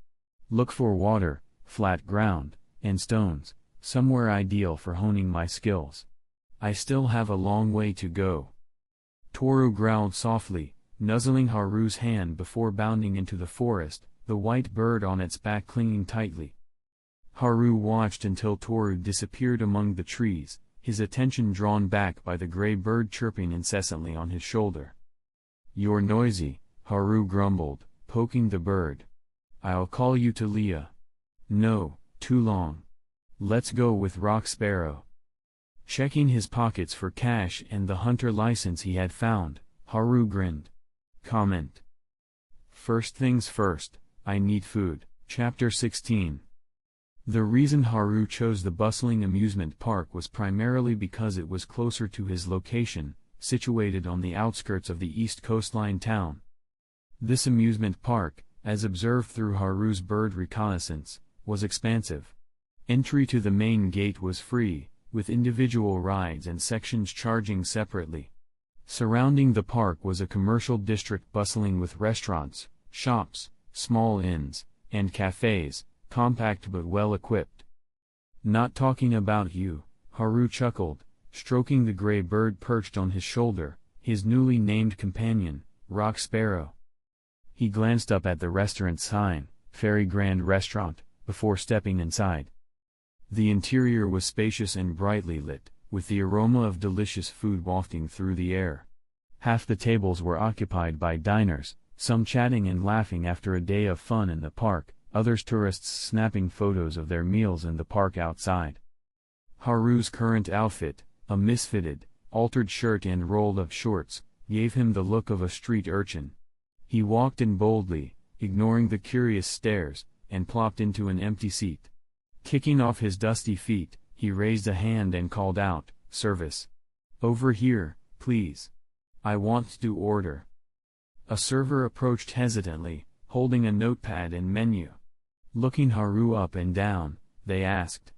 Look for water, flat ground, and stones, somewhere ideal for honing my skills. I still have a long way to go. Toru growled softly, nuzzling Haru's hand before bounding into the forest, the white bird on its back clinging tightly. Haru watched until Toru disappeared among the trees, his attention drawn back by the gray bird chirping incessantly on his shoulder. You're noisy, Haru grumbled, poking the bird. I'll call you to Leah. No, too long. Let's go with Rock Sparrow. Checking his pockets for cash and the hunter license he had found, Haru grinned. Comment. First things first, I need food. Chapter 16. The reason Haru chose the bustling amusement park was primarily because it was closer to his location, situated on the outskirts of the east coastline town. This amusement park, as observed through Haru's bird reconnaissance, was expansive. Entry to the main gate was free, with individual rides and sections charging separately. Surrounding the park was a commercial district bustling with restaurants, shops, small inns, and cafes, compact but well-equipped. Not talking about you, Haru chuckled, stroking the gray bird perched on his shoulder, his newly named companion, Rock Sparrow. He glanced up at the restaurant sign, Fairy Grand Restaurant, before stepping inside. The interior was spacious and brightly lit, with the aroma of delicious food wafting through the air. Half the tables were occupied by diners, some chatting and laughing after a day of fun in the park, others tourists snapping photos of their meals in the park outside. Haru's current outfit, a misfitted, altered shirt and rolled-up shorts, gave him the look of a street urchin. He walked in boldly, ignoring the curious stares, and plopped into an empty seat. Kicking off his dusty feet, he raised a hand and called out, "Service. Over here, please. I want to order." A server approached hesitantly, holding a notepad and menu. Looking Haru up and down, they asked,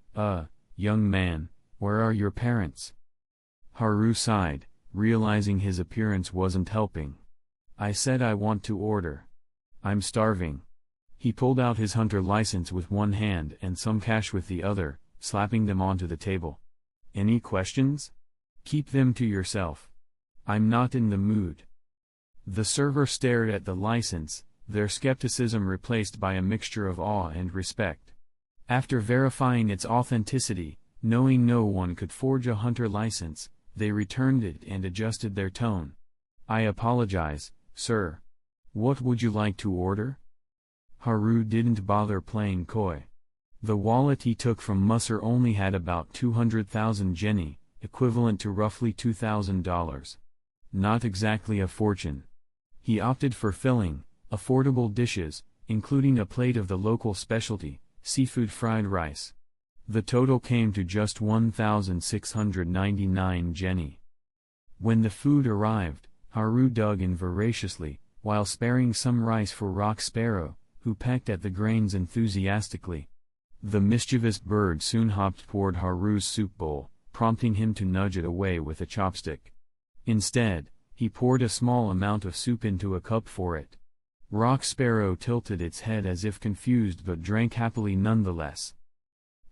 young man, where are your parents?" Haru sighed, realizing his appearance wasn't helping. "I said I want to order. I'm starving." He pulled out his hunter license with one hand and some cash with the other, slapping them onto the table. "Any questions? Keep them to yourself. I'm not in the mood." The server stared at the license, their skepticism replaced by a mixture of awe and respect. After verifying its authenticity, knowing no one could forge a hunter license, they returned it and adjusted their tone. "I apologize, sir. What would you like to order?" Haru didn't bother playing coy. The wallet he took from Musser only had about 200,000 jenny, equivalent to roughly $2,000. Not exactly a fortune. He opted for filling, affordable dishes, including a plate of the local specialty, seafood fried rice. The total came to just 1,699 jenny. When the food arrived, Haru dug in voraciously, while sparing some rice for Rock Sparrow, who pecked at the grains enthusiastically. The mischievous bird soon hopped toward Haru's soup bowl, prompting him to nudge it away with a chopstick. Instead, he poured a small amount of soup into a cup for it. Rock Sparrow tilted its head as if confused but drank happily nonetheless.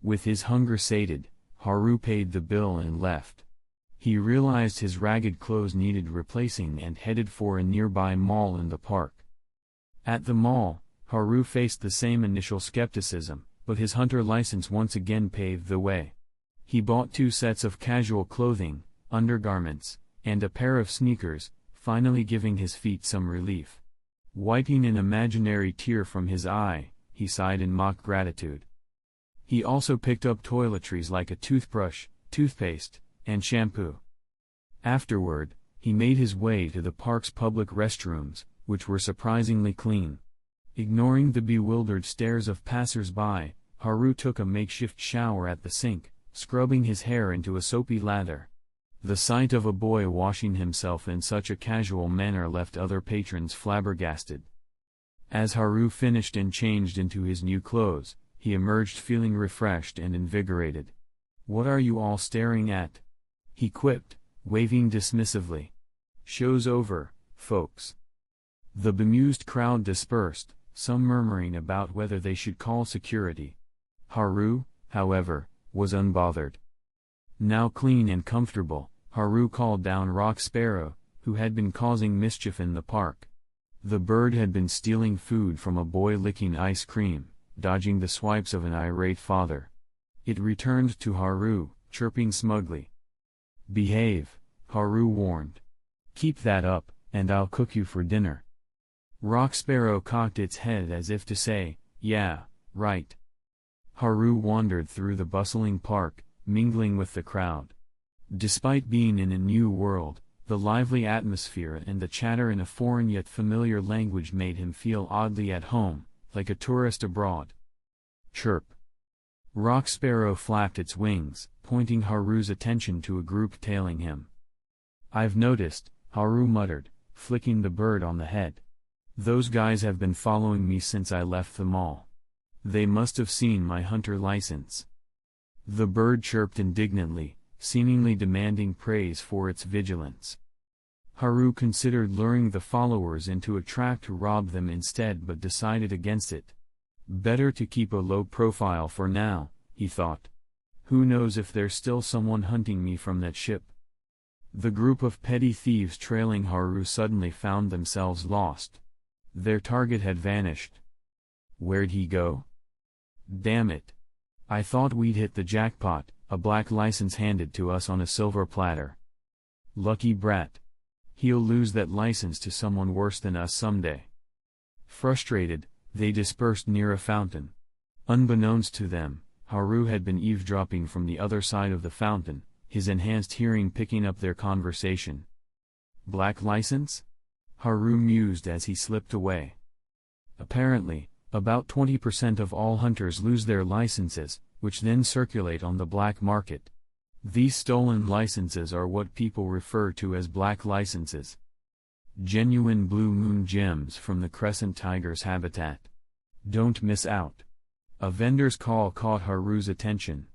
With his hunger sated, Haru paid the bill and left. He realized his ragged clothes needed replacing and headed for a nearby mall in the park. At the mall, Haru faced the same initial skepticism, but his hunter license once again paved the way. He bought 2 sets of casual clothing, undergarments, and a pair of sneakers, finally giving his feet some relief. Wiping an imaginary tear from his eye, he sighed in mock gratitude. He also picked up toiletries like a toothbrush, toothpaste, and shampoo. Afterward, he made his way to the park's public restrooms, which were surprisingly clean. Ignoring the bewildered stares of passers-by, Haru took a makeshift shower at the sink, scrubbing his hair into a soapy lather. The sight of a boy washing himself in such a casual manner left other patrons flabbergasted. As Haru finished and changed into his new clothes, he emerged feeling refreshed and invigorated. "What are you all staring at?" he quipped, waving dismissively. "Show's over, folks." The bemused crowd dispersed, some murmuring about whether they should call security. Haru, however, was unbothered. Now clean and comfortable, Haru called down Rock Sparrow, who had been causing mischief in the park. The bird had been stealing food from a boy licking ice cream, dodging the swipes of an irate father. It returned to Haru, chirping smugly. "Behave," Haru warned. "Keep that up, and I'll cook you for dinner." Rock Sparrow cocked its head as if to say, "Yeah, right." Haru wandered through the bustling park, mingling with the crowd. Despite being in a new world, the lively atmosphere and the chatter in a foreign yet familiar language made him feel oddly at home, like a tourist abroad. Chirp. Rock Sparrow flapped its wings, pointing Haru's attention to a group tailing him. "I've noticed," Haru muttered, flicking the bird on the head. "Those guys have been following me since I left the mall. They must have seen my hunter license." The bird chirped indignantly, seemingly demanding praise for its vigilance. Haru considered luring the followers into a trap to rob them instead but decided against it. Better to keep a low profile for now, he thought. Who knows if there's still someone hunting me from that ship. The group of petty thieves trailing Haru suddenly found themselves lost. Their target had vanished. Where'd he go? Damn it. I thought we'd hit the jackpot, a black license handed to us on a silver platter. Lucky brat. He'll lose that license to someone worse than us someday. Frustrated, they dispersed near a fountain. Unbeknownst to them, Haru had been eavesdropping from the other side of the fountain, his enhanced hearing picking up their conversation. Black license? Haru mused as he slipped away. Apparently, about 20% of all hunters lose their licenses, which then circulate on the black market. These stolen licenses are what people refer to as black licenses. Genuine blue moon gems from the crescent tiger's habitat. Don't miss out. A vendor's call caught Haru's attention.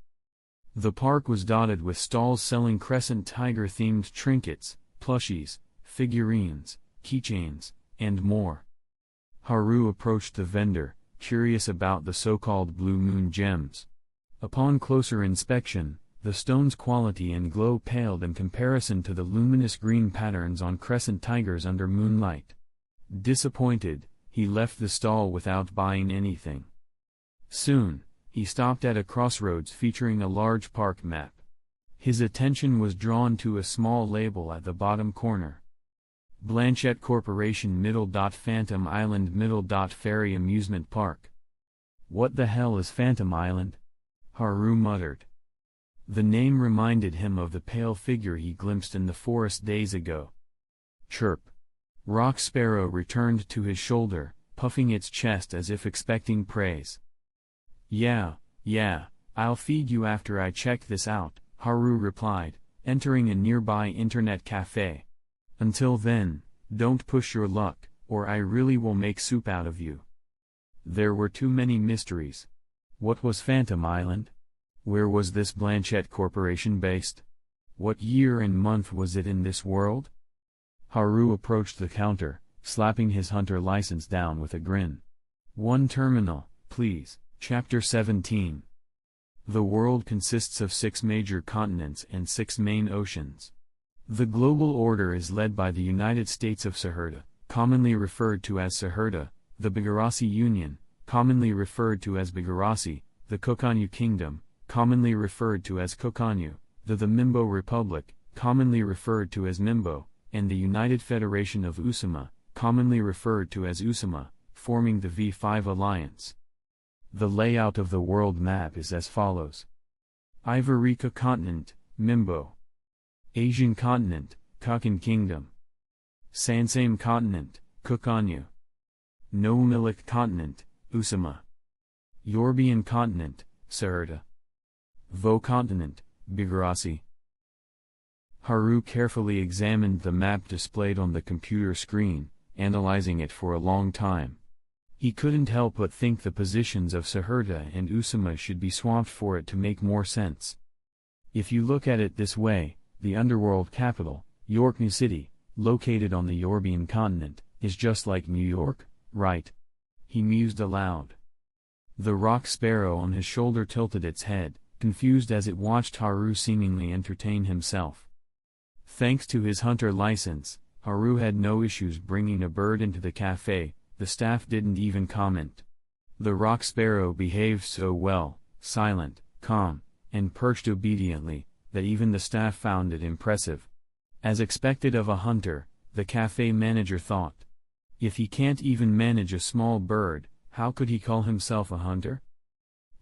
The park was dotted with stalls selling crescent tiger-themed trinkets, plushies, figurines, keychains, and more. Haru approached the vendor, curious about the so-called blue moon gems. Upon closer inspection, the stone's quality and glow paled in comparison to the luminous green patterns on crescent tigers under moonlight. Disappointed, he left the stall without buying anything. Soon, he stopped at a crossroads featuring a large park map. His attention was drawn to a small label at the bottom corner. Blanchette Corporation Phantom Island Ferry Amusement Park. What the hell is Phantom Island? Haru muttered. The name reminded him of the pale figure he glimpsed in the forest days ago. Chirp. Rock Sparrow returned to his shoulder, puffing its chest as if expecting praise. Yeah, I'll feed you after I check this out, Haru replied, entering a nearby internet cafe. Until then, don't push your luck, or I really will make soup out of you. There were too many mysteries. What was Phantom Island? Where was this Blanchette Corporation based? What year and month was it in this world? Haru approached the counter, slapping his hunter license down with a grin. One terminal, please. Chapter 17. The world consists of 6 major continents and 6 main oceans. The global order is led by the United States of Saherda, commonly referred to as Saherda, the Bigorasi Union, commonly referred to as Bigorasi, the Kokanyu Kingdom, commonly referred to as Kokanyu, the Mimbo Republic, commonly referred to as Mimbo, and the United Federation of Usama, commonly referred to as Usama, forming the V5 Alliance. The layout of the world map is as follows. Ivorica Continent, Mimbo. Asian Continent, Kakan Kingdom. Sansame Continent, Kukanyu. Nomilic Continent, Usama. Yorbian Continent, Saurta. Vo Continent, Bigarasi. Haru carefully examined the map displayed on the computer screen, analyzing it for a long time. He couldn't help but think the positions of Saurta and Usama should be swapped for it to make more sense. If you look at it this way, the underworld capital, Yorknew City, located on the Yorbian continent, is just like New York, right? He mused aloud. The rock sparrow on his shoulder tilted its head, confused as it watched Haru seemingly entertain himself. Thanks to his hunter license, Haru had no issues bringing a bird into the cafe. The staff didn't even comment. The rock sparrow behaved so well, silent, calm, and perched obediently, that even the staff found it impressive. As expected of a hunter, the cafe manager thought. If he can't even manage a small bird, how could he call himself a hunter?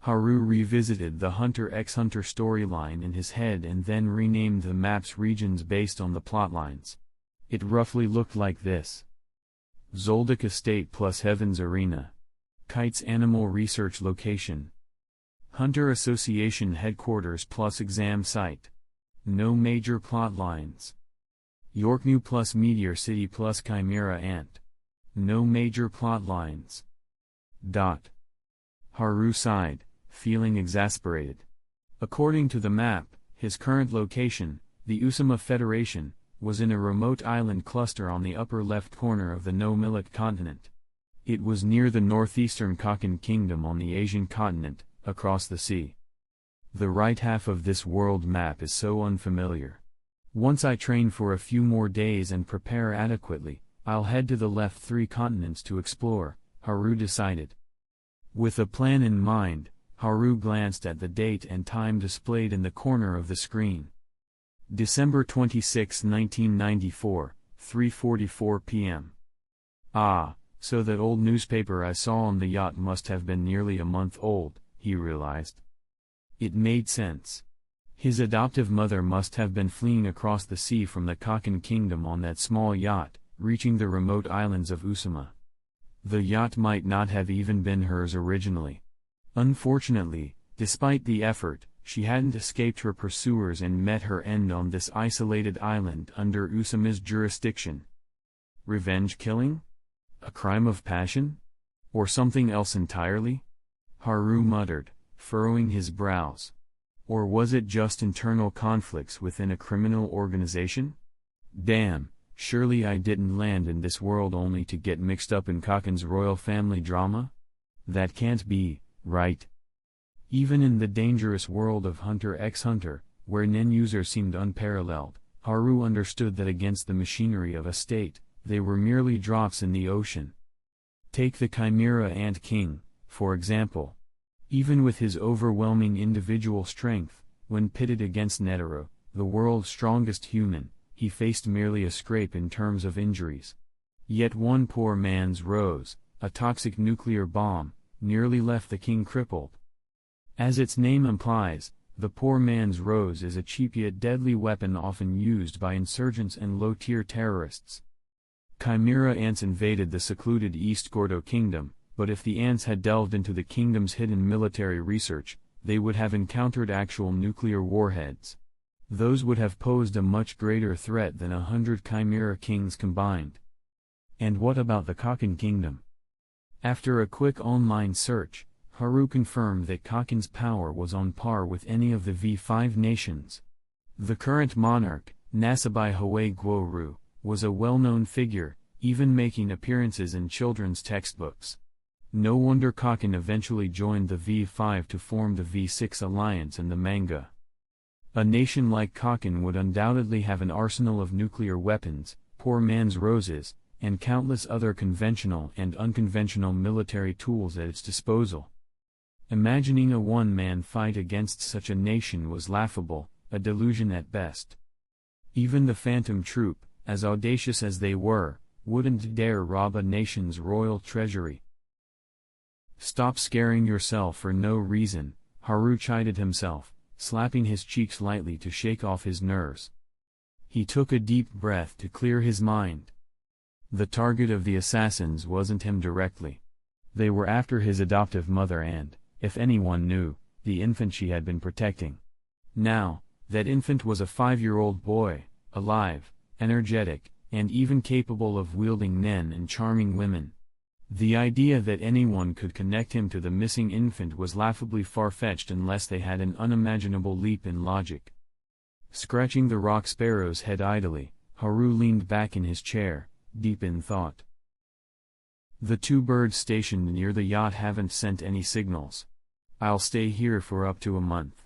Haru revisited the HxH storyline in his head and then renamed the map's regions based on the plotlines. It roughly looked like this. Zoldyck Estate plus Heaven's Arena. Kite's Animal Research Location. Hunter Association Headquarters plus Exam Site. No major plot lines. Yorknew plus Meteor City plus Chimera Ant. No major plot lines. Haru sighed, feeling exasperated. According to the map, his current location, the Usama Federation, was in a remote island cluster on the upper left corner of the Nomilic continent. It was near the northeastern Kakan Kingdom on the Asian continent, across the sea. The right half of this world map is so unfamiliar. Once I train for a few more days and prepare adequately, I'll head to the left 3 continents to explore, Haru decided. With a plan in mind, Haru glanced at the date and time displayed in the corner of the screen. December 26, 1994, 3:44 p.m. Ah, so that old newspaper I saw on the yacht must have been nearly a month old, he realized. It made sense. His adoptive mother must have been fleeing across the sea from the Kakan Kingdom on that small yacht, reaching the remote islands of Usama. The yacht might not have even been hers originally. Unfortunately, despite the effort, she hadn't escaped her pursuers and met her end on this isolated island under Usama's jurisdiction. Revenge killing? A crime of passion? Or something else entirely? Haru muttered, furrowing his brows. Or was it just internal conflicts within a criminal organization? Damn, surely I didn't land in this world only to get mixed up in Kakan's royal family drama? That can't be, right? Even in the dangerous world of HxH, where nin-user seemed unparalleled, Haru understood that against the machinery of a state, they were merely drops in the ocean. Take the Chimera Ant King, for example. Even with his overwhelming individual strength, when pitted against Netero, the world's strongest human, he faced merely a scrape in terms of injuries. Yet one poor man's rose, a toxic nuclear bomb, nearly left the king crippled. As its name implies, the poor man's rose is a cheap yet deadly weapon often used by insurgents and low-tier terrorists. Chimera ants invaded the secluded East Gordo Kingdom, but if the ants had delved into the kingdom's hidden military research, they would have encountered actual nuclear warheads. Those would have posed a much greater threat than 100 Chimera Kings combined. And what about the Kakan Kingdom? After a quick online search, Haru confirmed that Kakan's power was on par with any of the V5 nations. The current monarch, Nasabai Hawaii Gworu, was a well-known figure, even making appearances in children's textbooks. No wonder Kakan eventually joined the V5 to form the V6 alliance in the manga. A nation like Kakan would undoubtedly have an arsenal of nuclear weapons, poor man's roses, and countless other conventional and unconventional military tools at its disposal. Imagining a one-man fight against such a nation was laughable, a delusion at best. Even the Phantom Troop, as audacious as they were, wouldn't dare rob a nation's royal treasury. Stop scaring yourself for no reason, Haru chided himself, slapping his cheeks lightly to shake off his nerves. He took a deep breath to clear his mind. The target of the assassins wasn't him directly. They were after his adoptive mother and, if anyone knew, the infant she had been protecting. Now, that infant was a 5-year-old boy, alive, energetic, and even capable of wielding nen and charming women. The idea that anyone could connect him to the missing infant was laughably far-fetched unless they had an unimaginable leap in logic. Scratching the rock sparrow's head idly, Haru leaned back in his chair, deep in thought. The 2 birds stationed near the yacht haven't sent any signals. I'll stay here for up to a month.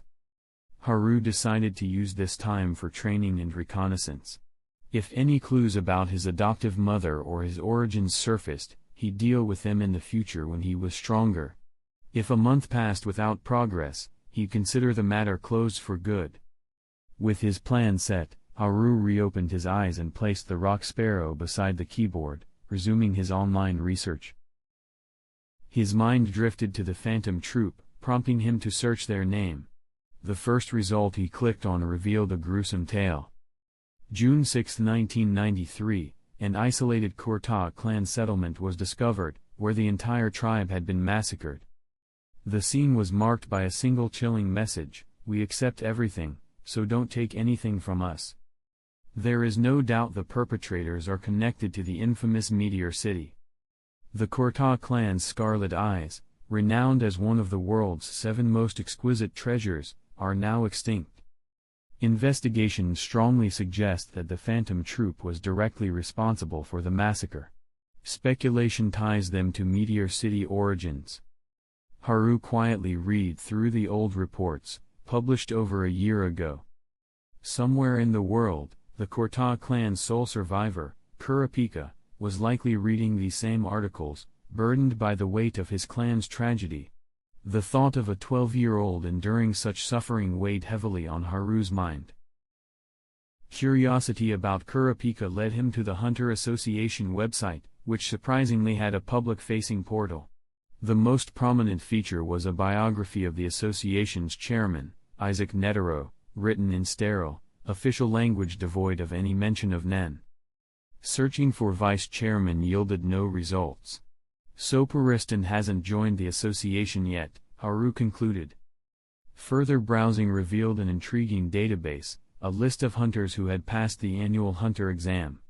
Haru decided to use this time for training and reconnaissance. If any clues about his adoptive mother or his origins surfaced, he'd deal with them in the future when he was stronger. If a month passed without progress, he'd consider the matter closed for good. With his plan set, Haru reopened his eyes and placed the rock sparrow beside the keyboard, resuming his online research. His mind drifted to the Phantom Troop, prompting him to search their name. The first result he clicked on revealed a gruesome tale. June 6, 1993, an isolated Kurta clan settlement was discovered, where the entire tribe had been massacred. The scene was marked by a single chilling message: "We accept everything, so don't take anything from us." There is no doubt the perpetrators are connected to the infamous Meteor City. The Kurta clan's Scarlet Eyes, renowned as one of the world's 7 most exquisite treasures, are now extinct. Investigations strongly suggest that the Phantom Troop was directly responsible for the massacre. Speculation ties them to Meteor City origins. Haru quietly read through the old reports, published over a year ago. Somewhere in the world, the Kurta clan's sole survivor, Kurapika, was likely reading these same articles, burdened by the weight of his clan's tragedy. The thought of a 12-year-old enduring such suffering weighed heavily on Haru's mind. Curiosity about Kurapika led him to the Hunter Association website, which surprisingly had a public-facing portal. The most prominent feature was a biography of the association's chairman, Isaac Netero, written in sterile, official language devoid of any mention of Nen. Searching for vice-chairman yielded no results. Soparistan hasn't joined the association yet, Haru concluded. Further browsing revealed an intriguing database, a list of hunters who had passed the annual hunter exam.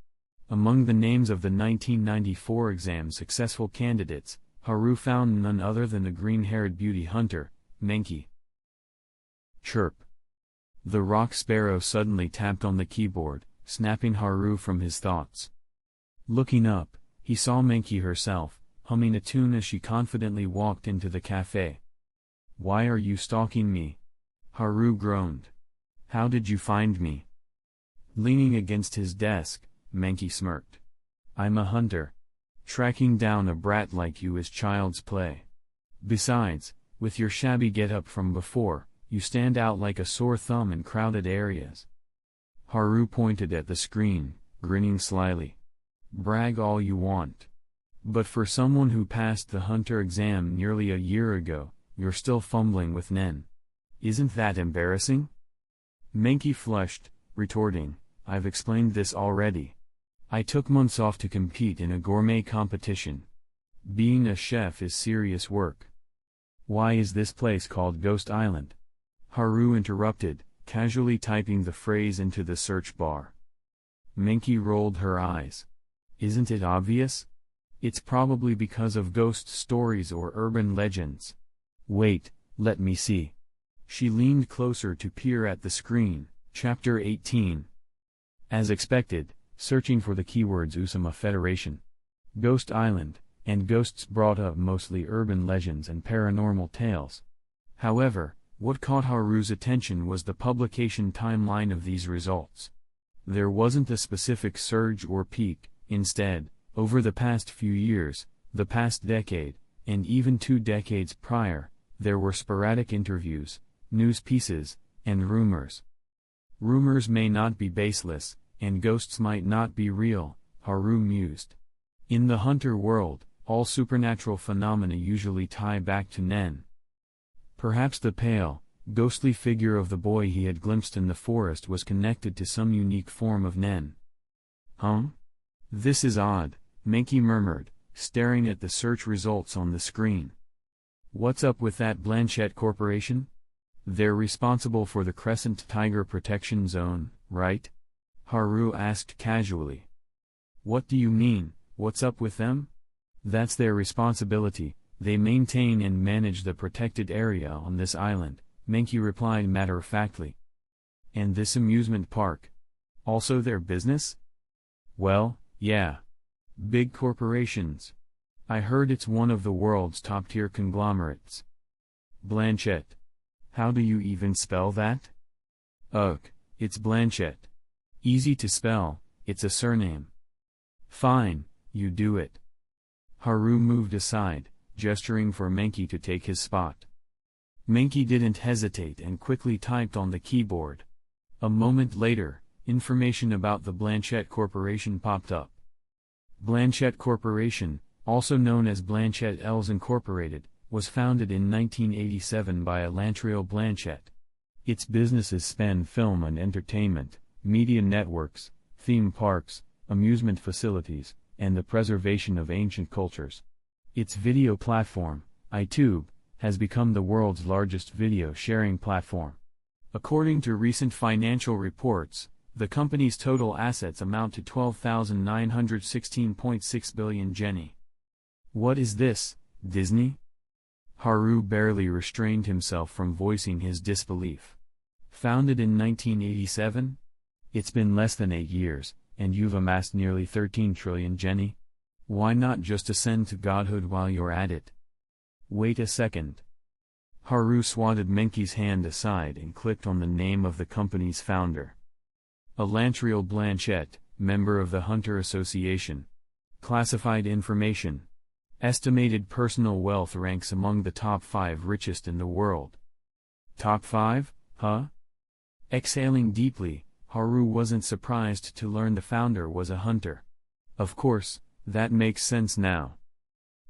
Among the names of the 1994 exam's successful candidates, Haru found none other than the green-haired beauty hunter, Menki. Chirp. The rock sparrow suddenly tapped on the keyboard, snapping Haru from his thoughts. Looking up, he saw Menki herself, humming a tune as she confidently walked into the cafe. "Why are you stalking me?" Haru groaned. "How did you find me?" Leaning against his desk, Menki smirked. "I'm a hunter. Tracking down a brat like you is child's play. Besides, with your shabby get-up from before, you stand out like a sore thumb in crowded areas." Haru pointed at the screen, grinning slyly. "Brag all you want. But for someone who passed the hunter exam nearly a year ago, you're still fumbling with Nen. Isn't that embarrassing?" Menki flushed, retorting, "I've explained this already. I took months off to compete in a gourmet competition. Being a chef is serious work." "Why is this place called Ghost Island?" Haru interrupted, casually typing the phrase into the search bar. Menki rolled her eyes. "Isn't it obvious? It's probably because of ghost stories or urban legends. Wait, let me see." She leaned closer to peer at the screen. Chapter 18. As expected, searching for the keywords Usama Federation, Ghost Island, and ghosts brought up mostly urban legends and paranormal tales. However, what caught Haru's attention was the publication timeline of these results. There wasn't a specific surge or peak. Instead, over the past few years, the past decade, and even 2 decades prior, there were sporadic interviews, news pieces, and rumors. Rumors may not be baseless, and ghosts might not be real, Haru mused. In the hunter world, all supernatural phenomena usually tie back to Nen. Perhaps the pale, ghostly figure of the boy he had glimpsed in the forest was connected to some unique form of Nen. This is odd, Menki murmured, staring at the search results on the screen. What's up with that Blanchette Corporation? They're responsible for the Crescent Tiger Protection Zone, right? Haru asked casually. What do you mean, what's up with them? That's their responsibility, they maintain and manage the protected area on this island, Menki replied matter-of-factly. And this amusement park? Also their business? Well, yeah. Big corporations. I heard it's one of the world's top-tier conglomerates. Blanchette. How do you even spell that? Ugh, it's Blanchette. Easy to spell, it's a surname. Fine, you do it. Haru moved aside, gesturing for Menki to take his spot. Menki didn't hesitate and quickly typed on the keyboard. A moment later, information about the Blanchette Corporation popped up. Blanchette Corporation, also known as Blanchette Elves Incorporated, was founded in 1987 by Elantriel Blanchette. Its businesses span film and entertainment, media networks, theme parks, amusement facilities, and the preservation of ancient cultures. Its video platform, iTube, has become the world's largest video sharing platform. According to recent financial reports, the company's total assets amount to 12,916.6 billion yen. What is this, Disney? Haru barely restrained himself from voicing his disbelief. Founded in 1987? It's been less than 8 years, and you've amassed nearly 13 trillion yen? Why not just ascend to godhood while you're at it? Wait a second. Haru swatted Menki's hand aside and clicked on the name of the company's founder. Elantriel Blanchette, member of the Hunter Association. Classified information. Estimated personal wealth ranks among the top 5 richest in the world. Top 5, huh? Exhaling deeply, Haru wasn't surprised to learn the founder was a hunter. Of course, that makes sense now.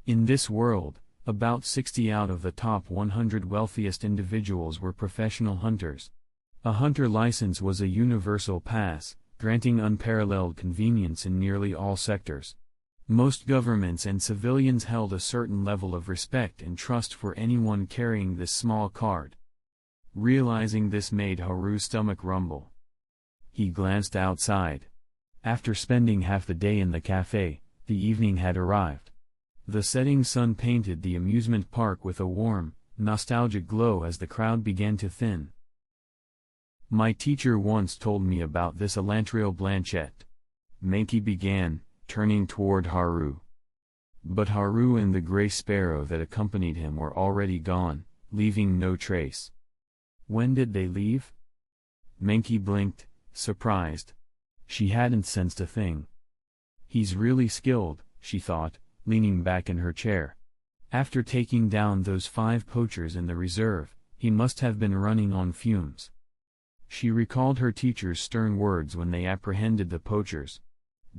In this world, about 60 out of the top 100 wealthiest individuals were professional hunters. A hunter license was a universal pass, granting unparalleled convenience in nearly all sectors. Most governments and civilians held a certain level of respect and trust for anyone carrying this small card. Realizing this made Haru's stomach rumble. He glanced outside. After spending half the day in the cafe, the evening had arrived. The setting sun painted the amusement park with a warm, nostalgic glow as the crowd began to thin. My teacher once told me about this Elantriel Blanchette. Menki began, turning toward Haru. But Haru and the gray sparrow that accompanied him were already gone, leaving no trace. When did they leave? Menki blinked, surprised. She hadn't sensed a thing. He's really skilled, she thought, leaning back in her chair. After taking down those 5 poachers in the reserve, he must have been running on fumes. She recalled her teacher's stern words when they apprehended the poachers.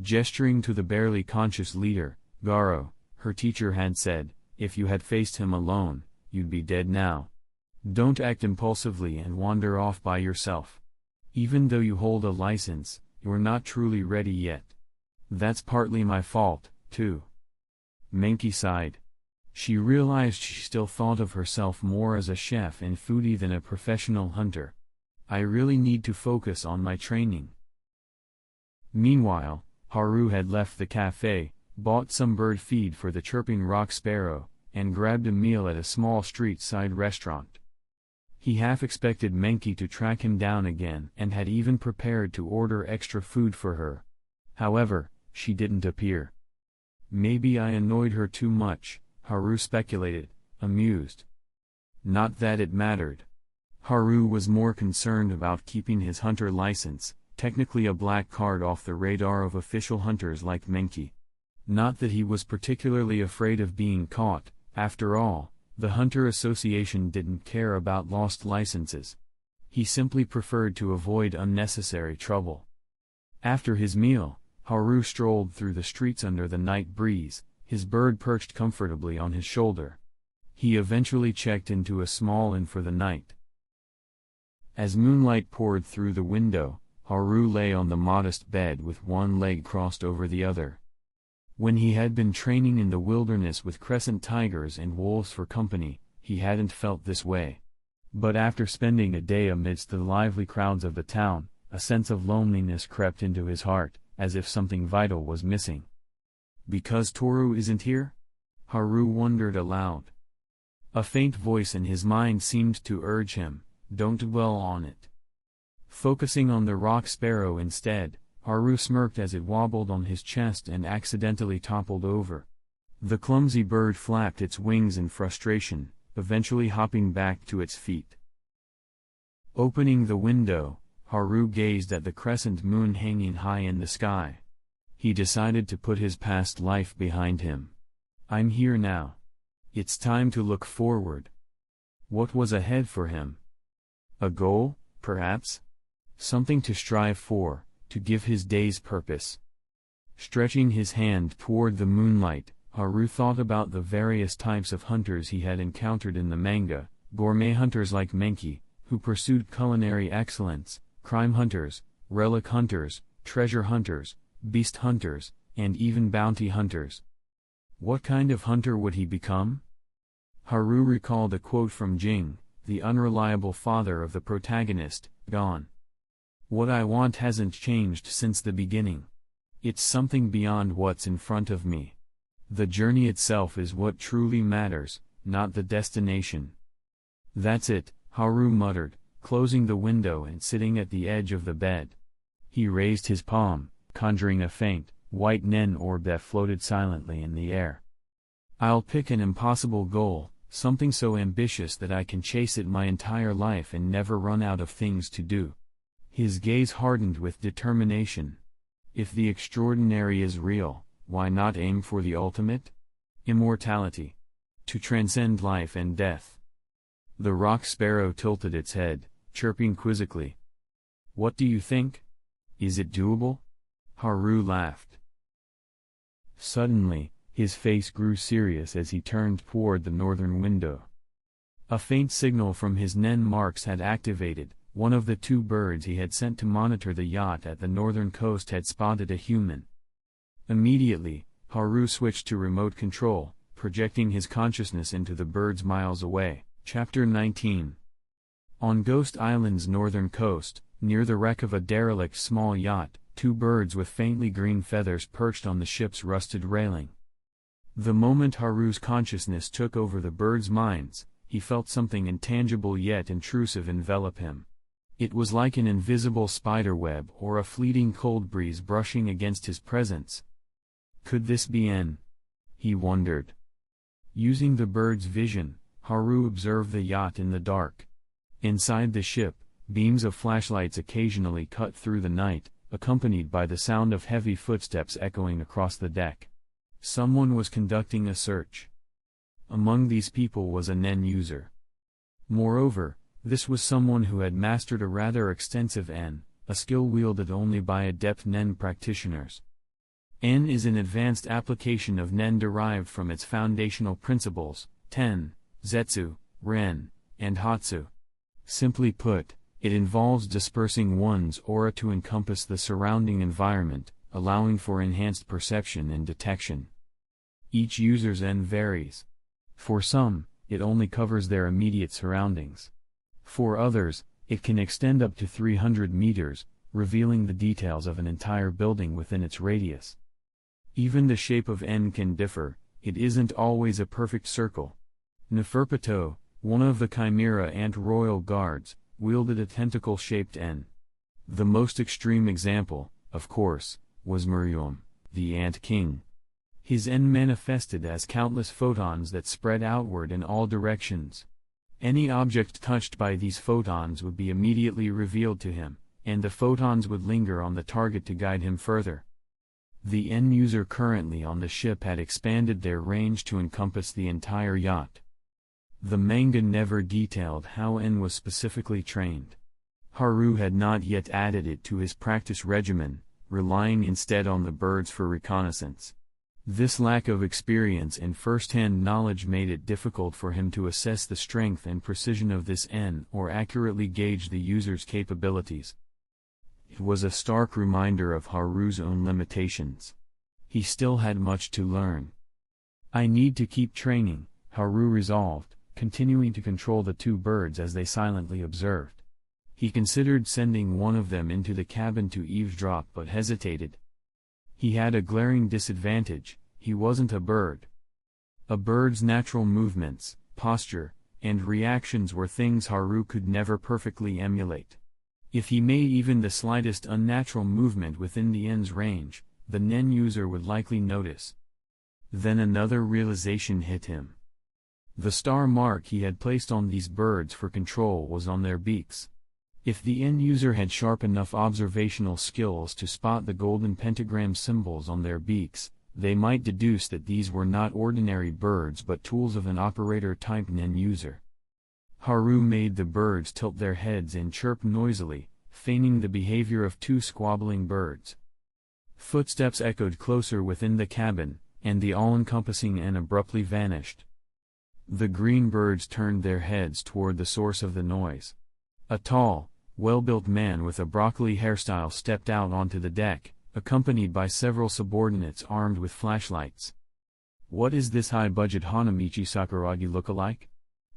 Gesturing to the barely conscious leader, Garo, her teacher had said, if you had faced him alone, you'd be dead now. Don't act impulsively and wander off by yourself. Even though you hold a license, you're not truly ready yet. That's partly my fault, too. Menki sighed. She realized she still thought of herself more as a chef and foodie than a professional hunter. I really need to focus on my training. Meanwhile, Haru had left the cafe, bought some bird feed for the chirping rock sparrow, and grabbed a meal at a small street-side restaurant. He half expected Menki to track him down again and had even prepared to order extra food for her. However, she didn't appear. Maybe I annoyed her too much, Haru speculated, amused. Not that it mattered. Haru was more concerned about keeping his hunter license, technically a black card, off the radar of official hunters like Menki. Not that he was particularly afraid of being caught. After all, the Hunter Association didn't care about lost licenses. He simply preferred to avoid unnecessary trouble. After his meal, Haru strolled through the streets under the night breeze, his bird perched comfortably on his shoulder. He eventually checked into a small inn for the night. As moonlight poured through the window, Haru lay on the modest bed with one leg crossed over the other. When he had been training in the wilderness with crescent tigers and wolves for company, he hadn't felt this way. But after spending a day amidst the lively crowds of the town, a sense of loneliness crept into his heart, as if something vital was missing. Because Toru isn't here? Haru wondered aloud. A faint voice in his mind seemed to urge him, don't dwell on it. Focusing on the rock sparrow instead, Haru smirked as it wobbled on his chest and accidentally toppled over. The clumsy bird flapped its wings in frustration, eventually hopping back to its feet. Opening the window, Haru gazed at the crescent moon hanging high in the sky. He decided to put his past life behind him. I'm here now. It's time to look forward. What was ahead for him? A goal, perhaps? Something to strive for, to give his days purpose. Stretching his hand toward the moonlight, Haru thought about the various types of hunters he had encountered in the manga: gourmet hunters like Menki, who pursued culinary excellence, crime hunters, relic hunters, treasure hunters, beast hunters, and even bounty hunters. What kind of hunter would he become? Haru recalled a quote from Jing, the unreliable father of the protagonist, Gon. What I want hasn't changed since the beginning. It's something beyond what's in front of me. The journey itself is what truly matters, not the destination. That's it, Haru muttered, closing the window and sitting at the edge of the bed. He raised his palm, conjuring a faint, white nen orb that floated silently in the air. I'll pick an impossible goal, something so ambitious that I can chase it my entire life and never run out of things to do. His gaze hardened with determination. If the extraordinary is real, why not aim for the ultimate? Immortality. To transcend life and death. The rock sparrow tilted its head, chirping quizzically. What do you think? Is it doable? Haru laughed. Suddenly, his face grew serious as he turned toward the northern window. A faint signal from his nen marks had activated. One of the two birds he had sent to monitor the yacht at the northern coast had spotted a human. Immediately, Haru switched to remote control, projecting his consciousness into the birds miles away. Chapter 19. On Ghost Island's northern coast, near the wreck of a derelict small yacht, two birds with faintly green feathers perched on the ship's rusted railing. The moment Haru's consciousness took over the birds' minds, he felt something intangible yet intrusive envelop him. It was like an invisible spiderweb or a fleeting cold breeze brushing against his presence. Could this be N? He wondered. Using the bird's vision, Haru observed the yacht in the dark. Inside the ship, beams of flashlights occasionally cut through the night, accompanied by the sound of heavy footsteps echoing across the deck. Someone was conducting a search. Among these people was a Nen user. Moreover, this was someone who had mastered a rather extensive N, a skill wielded only by adept Nen practitioners. N is an advanced application of Nen derived from its foundational principles, Ten, Zetsu, Ren, and Hatsu. Simply put, it involves dispersing one's aura to encompass the surrounding environment, allowing for enhanced perception and detection. Each user's N varies. For some, it only covers their immediate surroundings. For others, it can extend up to 300 meters, revealing the details of an entire building within its radius. Even the shape of N can differ, it isn't always a perfect circle. Neferpitou, one of the Chimera Ant royal guards, wielded a tentacle-shaped N. The most extreme example, of course, was Muriom, the Ant King. His N manifested as countless photons that spread outward in all directions. Any object touched by these photons would be immediately revealed to him, and the photons would linger on the target to guide him further. The N user currently on the ship had expanded their range to encompass the entire yacht. The manga never detailed how N was specifically trained. Haru had not yet added it to his practice regimen, relying instead on the birds for reconnaissance. This lack of experience and first-hand knowledge made it difficult for him to assess the strength and precision of this N or accurately gauge the user's capabilities. It was a stark reminder of Haru's own limitations. He still had much to learn. I need to keep training, Haru resolved, continuing to control the two birds as they silently observed. He considered sending one of them into the cabin to eavesdrop but hesitated. He had a glaring disadvantage: he wasn't a bird. A bird's natural movements, posture, and reactions were things Haru could never perfectly emulate. If he made even the slightest unnatural movement within the N's range, the NEN user would likely notice. Then another realization hit him. The star mark he had placed on these birds for control was on their beaks. If the N user had sharp enough observational skills to spot the golden pentagram symbols on their beaks, they might deduce that these were not ordinary birds but tools of an operator-type NEN user. Haru made the birds tilt their heads and chirp noisily, feigning the behavior of two squabbling birds. Footsteps echoed closer within the cabin, and the all-encompassing N abruptly vanished. The green birds turned their heads toward the source of the noise. A tall, well-built man with a broccoli hairstyle stepped out onto the deck, accompanied by several subordinates armed with flashlights. What is this high-budget Hanamichi Sakuragi look-alike?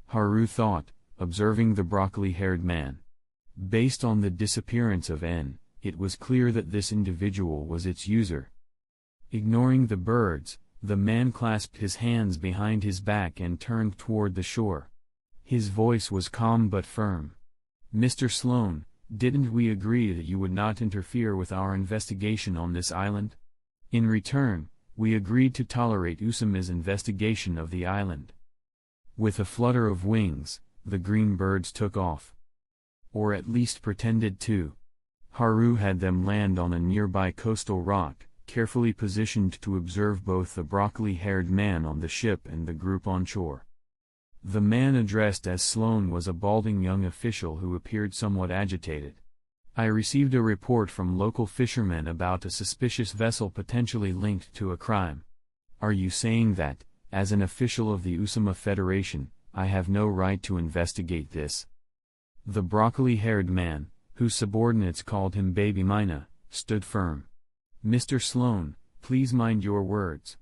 Haru thought, observing the broccoli-haired man. Based on the disappearance of N, it was clear that this individual was its user. Ignoring the birds, the man clasped his hands behind his back and turned toward the shore. His voice was calm but firm. "Mr. Sloan, didn't we agree that you would not interfere with our investigation on this island? In return, we agreed to tolerate Usuma's investigation of the island." With a flutter of wings, the green birds took off. Or at least pretended to. Haru had them land on a nearby coastal rock, carefully positioned to observe both the broccoli-haired man on the ship and the group on shore. The man addressed as Sloan was a balding young official who appeared somewhat agitated. "I received a report from local fishermen about a suspicious vessel potentially linked to a crime. Are you saying that, as an official of the Usuma Federation, I have no right to investigate this?" The broccoli-haired man, whose subordinates called him Baby Mina, stood firm. "Mr. Sloan, please mind your words.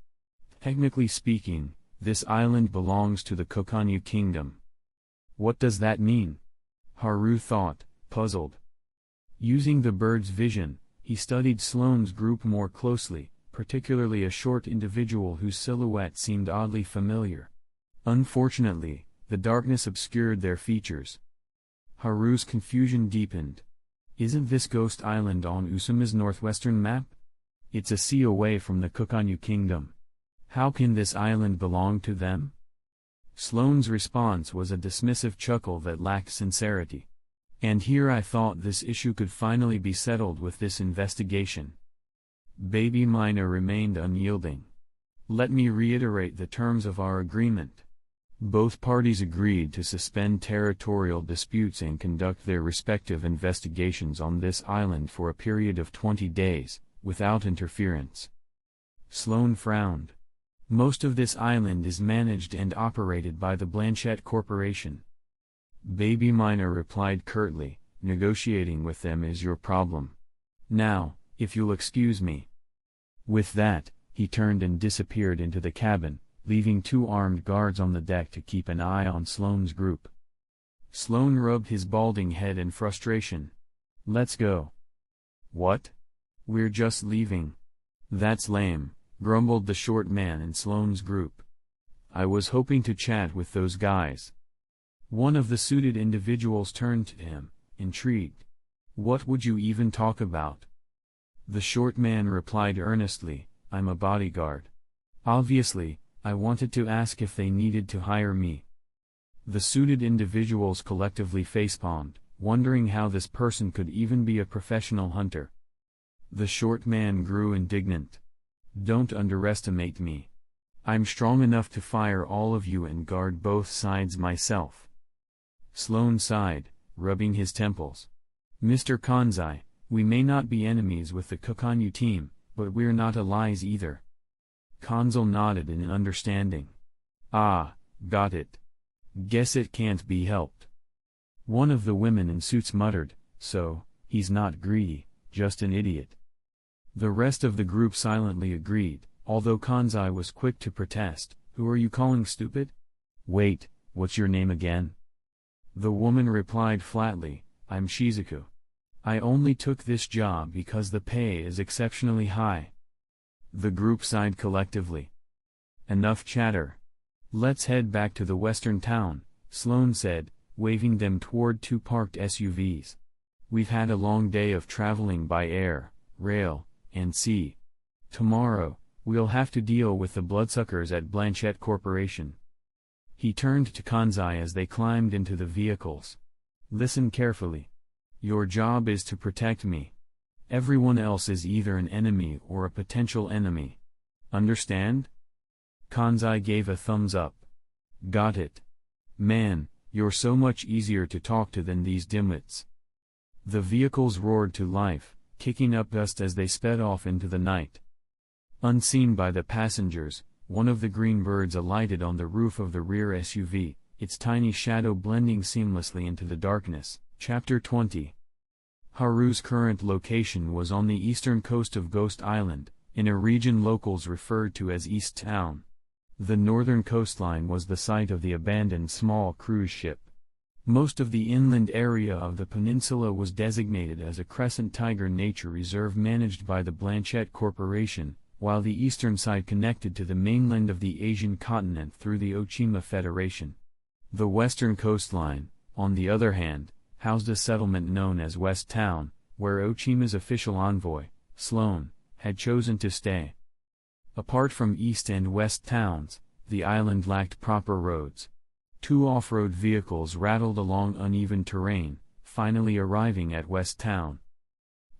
Technically speaking, this island belongs to the Kokanyu Kingdom." What does that mean? Haru thought, puzzled. Using the bird's vision, he studied Sloan's group more closely, particularly a short individual whose silhouette seemed oddly familiar. Unfortunately, the darkness obscured their features. Haru's confusion deepened. Isn't this ghost island on Usuma's northwestern map? It's a sea away from the Kokanyu Kingdom. How can this island belong to them? Sloan's response was a dismissive chuckle that lacked sincerity. And here I thought this issue could finally be settled with this investigation. Baby Mina remained unyielding. Let me reiterate the terms of our agreement. Both parties agreed to suspend territorial disputes and conduct their respective investigations on this island for a period of 20 days, without interference. Sloan frowned. Most of this island is managed and operated by the Blanchette Corporation. Baby Mina replied curtly, "Negotiating with them is your problem. Now, if you'll excuse me." With that, he turned and disappeared into the cabin, leaving two armed guards on the deck to keep an eye on Sloan's group. Sloan rubbed his balding head in frustration. "Let's go." "What? We're just leaving." "That's lame," grumbled the short man in Sloan's group. "I was hoping to chat with those guys." One of the suited individuals turned to him, intrigued. "What would you even talk about?" The short man replied earnestly, "I'm a bodyguard. Obviously, I wanted to ask if they needed to hire me." The suited individuals collectively facepalmed, wondering how this person could even be a professional hunter. The short man grew indignant. "Don't underestimate me. I'm strong enough to fire all of you and guard both sides myself." Sloan sighed, rubbing his temples. "Mr. Kanzai, we may not be enemies with the Kokanyu team, but we're not allies either. Consul nodded in understanding. Ah, got it. Guess it can't be helped. One of the women in suits muttered, so, he's not greedy, just an idiot. The rest of the group silently agreed, although Kanzai was quick to protest. Who are you calling stupid? Wait, what's your name again? The woman replied flatly, I'm Shizuku. I only took this job because the pay is exceptionally high. The group sighed collectively. Enough chatter. Let's head back to the western town, Sloane said, waving them toward two parked SUVs. We've had a long day of traveling by air, rail, and sea. Tomorrow, we'll have to deal with the bloodsuckers at Blanchette Corporation. He turned to Kanzai as they climbed into the vehicles. Listen carefully. Your job is to protect me. Everyone else is either an enemy or a potential enemy. Understand? Kanzai gave a thumbs up. Got it. Man, you're so much easier to talk to than these dimwits. The vehicles roared to life, kicking up dust as they sped off into the night. Unseen by the passengers, one of the green birds alighted on the roof of the rear SUV, its tiny shadow blending seamlessly into the darkness. Chapter 20. Haru's current location was on the eastern coast of Ghost Island, in a region locals referred to as East Town. The northern coastline was the site of the abandoned small cruise ship. Most of the inland area of the peninsula was designated as a Crescent Tiger Nature Reserve managed by the Blanchette Corporation, while the eastern side connected to the mainland of the Asian continent through the Ochima Federation. The western coastline, on the other hand, housed a settlement known as West Town, where Ochima's official envoy, Sloane, had chosen to stay. Apart from East and West Towns, the island lacked proper roads. Two off-road vehicles rattled along uneven terrain, finally arriving at West Town.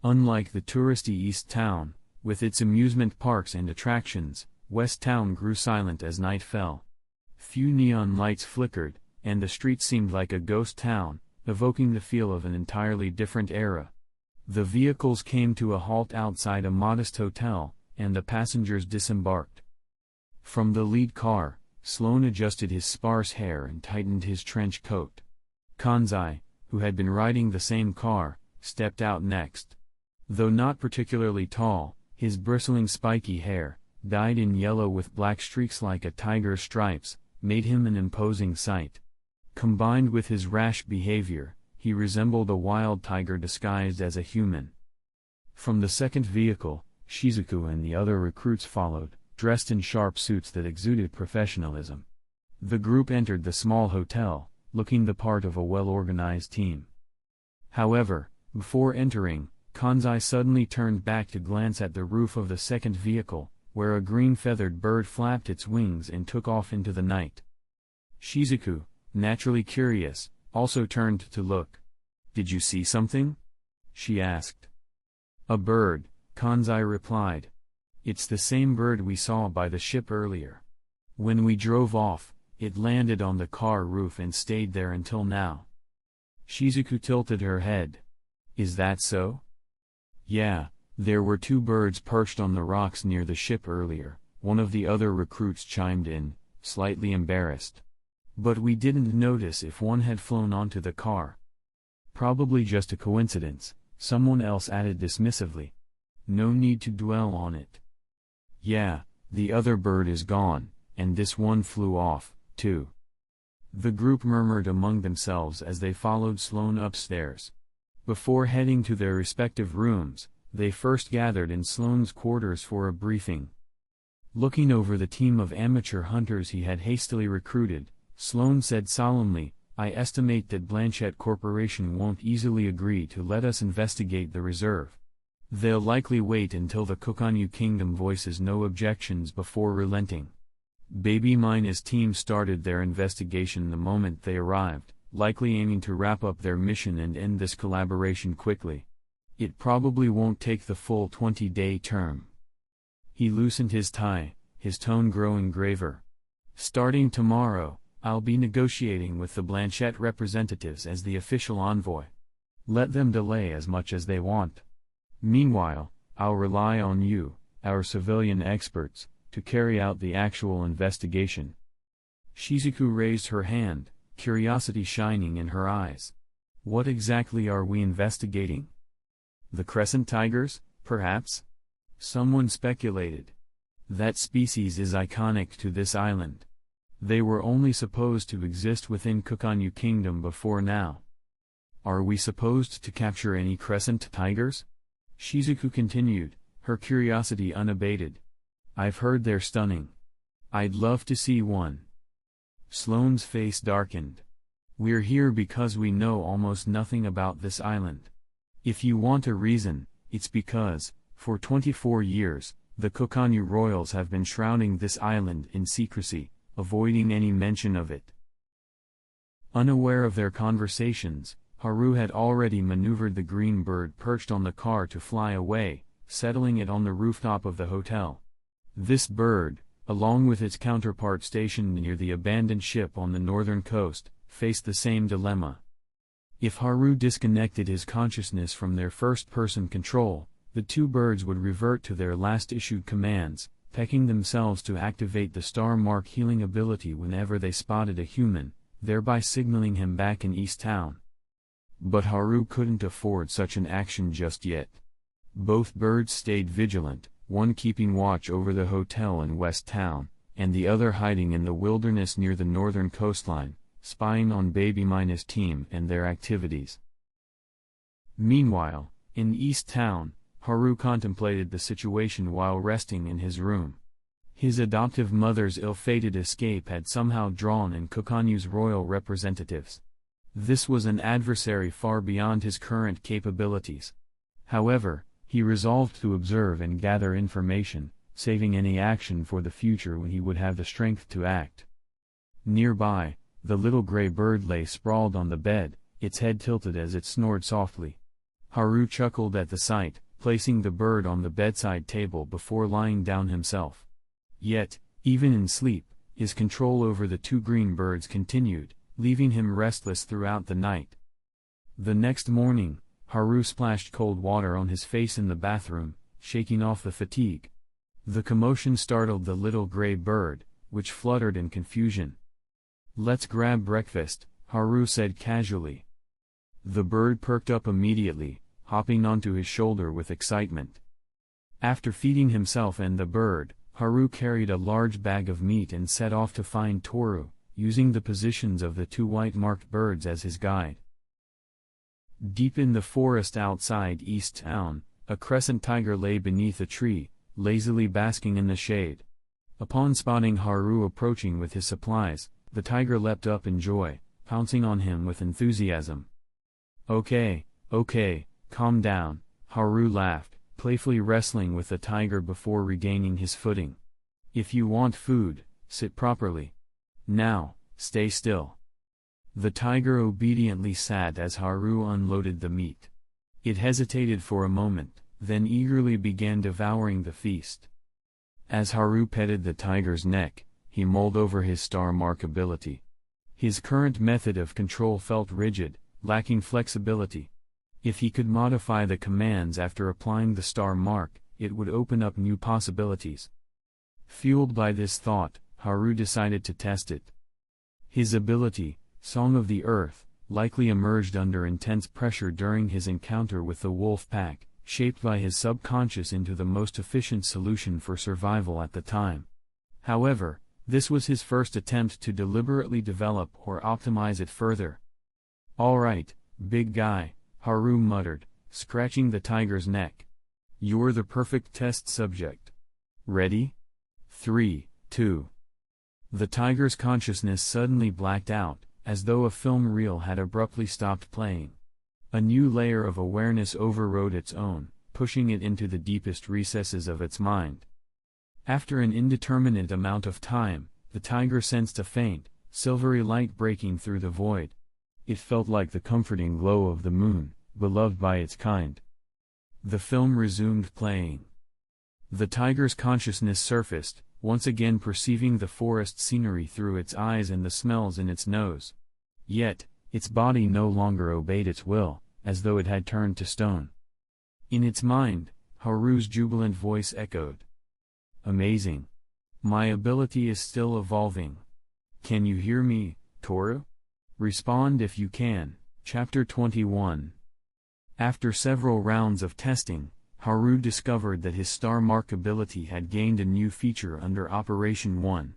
Unlike the touristy East Town, with its amusement parks and attractions, West Town grew silent as night fell. Few neon lights flickered, and the streets seemed like a ghost town, evoking the feel of an entirely different era. The vehicles came to a halt outside a modest hotel, and the passengers disembarked. From the lead car, Sloane adjusted his sparse hair and tightened his trench coat. Kanzai, who had been riding the same car, stepped out next. Though not particularly tall, his bristling spiky hair, dyed in yellow with black streaks like a tiger's stripes, made him an imposing sight. Combined with his rash behavior, he resembled a wild tiger disguised as a human. From the second vehicle, Shizuku and the other recruits followed, dressed in sharp suits that exuded professionalism. The group entered the small hotel, looking the part of a well-organized team. However, before entering, Kanzai suddenly turned back to glance at the roof of the second vehicle, where a green-feathered bird flapped its wings and took off into the night. Shizuku, naturally curious, also turned to look. "Did you see something?" she asked. "A bird," Kanzai replied. "It's the same bird we saw by the ship earlier. When we drove off, it landed on the car roof and stayed there until now." Shizuku tilted her head. "Is that so?" "Yeah, there were two birds perched on the rocks near the ship earlier," one of the other recruits chimed in, slightly embarrassed. "But we didn't notice if one had flown onto the car." "Probably just a coincidence," someone else added dismissively. "No need to dwell on it." "Yeah, the other bird is gone, and this one flew off, too." The group murmured among themselves as they followed Sloane upstairs. Before heading to their respective rooms, they first gathered in Sloane's quarters for a briefing. Looking over the team of amateur hunters he had hastily recruited, Sloane said solemnly, "I estimate that Blanchette Corporation won't easily agree to let us investigate the reserve. They'll likely wait until the Kokanyu Kingdom voices no objections before relenting." Baby Mina's team started their investigation the moment they arrived, likely aiming to wrap up their mission and end this collaboration quickly. It probably won't take the full 20-day term. He loosened his tie, his tone growing graver. "Starting tomorrow, I'll be negotiating with the Blanchette representatives as the official envoy. Let them delay as much as they want. Meanwhile, I'll rely on you, our civilian experts, to carry out the actual investigation. Shizuku raised her hand, curiosity shining in her eyes. What exactly are we investigating? The crescent tigers, perhaps? Someone speculated. That species is iconic to this island. They were only supposed to exist within Kokanyu Kingdom before now. Are we supposed to capture any crescent tigers? Shizuku continued, her curiosity unabated. I've heard they're stunning. I'd love to see one. Sloane's face darkened. We're here because we know almost nothing about this island. If you want a reason, it's because, for 24 years, the Kokanyu royals have been shrouding this island in secrecy, avoiding any mention of it. Unaware of their conversations, Haru had already maneuvered the green bird perched on the car to fly away, settling it on the rooftop of the hotel. This bird, along with its counterpart stationed near the abandoned ship on the northern coast, faced the same dilemma. If Haru disconnected his consciousness from their first-person control, the two birds would revert to their last issued commands, pecking themselves to activate the star mark healing ability whenever they spotted a human, thereby signaling him back in East Town. But Haru couldn't afford such an action just yet. Both birds stayed vigilant, one keeping watch over the hotel in West Town, and the other hiding in the wilderness near the northern coastline, spying on Baby-Minus team and their activities. Meanwhile, in East Town, Haru contemplated the situation while resting in his room. His adoptive mother's ill-fated escape had somehow drawn in Kokanyu's royal representatives. This was an adversary far beyond his current capabilities. However, he resolved to observe and gather information, saving any action for the future when he would have the strength to act. Nearby, the little gray bird lay sprawled on the bed, its head tilted as it snored softly. Haru chuckled at the sight, placing the bird on the bedside table before lying down himself. Yet, even in sleep, his control over the two green birds continued, leaving him restless throughout the night. The next morning, Haru splashed cold water on his face in the bathroom, shaking off the fatigue. The commotion startled the little gray bird, which fluttered in confusion. "Let's grab breakfast," Haru said casually. The bird perked up immediately, hopping onto his shoulder with excitement. After feeding himself and the bird, Haru carried a large bag of meat and set off to find Toru, using the positions of the two white-marked birds as his guide. Deep in the forest outside East Town, a crescent tiger lay beneath a tree, lazily basking in the shade. Upon spotting Haru approaching with his supplies, the tiger leapt up in joy, pouncing on him with enthusiasm. Okay, calm down," Haru laughed, playfully wrestling with the tiger before regaining his footing. "If you want food, sit properly. Now, stay still." The tiger obediently sat as Haru unloaded the meat. It hesitated for a moment, then eagerly began devouring the feast. As Haru petted the tiger's neck, he mulled over his star mark ability. His current method of control felt rigid, lacking flexibility. If he could modify the commands after applying the star mark, it would open up new possibilities. Fueled by this thought, Haru decided to test it. His ability, Song of the Earth, likely emerged under intense pressure during his encounter with the wolf pack, shaped by his subconscious into the most efficient solution for survival at the time. However, this was his first attempt to deliberately develop or optimize it further. "All right, big guy," Haru muttered, scratching the tiger's neck. "You're the perfect test subject. Ready? 3, 2. The tiger's consciousness suddenly blacked out, as though a film reel had abruptly stopped playing. A new layer of awareness overrode its own, pushing it into the deepest recesses of its mind. After an indeterminate amount of time, the tiger sensed a faint, silvery light breaking through the void. It felt like the comforting glow of the moon, beloved by its kind. The film resumed playing. The tiger's consciousness surfaced, once again perceiving the forest scenery through its eyes and the smells in its nose. Yet, its body no longer obeyed its will, as though it had turned to stone. In its mind, Haru's jubilant voice echoed. "Amazing. My ability is still evolving. Can you hear me, Toru? Respond if you can. Chapter 21. After several rounds of testing, Haru discovered that his star mark ability had gained a new feature under Operation 1.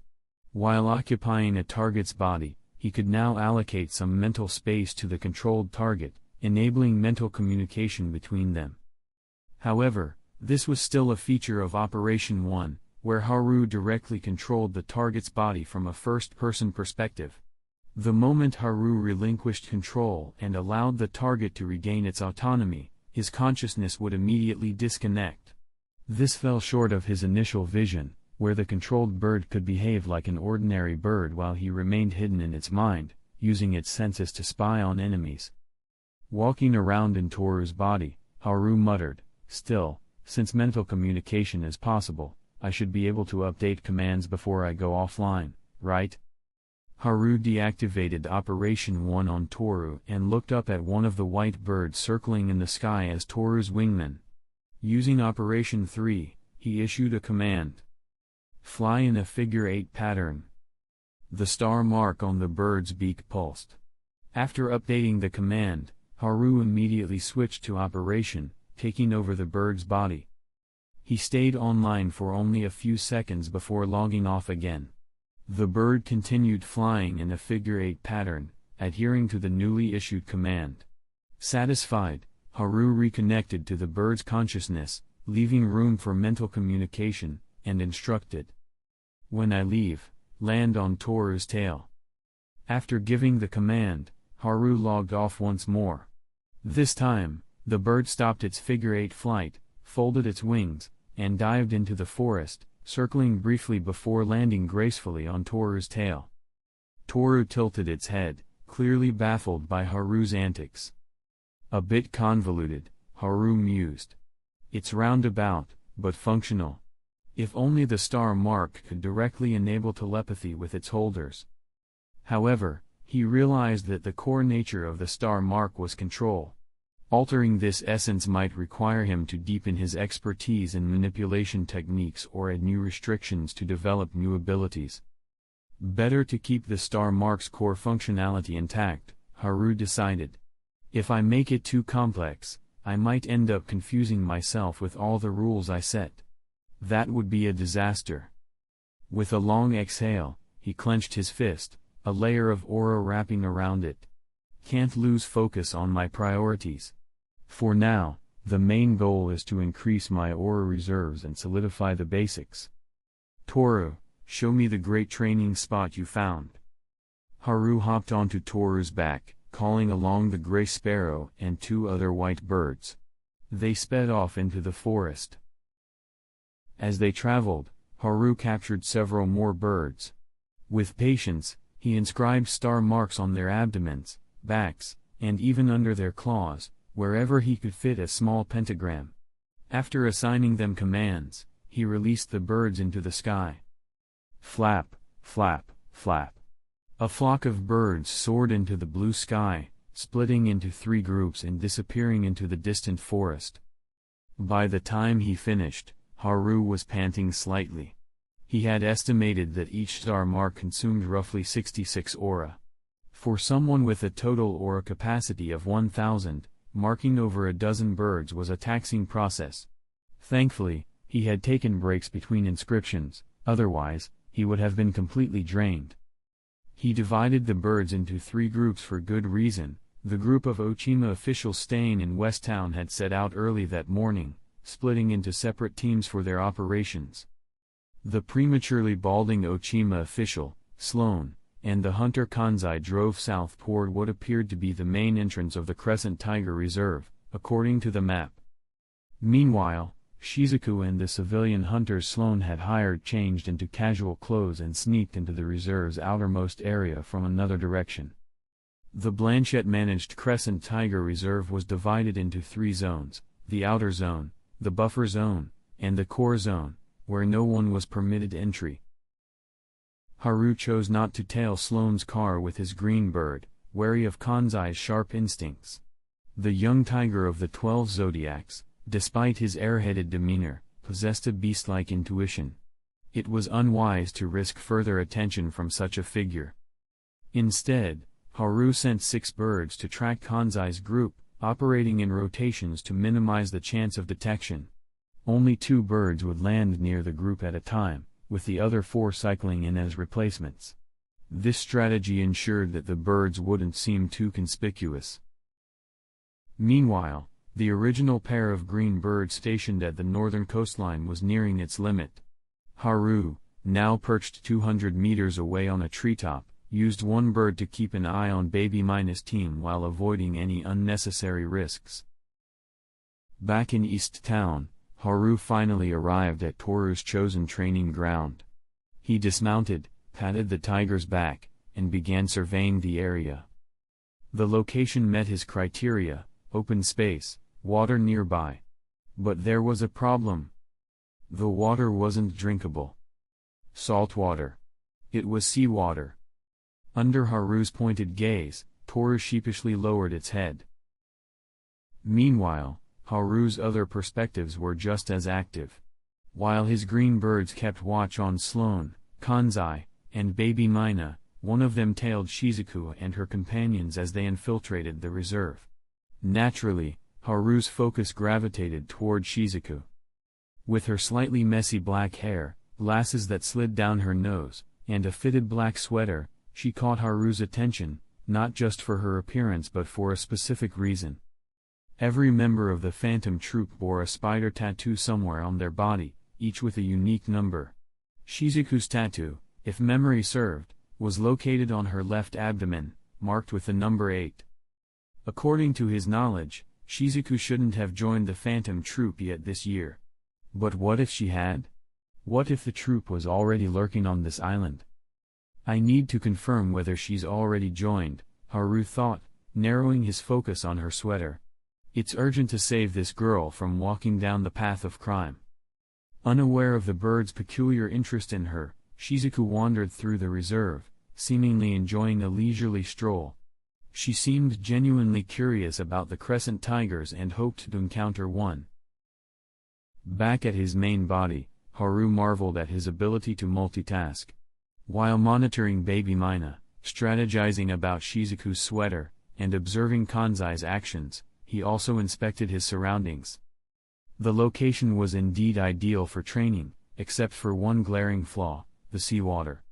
While occupying a target's body, he could now allocate some mental space to the controlled target, enabling mental communication between them. However, this was still a feature of Operation 1, where Haru directly controlled the target's body from a first-person perspective. The moment Haru relinquished control and allowed the target to regain its autonomy, his consciousness would immediately disconnect. This fell short of his initial vision, where the controlled bird could behave like an ordinary bird while he remained hidden in its mind, using its senses to spy on enemies. Walking around in Toru's body, Haru muttered, "Still, since mental communication is possible, I should be able to update commands before I go offline, right?" Haru deactivated Operation 1 on Toru and looked up at one of the white birds circling in the sky as Toru's wingman. Using Operation 3, he issued a command. "Fly in a figure-8 pattern." The star mark on the bird's beak pulsed. After updating the command, Haru immediately switched to operation, taking over the bird's body. He stayed online for only a few seconds before logging off again. The bird continued flying in a figure-8 pattern, adhering to the newly issued command. Satisfied, Haru reconnected to the bird's consciousness, leaving room for mental communication, and instructed, "When I leave, land on Toru's tail." After giving the command, Haru logged off once more. This time, the bird stopped its figure-8 flight, folded its wings, and dived into the forest, circling briefly before landing gracefully on Toru's tail. Toru tilted its head, clearly baffled by Haru's antics. "A bit convoluted," Haru mused. "It's roundabout, but functional. If only the star mark could directly enable telepathy with its holders." However, he realized that the core nature of the star mark was control. Altering this essence might require him to deepen his expertise in manipulation techniques or add new restrictions to develop new abilities. Better to keep the star mark's core functionality intact, Haru decided. If I make it too complex, I might end up confusing myself with all the rules I set. That would be a disaster. With a long exhale, he clenched his fist, a layer of aura wrapping around it. Can't lose focus on my priorities. For now, the main goal is to increase my aura reserves and solidify the basics. Toru, show me the great training spot you found. Haru hopped onto Toru's back, calling along the gray sparrow and 2 other white birds. They sped off into the forest. As they traveled, Haru captured several more birds. With patience, he inscribed star marks on their abdomens, backs, and even under their claws, wherever he could fit a small pentagram. After assigning them commands, he released the birds into the sky. Flap, flap, flap. A flock of birds soared into the blue sky, splitting into 3 groups and disappearing into the distant forest. By the time he finished, Haru was panting slightly. He had estimated that each star mark consumed roughly 66 aura. For someone with a total aura capacity of 1,000, marking over a dozen birds was a taxing process. Thankfully, he had taken breaks between inscriptions, otherwise, he would have been completely drained. He divided the birds into 3 groups for good reason. The group of Ochima officials staying in West Town had set out early that morning, splitting into separate teams for their operations. The prematurely balding Ochima official, Sloan, and the hunter Kanzai drove south toward what appeared to be the main entrance of the Crescent Tiger Reserve, according to the map. Meanwhile, Shizuku and the civilian hunters Sloan had hired changed into casual clothes and sneaked into the reserve's outermost area from another direction. The Blanchette-managed Crescent Tiger Reserve was divided into 3 zones, the outer zone, the buffer zone, and the core zone, where no one was permitted entry. Haru chose not to tail Sloan's car with his green bird, wary of Kanzai's sharp instincts. The young tiger of the 12 zodiacs, despite his airheaded demeanor, possessed a beast-like intuition. It was unwise to risk further attention from such a figure. Instead, Haru sent 6 birds to track Kanzai's group, operating in rotations to minimize the chance of detection. Only 2 birds would land near the group at a time, with the other 4 cycling in as replacements. This strategy ensured that the birds wouldn't seem too conspicuous. Meanwhile, the original pair of green birds stationed at the northern coastline was nearing its limit. Haru, now perched 200 meters away on a treetop, used one bird to keep an eye on Baby Minus team while avoiding any unnecessary risks. Back in East Town, Haru finally arrived at Toru's chosen training ground. He dismounted, patted the tiger's back, and began surveying the area. The location met his criteria: open space, water nearby. But there was a problem. The water wasn't drinkable. Salt water. It was seawater. Under Haru's pointed gaze, Toru sheepishly lowered its head. Meanwhile, Haru's other perspectives were just as active. While his green birds kept watch on Sloane, Kanzai, and Baby Mina, one of them tailed Shizuku and her companions as they infiltrated the reserve. Naturally, Haru's focus gravitated toward Shizuku. With her slightly messy black hair, glasses that slid down her nose, and a fitted black sweater, she caught Haru's attention, not just for her appearance but for a specific reason. Every member of the Phantom Troupe bore a spider tattoo somewhere on their body, each with a unique number. Shizuku's tattoo, if memory served, was located on her left abdomen, marked with the number 8. According to his knowledge, Shizuku shouldn't have joined the Phantom Troupe yet this year. But what if she had? What if the troupe was already lurking on this island? I need to confirm whether she's already joined, Haru thought, narrowing his focus on her sweater. It's urgent to save this girl from walking down the path of crime. Unaware of the bird's peculiar interest in her, Shizuku wandered through the reserve, seemingly enjoying a leisurely stroll. She seemed genuinely curious about the crescent tigers and hoped to encounter one. Back at his main body, Haru marveled at his ability to multitask. While monitoring Baby Mina, strategizing about Shizuku's sweater, and observing Kanzai's actions, he also inspected his surroundings. The location was indeed ideal for training, except for one glaring flaw: the seawater.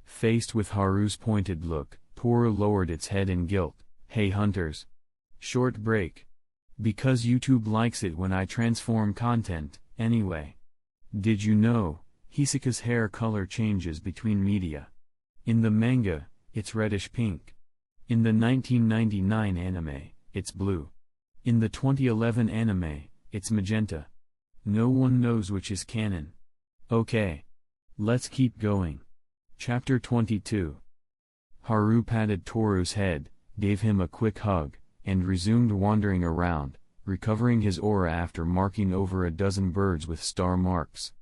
Faced with Haru's pointed look, Toru lowered its head in guilt. "Hey hunters. Short break. Because YouTube likes it when I transform content, anyway. Did you know, Hisoka's hair color changes between media? In the manga, it's reddish-pink. In the 1999 anime, it's blue. In the 2011 anime, it's magenta. No one knows which is canon. Okay. Let's keep going." Chapter 22. Haru patted Toru's head, gave him a quick hug, and resumed wandering around, recovering his aura after marking over a dozen birds with star marks.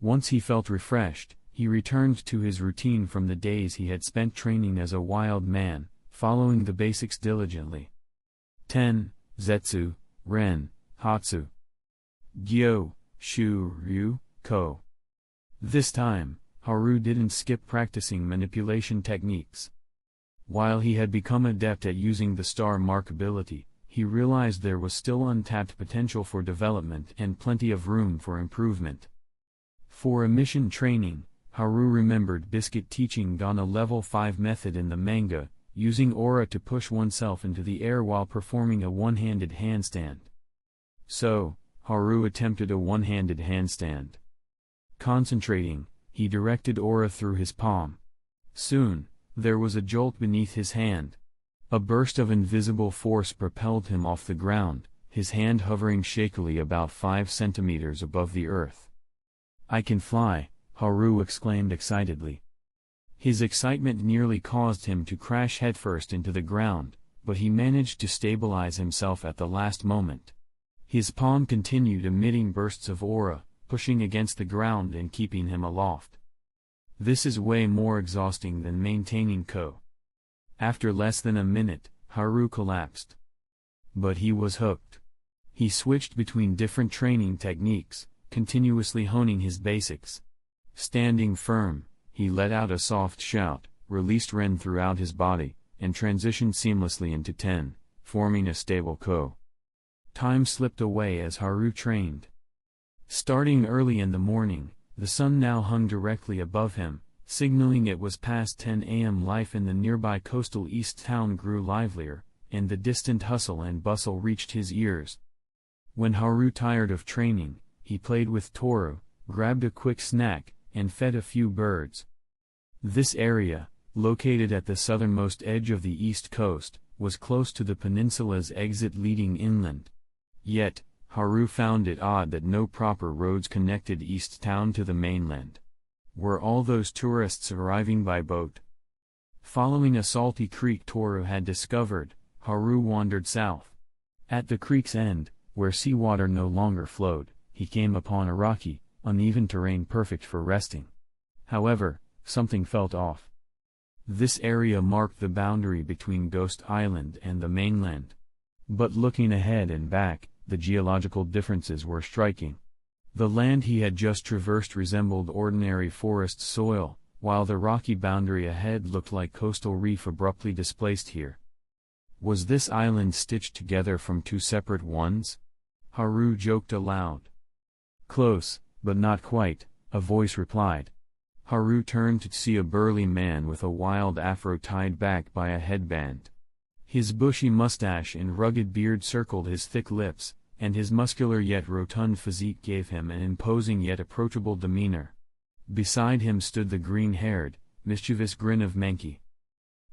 Once he felt refreshed, he returned to his routine from the days he had spent training as a wild man, following the basics diligently. Ten, Zetsu, Ren, Hatsu, Gyo, Shu, Ryu, Ko. This time, Haru didn't skip practicing manipulation techniques. While he had become adept at using the star mark ability, he realized there was still untapped potential for development and plenty of room for improvement. For emission training, Haru remembered Biscuit teaching Gon a level 5 method in the manga, using aura to push oneself into the air while performing a one-handed handstand. So, Haru attempted a one-handed handstand. Concentrating, he directed aura through his palm. Soon, there was a jolt beneath his hand. A burst of invisible force propelled him off the ground, his hand hovering shakily about 5 centimeters above the earth. "I can fly," Haru exclaimed excitedly. His excitement nearly caused him to crash headfirst into the ground, but he managed to stabilize himself at the last moment. His palm continued emitting bursts of aura, pushing against the ground and keeping him aloft. This is way more exhausting than maintaining Ko. After less than a minute, Haru collapsed. But he was hooked. He switched between different training techniques, continuously honing his basics. Standing firm, he let out a soft shout, released Ren throughout his body, and transitioned seamlessly into 10, forming a stable ko. Time slipped away as Haru trained. Starting early in the morning, the sun now hung directly above him, signaling it was past 10 a.m. Life in the nearby coastal east town grew livelier, and the distant hustle and bustle reached his ears. When Haru tired of training, he played with Toru, grabbed a quick snack, and fed a few birds. This area, located at the southernmost edge of the east coast, was close to the peninsula's exit leading inland. Yet, Haru found it odd that no proper roads connected East Town to the mainland. Were all those tourists arriving by boat? Following a salty creek Toru had discovered, Haru wandered south. At the creek's end, where seawater no longer flowed, he came upon a rocky, uneven terrain perfect for resting. However, something felt off. This area marked the boundary between Ghost Island and the mainland. But looking ahead and back, the geological differences were striking. The land he had just traversed resembled ordinary forest soil, while the rocky boundary ahead looked like coastal reef abruptly displaced here. Was this island stitched together from two separate ones? Haru joked aloud. Close, but not quite, a voice replied. Haru turned to see a burly man with a wild afro tied back by a headband. His bushy mustache and rugged beard circled his thick lips, and his muscular yet rotund physique gave him an imposing yet approachable demeanor. Beside him stood the green-haired, mischievous grin of Menki.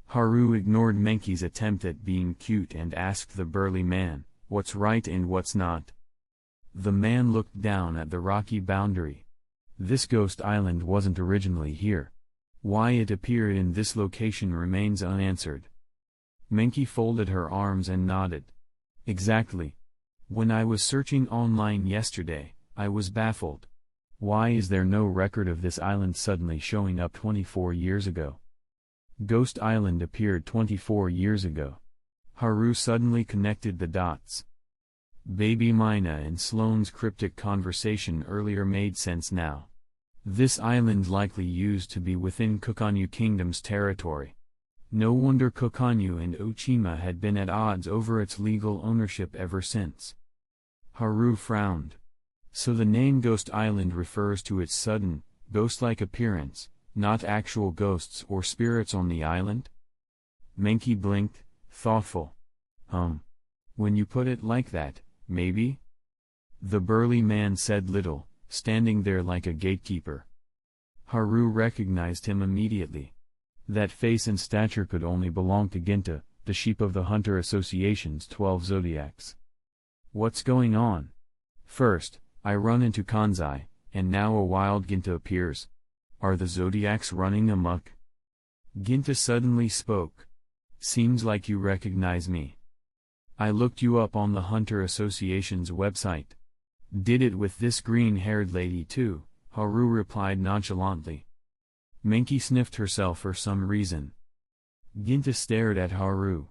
Haru ignored Menki's attempt at being cute and asked the burly man, "What's right and what's not?" The man looked down at the rocky boundary. This ghost island wasn't originally here. Why it appeared in this location remains unanswered. Menki folded her arms and nodded. Exactly. When I was searching online yesterday, I was baffled. Why is there no record of this island suddenly showing up 24 years ago? Ghost Island appeared 24 years ago. Haru suddenly connected the dots. Baby Mina and Sloane's cryptic conversation earlier made sense now. This island likely used to be within Kokanyu Kingdom's territory. No wonder Kokanyu and Ochima had been at odds over its legal ownership ever since. Haru frowned. So the name Ghost Island refers to its sudden, ghost-like appearance, not actual ghosts or spirits on the island? Menki blinked, thoughtful. When you put it like that, maybe? The burly man said little, standing there like a gatekeeper. Haru recognized him immediately. That face and stature could only belong to Ginta, the sheep of the Hunter Association's 12 zodiacs. What's going on? First, I run into Kanzai, and now a wild Ginta appears. Are the zodiacs running amok? Ginta suddenly spoke. Seems like you recognize me. I looked you up on the Hunter Association's website. Did it with this green-haired lady too, Haru replied nonchalantly. Menki sniffed herself for some reason. Ginta stared at Haru.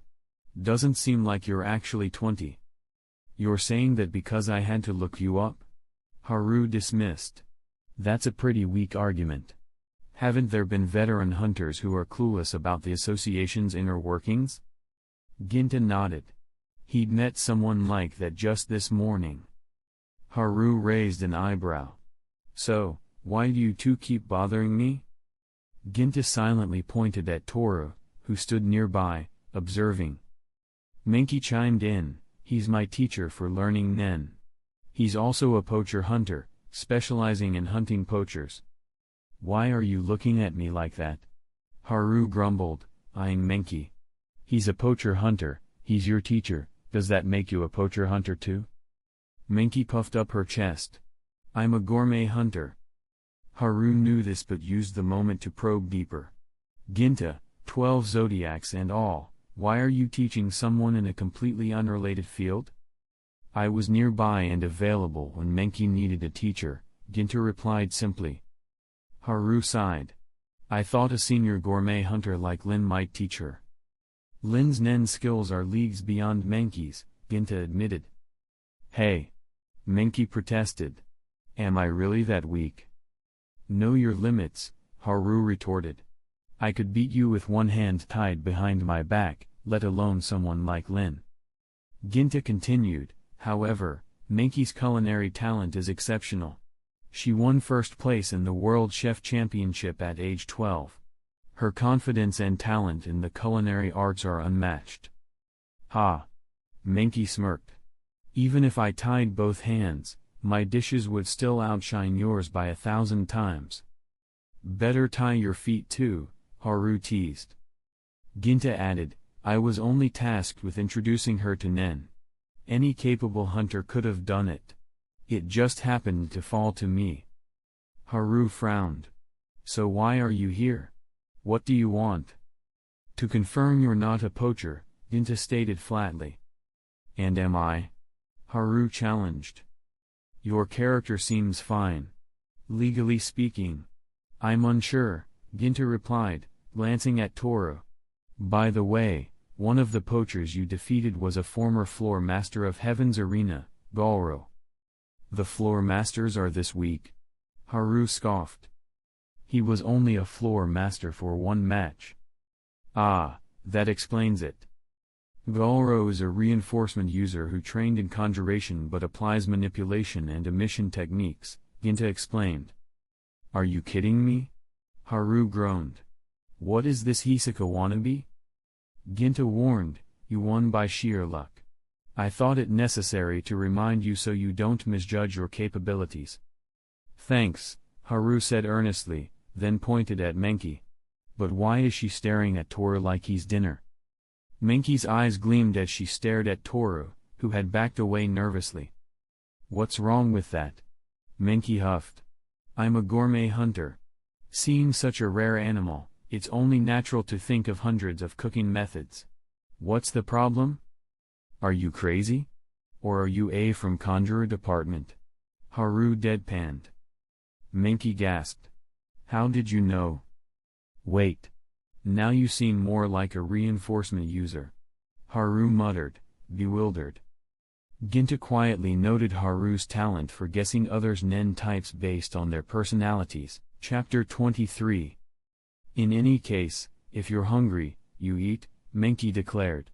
Doesn't seem like you're actually 20. You're saying that because I had to look you up? Haru dismissed. That's a pretty weak argument. Haven't there been veteran hunters who are clueless about the association's inner workings? Ginta nodded. He'd met someone like that just this morning. Haru raised an eyebrow. So, why do you two keep bothering me? Ginta silently pointed at Toru, who stood nearby, observing. Menki chimed in, he's my teacher for learning Nen. He's also a poacher-hunter, specializing in hunting poachers. Why are you looking at me like that? Haru grumbled, eyeing Menki. He's a poacher-hunter, he's your teacher, does that make you a poacher-hunter too? Menki puffed up her chest. I'm a gourmet hunter. Haru knew this but used the moment to probe deeper. Ginta, 12 zodiacs and all, why are you teaching someone in a completely unrelated field? I was nearby and available when Menki needed a teacher, Ginta replied simply. Haru sighed. I thought a senior gourmet hunter like Lin might teach her. Lin's Nen skills are leagues beyond Menki's, Ginta admitted. Hey! Menki protested. Am I really that weak? Know your limits, Haru retorted. I could beat you with one hand tied behind my back, let alone someone like Lin. Ginta continued, however, Menki's culinary talent is exceptional. She won first place in the World Chef Championship at age 12. Her confidence and talent in the culinary arts are unmatched. Ha! Menki smirked. Even if I tied both hands, my dishes would still outshine yours by 1,000 times. Better tie your feet too, Haru teased. Ginta added, I was only tasked with introducing her to Nen. Any capable hunter could have done it. It just happened to fall to me. Haru frowned. So why are you here? What do you want? To confirm you're not a poacher, Ginta stated flatly. And am I? Haru challenged. Your character seems fine. Legally speaking. I'm unsure, Ginta replied, glancing at Toru. By the way, one of the poachers you defeated was a former floor master of Heaven's Arena, Galro. The floor masters are this weak? Haru scoffed. He was only a floor master for one match. Ah, that explains it. Galro is a reinforcement user who trained in conjuration but applies manipulation and emission techniques, Ginta explained. Are you kidding me? Haru groaned. What is this Hisoka wannabe? Ginta warned, you won by sheer luck. I thought it necessary to remind you so you don't misjudge your capabilities. Thanks, Haru said earnestly, then pointed at Menki. But why is she staring at Toru like he's dinner? Menki's eyes gleamed as she stared at Toru, who had backed away nervously. What's wrong with that? Menki huffed. I'm a gourmet hunter. Seeing such a rare animal, it's only natural to think of hundreds of cooking methods. What's the problem? Are you crazy? Or are you from Conjurer Department? Haru deadpanned. Menki gasped. How did you know? Wait. Now you seem more like a reinforcement user. Haru muttered, bewildered. Ginta quietly noted Haru's talent for guessing others' Nen types based on their personalities. Chapter 23. In any case, if you're hungry, you eat, Menki declared.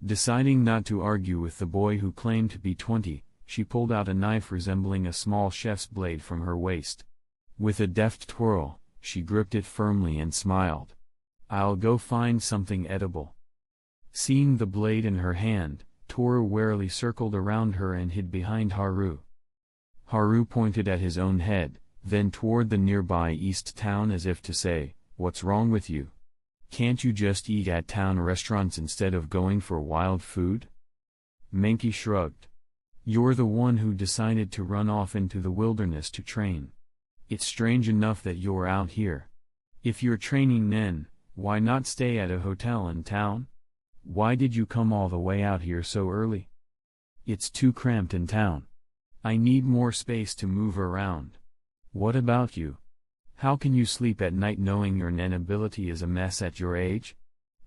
Deciding not to argue with the boy who claimed to be 20, she pulled out a knife resembling a small chef's blade from her waist. With a deft twirl, she gripped it firmly and smiled. I'll go find something edible. Seeing the blade in her hand, Toru warily circled around her and hid behind Haru. Haru pointed at his own head, then toward the nearby east town as if to say, what's wrong with you? Can't you just eat at town restaurants instead of going for wild food? Menki shrugged. You're the one who decided to run off into the wilderness to train. It's strange enough that you're out here. If you're training Nen, why not stay at a hotel in town? Why did you come all the way out here so early? It's too cramped in town. I need more space to move around. What about you? How can you sleep at night knowing your Nen ability is a mess at your age?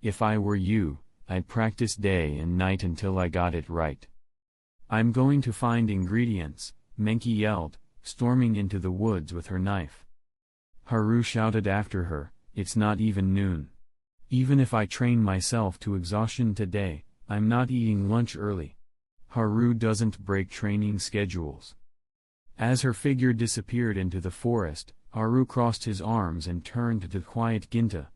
If I were you, I'd practice day and night until I got it right. I'm going to find ingredients, Menki yelled, storming into the woods with her knife. Haru shouted after her, it's not even noon. Even if I train myself to exhaustion today, I'm not eating lunch early. Haru doesn't break training schedules. As her figure disappeared into the forest, Haru crossed his arms and turned to quiet Ginta.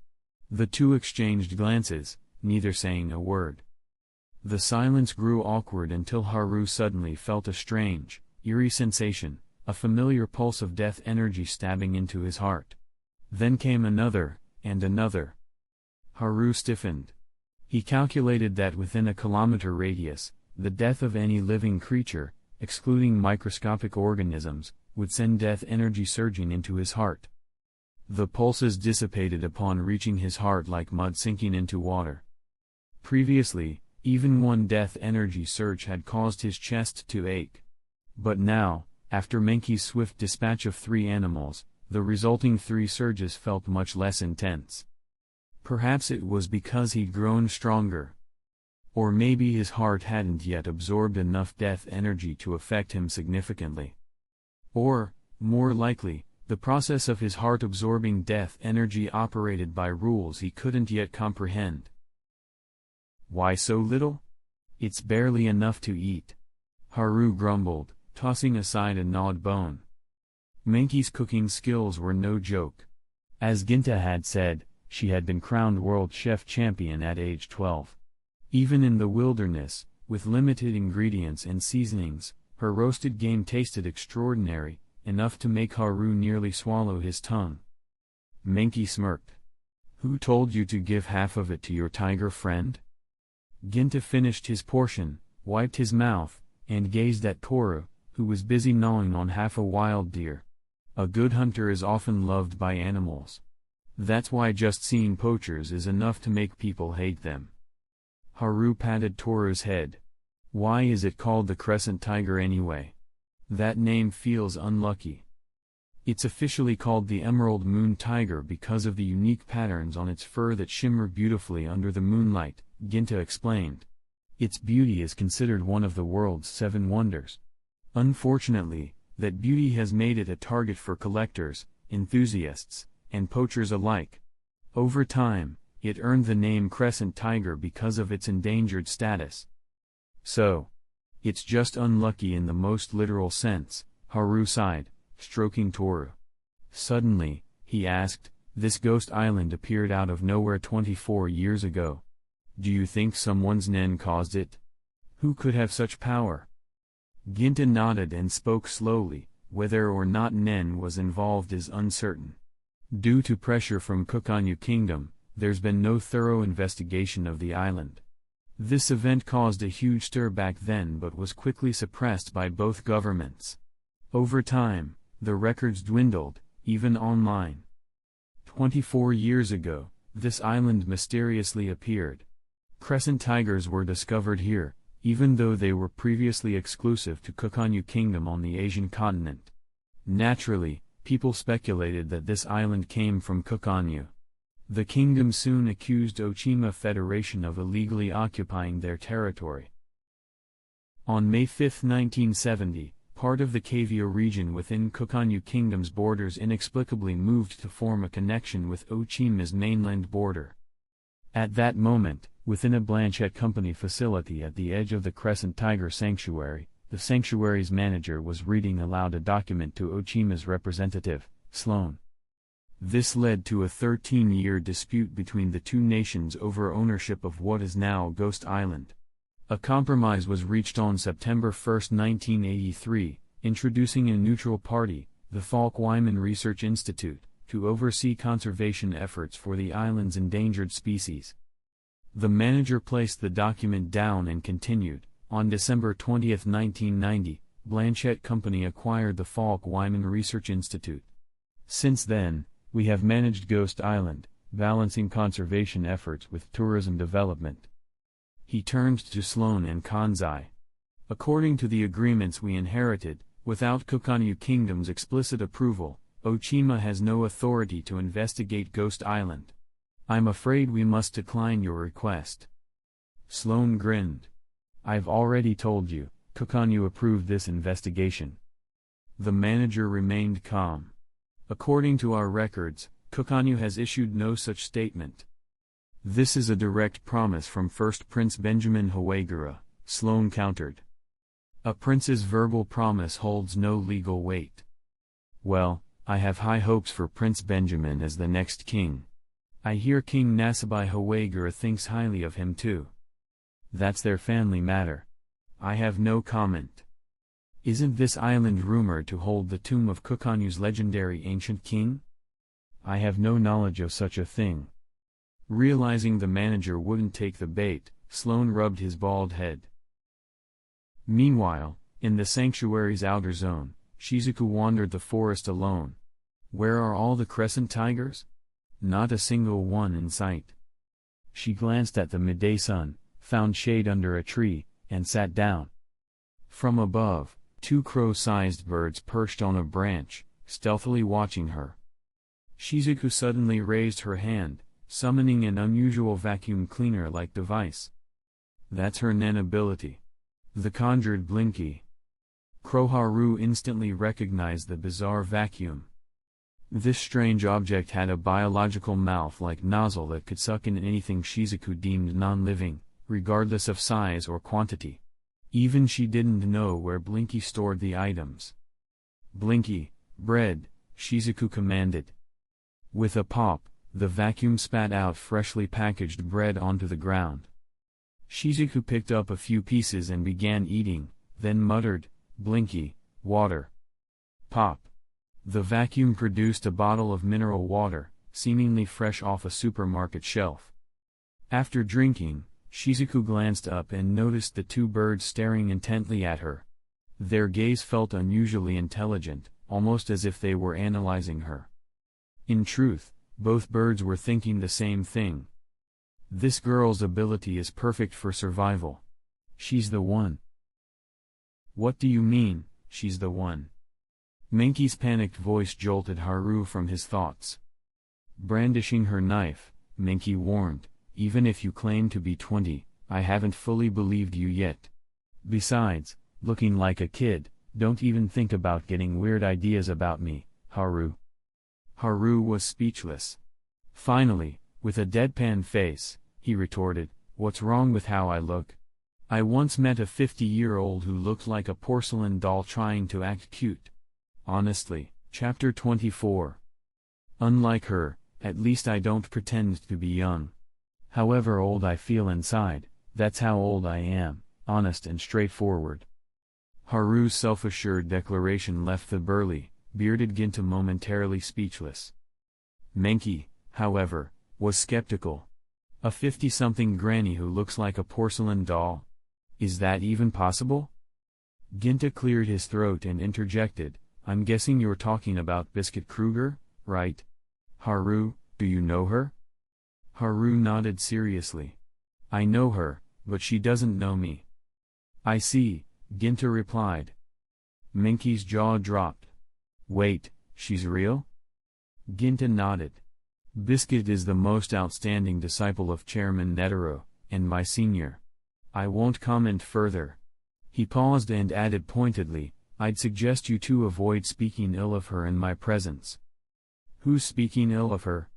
The two exchanged glances, neither saying a word. The silence grew awkward until Haru suddenly felt a strange, eerie sensation, a familiar pulse of death energy stabbing into his heart. Then came another, and another. Haru stiffened. He calculated that within a kilometer radius, the death of any living creature, excluding microscopic organisms, would send death energy surging into his heart. The pulses dissipated upon reaching his heart like mud sinking into water. Previously, even one death energy surge had caused his chest to ache. But now, after Menki's swift dispatch of 3 animals, the resulting 3 surges felt much less intense. Perhaps it was because he'd grown stronger. Or maybe his heart hadn't yet absorbed enough death energy to affect him significantly. Or, more likely, The process of his heart-absorbing death energy operated by rules he couldn't yet comprehend. Why so little? It's barely enough to eat. Haru grumbled, tossing aside a gnawed bone. Menki's cooking skills were no joke. As Ginta had said, she had been crowned world chef champion at age 12. Even in the wilderness, with limited ingredients and seasonings, her roasted game tasted extraordinary, enough to make Haru nearly swallow his tongue. Menki smirked. Who told you to give half of it to your tiger friend? Ginta finished his portion, wiped his mouth, and gazed at Toru, who was busy gnawing on half a wild deer. A good hunter is often loved by animals. That's why just seeing poachers is enough to make people hate them. Haru patted Toru's head. Why is it called the crescent tiger anyway? That name feels unlucky. It's officially called the emerald moon tiger because of the unique patterns on its fur that shimmer beautifully under the moonlight, Ginta explained. Its beauty is considered one of the world's 7 wonders. Unfortunately, that beauty has made it a target for collectors, enthusiasts, and poachers alike. Over time, it earned the name crescent tiger because of its endangered status. So, it's just unlucky in the most literal sense, Haru sighed, stroking Toru. Suddenly, he asked, this ghost island appeared out of nowhere 24 years ago. Do you think someone's Nen caused it? Who could have such power? Ginta nodded and spoke slowly. Whether or not Nen was involved is uncertain. Due to pressure from Kokanyu Kingdom, there's been no thorough investigation of the island. This event caused a huge stir back then but was quickly suppressed by both governments. Over time, the records dwindled, even online. 24 years ago, this island mysteriously appeared. Crescent tigers were discovered here, even though they were previously exclusive to Kokanyu Kingdom on the Asian continent. Naturally, people speculated that this island came from Kokanyu. The kingdom soon accused Ochima Federation of illegally occupying their territory. On May 5, 1970, part of the Kavio region within Kokanyu Kingdom's borders inexplicably moved to form a connection with Ochima's mainland border. At that moment, within a Blanchette Company facility at the edge of the Crescent Tiger Sanctuary, the sanctuary's manager was reading aloud a document to Ochima's representative, Sloan. This led to a 13-year dispute between the two nations over ownership of what is now Ghost Island. A compromise was reached on September 1, 1983, introducing a neutral party, the Falk-Wyman Research Institute, to oversee conservation efforts for the island's endangered species. The manager placed the document down and continued. On December 20, 1990, Blanchette Company acquired the Falk-Wyman Research Institute. Since then, we have managed Ghost Island, balancing conservation efforts with tourism development. He turned to Sloan and Kanzai. According to the agreements we inherited, without Kokanyu Kingdom's explicit approval, Ochima has no authority to investigate Ghost Island. I'm afraid we must decline your request. Sloan grinned. I've already told you, Kokanyu approved this investigation. The manager remained calm. According to our records, Kokanyu has issued no such statement. This is a direct promise from First Prince Benjamin Hawagura, Sloan countered. A prince's verbal promise holds no legal weight. Well, I have high hopes for Prince Benjamin as the next king. I hear King Nasabai Hawagura thinks highly of him too. That's their family matter. I have no comment. Isn't this island rumored to hold the tomb of Kokanyu's legendary ancient king? I have no knowledge of such a thing. Realizing the manager wouldn't take the bait, Sloan rubbed his bald head. Meanwhile, in the sanctuary's outer zone, Shizuku wandered the forest alone. Where are all the crescent tigers? Not a single one in sight. She glanced at the midday sun, found shade under a tree, and sat down. From above, 2 crow-sized birds perched on a branch, stealthily watching her. Shizuku suddenly raised her hand, summoning an unusual vacuum cleaner-like device. That's her Nen ability. The conjured Blinky. Crow Haru instantly recognized the bizarre vacuum. This strange object had a biological mouth-like nozzle that could suck in anything Shizuku deemed non-living, regardless of size or quantity. Even she didn't know where Blinky stored the items. "Blinky, bread," Shizuku commanded. With a pop, the vacuum spat out freshly packaged bread onto the ground. Shizuku picked up a few pieces and began eating, then muttered, "Blinky, water." Pop. The vacuum produced a bottle of mineral water, seemingly fresh off a supermarket shelf. After drinking, Shizuku glanced up and noticed the two birds staring intently at her. Their gaze felt unusually intelligent, almost as if they were analyzing her. In truth, both birds were thinking the same thing. This girl's ability is perfect for survival. She's the one. "What do you mean, she's the one?" Menki's panicked voice jolted Haru from his thoughts. Brandishing her knife, Menki warned, "Even if you claim to be 20, I haven't fully believed you yet. Besides, looking like a kid, don't even think about getting weird ideas about me, Haru." Haru was speechless. Finally, with a deadpan face, he retorted, "What's wrong with how I look? I once met a 50-year-old who looked like a porcelain doll trying to act cute. Honestly." Chapter 24. Unlike her, at least I don't pretend to be young. However old I feel inside, that's how old I am, honest and straightforward. Haru's self-assured declaration left the burly, bearded Ginta momentarily speechless. Menki, however, was skeptical. A 50-something granny who looks like a porcelain doll? Is that even possible? Ginta cleared his throat and interjected, "I'm guessing you're talking about Biscuit Kruger, right? Haru, do you know her?" Haru nodded seriously. "I know her, but she doesn't know me." "I see," Ginta replied. Menki's jaw dropped. "Wait, she's real?" Ginta nodded. "Biscuit is the most outstanding disciple of Chairman Netero, and my senior. I won't comment further." He paused and added pointedly, "I'd suggest you two avoid speaking ill of her in my presence." "Who's speaking ill of her?"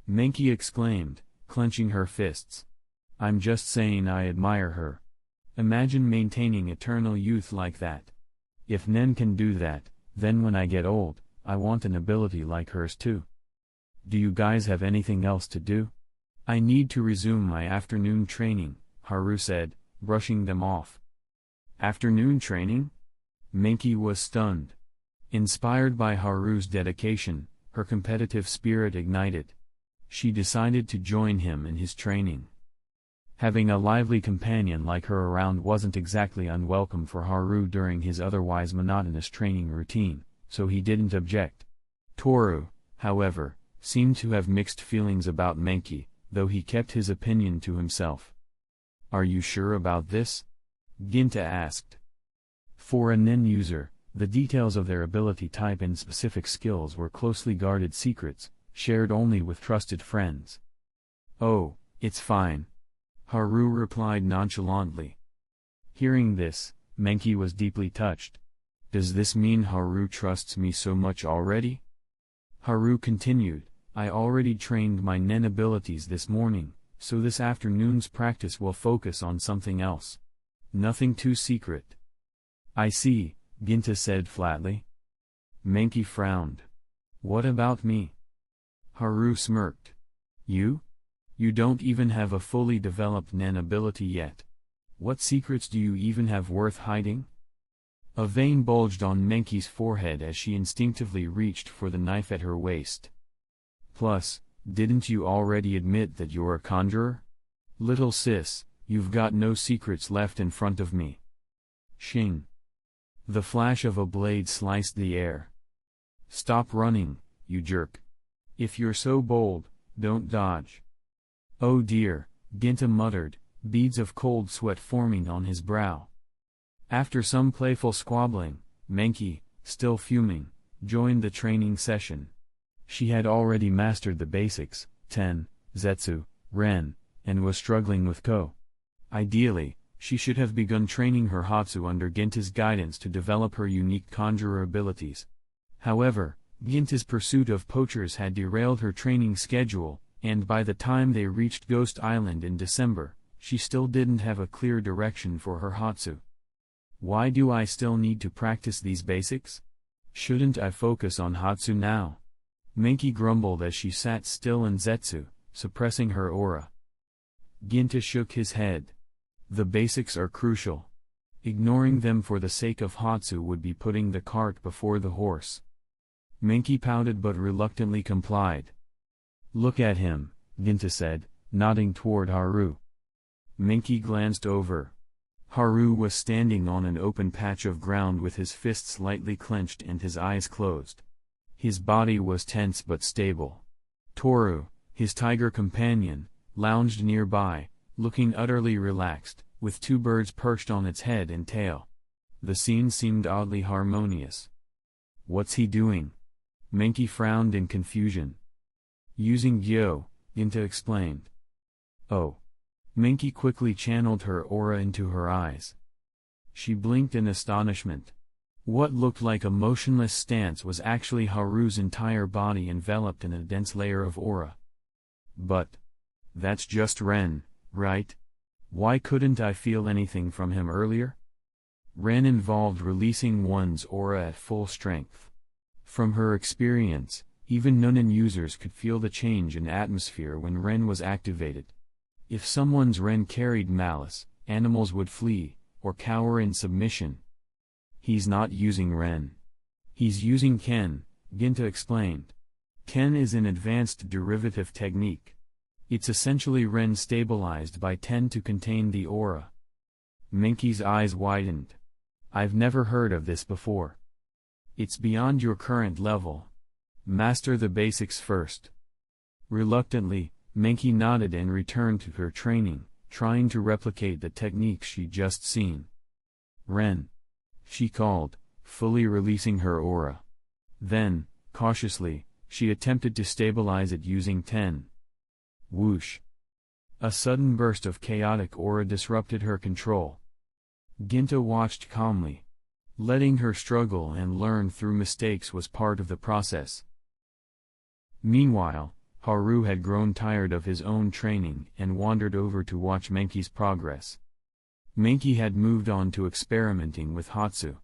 Menki exclaimed, clenching her fists. "I'm just saying I admire her. Imagine maintaining eternal youth like that. If Nen can do that, then when I get old, I want an ability like hers too. Do you guys have anything else to do?" "I need to resume my afternoon training," Haru said, brushing them off. "Afternoon training?" Menki was stunned. Inspired by Haru's dedication, her competitive spirit ignited. She decided to join him in his training. Having a lively companion like her around wasn't exactly unwelcome for Haru during his otherwise monotonous training routine, so he didn't object. Toru, however, seemed to have mixed feelings about Menki, though he kept his opinion to himself. "Are you sure about this?" Ginta asked. For a Nen user, the details of their ability type and specific skills were closely guarded secrets, shared only with trusted friends. "Oh, it's fine," Haru replied nonchalantly. Hearing this, Menki was deeply touched. "Does this mean Haru trusts me so much already?" Haru continued, "I already trained my Nen abilities this morning, so this afternoon's practice will focus on something else. Nothing too secret." "I see," Ginta said flatly. Menki frowned. "What about me?" Haru smirked. "You? You don't even have a fully developed Nen ability yet. What secrets do you even have worth hiding?" A vein bulged on Menki's forehead as she instinctively reached for the knife at her waist. "Plus, didn't you already admit that you're a conjurer? Little sis, you've got no secrets left in front of me." Shing. The flash of a blade sliced the air. "Stop running, you jerk. If you're so bold, don't dodge." "Oh dear," Ginta muttered, beads of cold sweat forming on his brow. After some playful squabbling, Menki, still fuming, joined the training session. She had already mastered the basics, Ten, Zetsu, Ren, and was struggling with Ko. Ideally, she should have begun training her Hatsu under Ginta's guidance to develop her unique conjurer abilities. However, Ginta's pursuit of poachers had derailed her training schedule, and by the time they reached Ghost Island in December, she still didn't have a clear direction for her Hatsu. Why do I still need to practice these basics? Shouldn't I focus on Hatsu now? Menki grumbled as she sat still in Zetsu, suppressing her aura. Ginta shook his head. The basics are crucial. Ignoring them for the sake of Hatsu would be putting the cart before the horse. Menki pouted but reluctantly complied. Look at him, Ginta said, nodding toward Haru. Menki glanced over. Haru was standing on an open patch of ground with his fists lightly clenched and his eyes closed. His body was tense but stable. Toru, his tiger companion, lounged nearby, looking utterly relaxed, with two birds perched on its head and tail. The scene seemed oddly harmonious. What's he doing? Menki frowned in confusion. Using Gyo, Ginta explained. Oh. Menki quickly channeled her aura into her eyes. She blinked in astonishment. What looked like a motionless stance was actually Haru's entire body enveloped in a dense layer of aura. But that's just Ren, right? Why couldn't I feel anything from him earlier? Ren involved releasing one's aura at full strength. From her experience, even Nunin users could feel the change in atmosphere when Ren was activated. If someone's Ren carried malice, animals would flee, or cower in submission. He's not using Ren. He's using Ken, Ginta explained. Ken is an advanced derivative technique. It's essentially Ren stabilized by Ten to contain the aura. Menki's eyes widened. I've never heard of this before. It's beyond your current level. Master the basics first. Reluctantly, Menki nodded and returned to her training, trying to replicate the techniques she'd just seen. Ren. She called, fully releasing her aura. Then, cautiously, she attempted to stabilize it using Ten. Whoosh. A sudden burst of chaotic aura disrupted her control. Ginta watched calmly. Letting her struggle and learn through mistakes was part of the process. Meanwhile, Haru had grown tired of his own training and wandered over to watch Menki's progress. Menki had moved on to experimenting with Hatsu.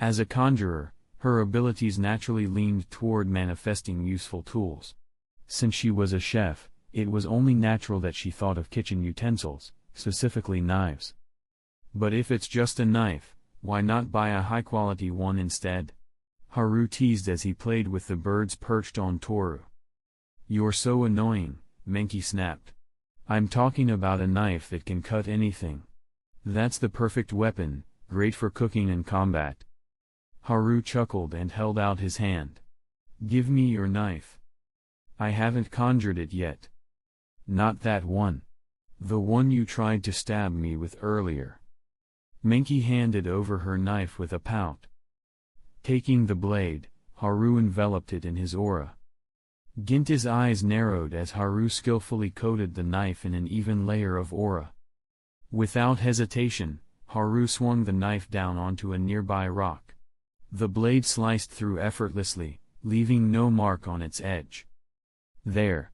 As a conjurer, her abilities naturally leaned toward manifesting useful tools. Since she was a chef, it was only natural that she thought of kitchen utensils, specifically knives. But if it's just a knife, why not buy a high-quality one instead? Haru teased as he played with the birds perched on Toru. You're so annoying, Menki snapped. I'm talking about a knife that can cut anything. That's the perfect weapon, great for cooking and combat. Haru chuckled and held out his hand. Give me your knife. I haven't conjured it yet. Not that one. The one you tried to stab me with earlier. Menki handed over her knife with a pout. Taking the blade, Haru enveloped it in his aura. Ginta's eyes narrowed as Haru skillfully coated the knife in an even layer of aura. Without hesitation, Haru swung the knife down onto a nearby rock. The blade sliced through effortlessly, leaving no mark on its edge. There.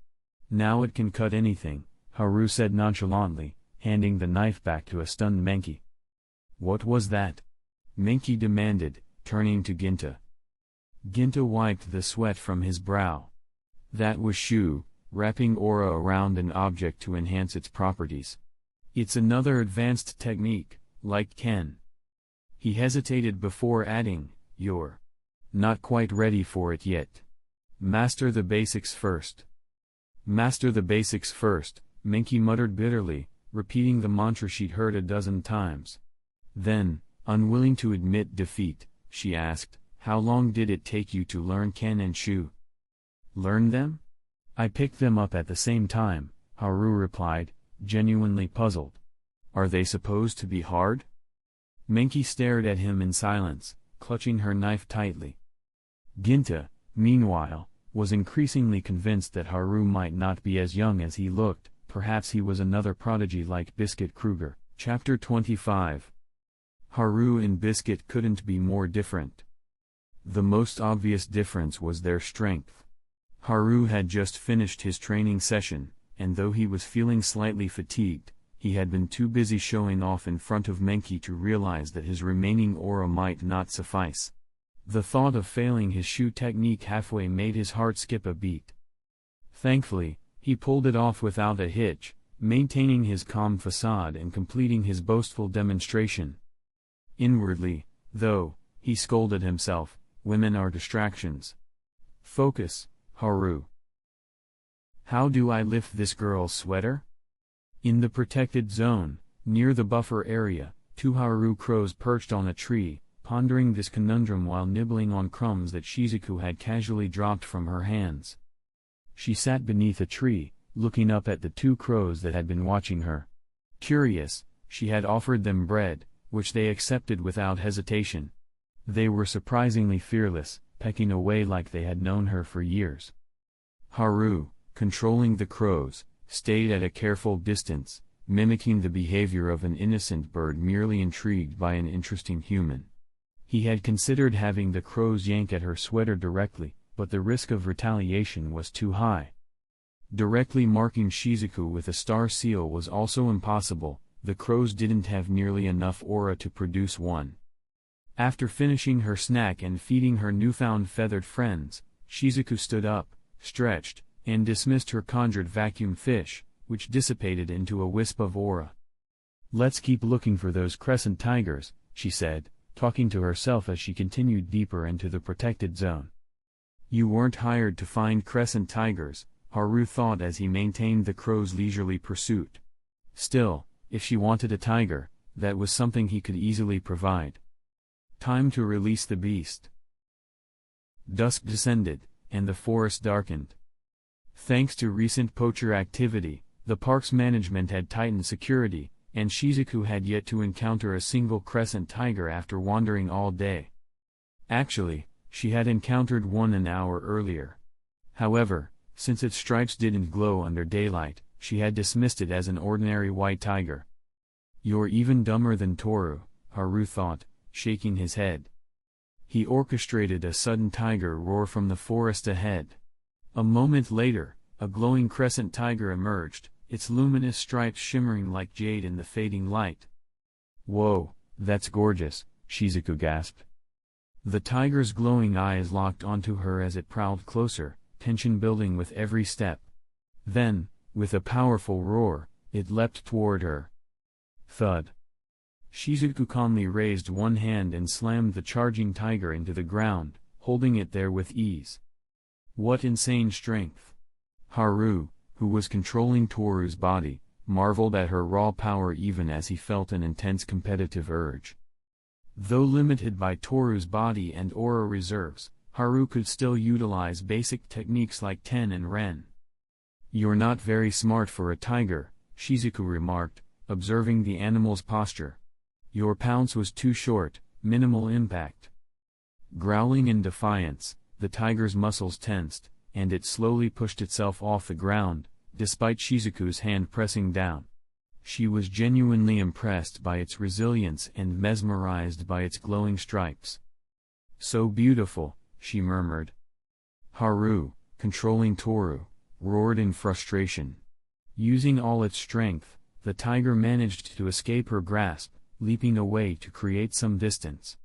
Now it can cut anything, Haru said nonchalantly, handing the knife back to a stunned Menki. What was that? Menki demanded, turning to Ginta. Ginta wiped the sweat from his brow. That was Shu, wrapping aura around an object to enhance its properties. It's another advanced technique, like Ken. He hesitated before adding, You're not quite ready for it yet. Master the basics first. Master the basics first, Menki muttered bitterly, repeating the mantra she'd heard a dozen times. Then, unwilling to admit defeat, she asked, How long did it take you to learn Ken and Shu? Learn them? I picked them up at the same time, Haru replied, genuinely puzzled. Are they supposed to be hard? Menki stared at him in silence, clutching her knife tightly. Ginta, meanwhile, was increasingly convinced that Haru might not be as young as he looked. Perhaps he was another prodigy like Biscuit Kruger. Chapter 25. Haru and Biscuit couldn't be more different. The most obvious difference was their strength. Haru had just finished his training session, and though he was feeling slightly fatigued, he had been too busy showing off in front of Menki to realize that his remaining aura might not suffice. The thought of failing his shoe technique halfway made his heart skip a beat. Thankfully, he pulled it off without a hitch, maintaining his calm facade and completing his boastful demonstration. Inwardly, though, he scolded himself, women are distractions. Focus, Haru. How do I lift this girl's sweater? In the protected zone, near the buffer area, two Haru crows perched on a tree, pondering this conundrum while nibbling on crumbs that Shizuku had casually dropped from her hands. She sat beneath a tree, looking up at the two crows that had been watching her. Curious, she had offered them bread, which they accepted without hesitation. They were surprisingly fearless, pecking away like they had known her for years. Haru, controlling the crows, stayed at a careful distance, mimicking the behavior of an innocent bird merely intrigued by an interesting human. He had considered having the crows yank at her sweater directly, but the risk of retaliation was too high. Directly marking Shizuku with a star seal was also impossible, the crows didn't have nearly enough aura to produce one. After finishing her snack and feeding her newfound feathered friends, Shizuku stood up, stretched, and dismissed her conjured vacuum fish, which dissipated into a wisp of aura. Let's keep looking for those crescent tigers, she said, talking to herself as she continued deeper into the protected zone. You weren't hired to find crescent tigers, Haru thought as he maintained the crow's leisurely pursuit. Still, if she wanted a tiger, that was something he could easily provide. Time to release the beast. Dusk descended, and the forest darkened. Thanks to recent poacher activity, the park's management had tightened security, and Shizuku had yet to encounter a single crescent tiger after wandering all day. Actually, she had encountered one an hour earlier. However, since its stripes didn't glow under daylight, she had dismissed it as an ordinary white tiger. You're even dumber than Toru, Haru thought, shaking his head. He orchestrated a sudden tiger roar from the forest ahead. A moment later, a glowing crescent tiger emerged, its luminous stripes shimmering like jade in the fading light. Whoa, that's gorgeous, Shizuku gasped. The tiger's glowing eyes locked onto her as it prowled closer, tension building with every step. Then, with a powerful roar, it leapt toward her. Thud. Shizuku calmly raised one hand and slammed the charging tiger into the ground, holding it there with ease. What insane strength! Haru, who was controlling Toru's body, marveled at her raw power even as he felt an intense competitive urge. Though limited by Toru's body and aura reserves, Haru could still utilize basic techniques like Ten and Ren. You're not very smart for a tiger, Shizuku remarked, observing the animal's posture. Your pounce was too short, minimal impact. Growling in defiance, the tiger's muscles tensed, and it slowly pushed itself off the ground, despite Shizuku's hand pressing down. She was genuinely impressed by its resilience and mesmerized by its glowing stripes. So beautiful, she murmured. Haru, controlling Toru, roared in frustration. Using all its strength, the tiger managed to escape her grasp, leaping away to create some distance.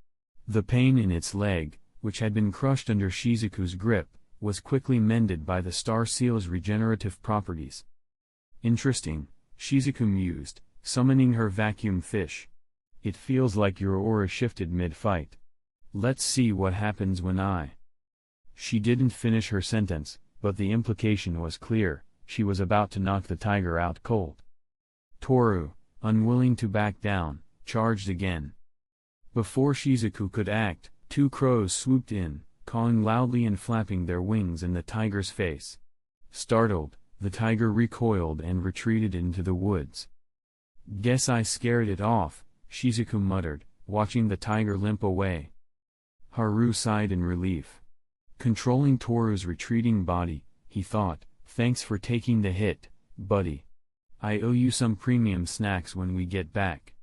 The pain in its leg, which had been crushed under Shizuku's grip, was quickly mended by the star seal's regenerative properties. Interesting, Shizuku mused, summoning her vacuum fish. It feels like your aura shifted mid-fight. Let's see what happens when I... She didn't finish her sentence, but the implication was clear, she was about to knock the tiger out cold. Toru, unwilling to back down, charged again. Before Shizuku could act, two crows swooped in, cawing loudly and flapping their wings in the tiger's face. Startled, the tiger recoiled and retreated into the woods. Guess I scared it off, Shizuku muttered, watching the tiger limp away. Haru sighed in relief. Controlling Toru's retreating body, he thought, thanks for taking the hit, buddy. I owe you some premium snacks when we get back.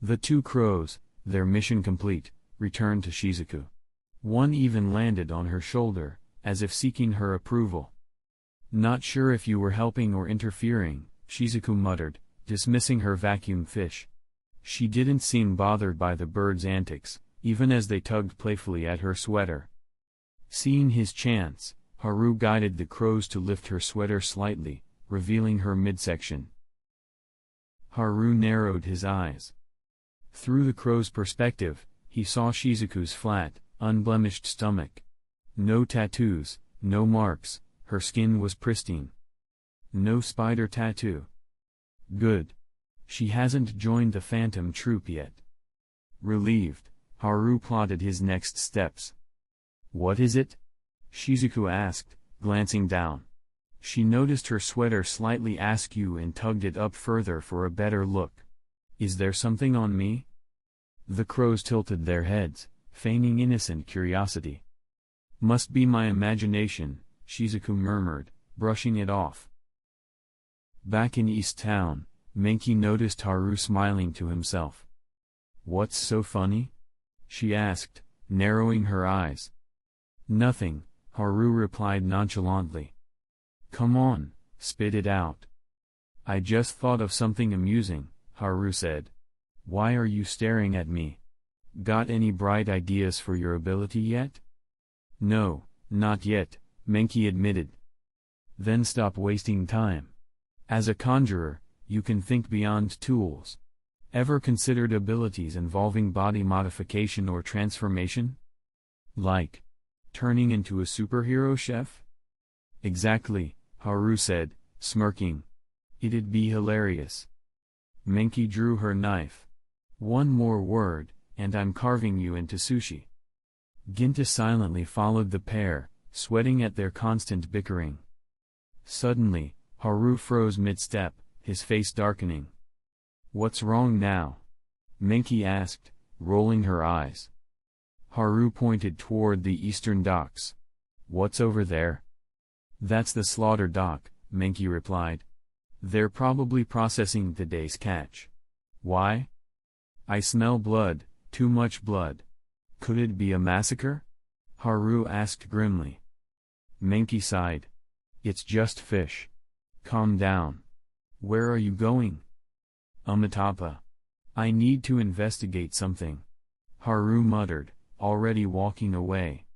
The two crows, their mission complete, returned to Shizuku. One even landed on her shoulder, as if seeking her approval. Not sure if you were helping or interfering, Shizuku muttered, dismissing her vacuum fish. She didn't seem bothered by the bird's antics, even as they tugged playfully at her sweater. Seeing his chance, Haru guided the crows to lift her sweater slightly, revealing her midsection. Haru narrowed his eyes. Through the crow's perspective, he saw Shizuku's flat, unblemished stomach. No tattoos, no marks, her skin was pristine. No spider tattoo. Good. She hasn't joined the Phantom Troop yet. Relieved, Haru plotted his next steps. What is it? Shizuku asked, glancing down. She noticed her sweater slightly askew and tugged it up further for a better look. Is there something on me? The crows tilted their heads, feigning innocent curiosity. Must be my imagination, Shizuku murmured, brushing it off. Back in East Town, Menki noticed Haru smiling to himself. What's so funny? She asked, narrowing her eyes. Nothing, Haru replied nonchalantly. Come on, spit it out. I just thought of something amusing, Haru said. Why are you staring at me? Got any bright ideas for your ability yet? No, not yet, Menki admitted. Then stop wasting time. As a conjurer, you can think beyond tools. Ever considered abilities involving body modification or transformation? Like turning into a superhero chef? Exactly, Haru said, smirking. It'd be hilarious. Menki drew her knife. One more word, and I'm carving you into sushi. Ginta silently followed the pair, sweating at their constant bickering. Suddenly, Haru froze mid-step, his face darkening. What's wrong now? Menki asked, rolling her eyes. Haru pointed toward the eastern docks. What's over there? That's the slaughter dock, Menki replied. They're probably processing today's catch. Why? I smell blood, too much blood. Could it be a massacre? Haru asked grimly. Menki sighed. It's just fish. Calm down. Where are you going? Umatapa. I need to investigate something. Haru muttered, already walking away.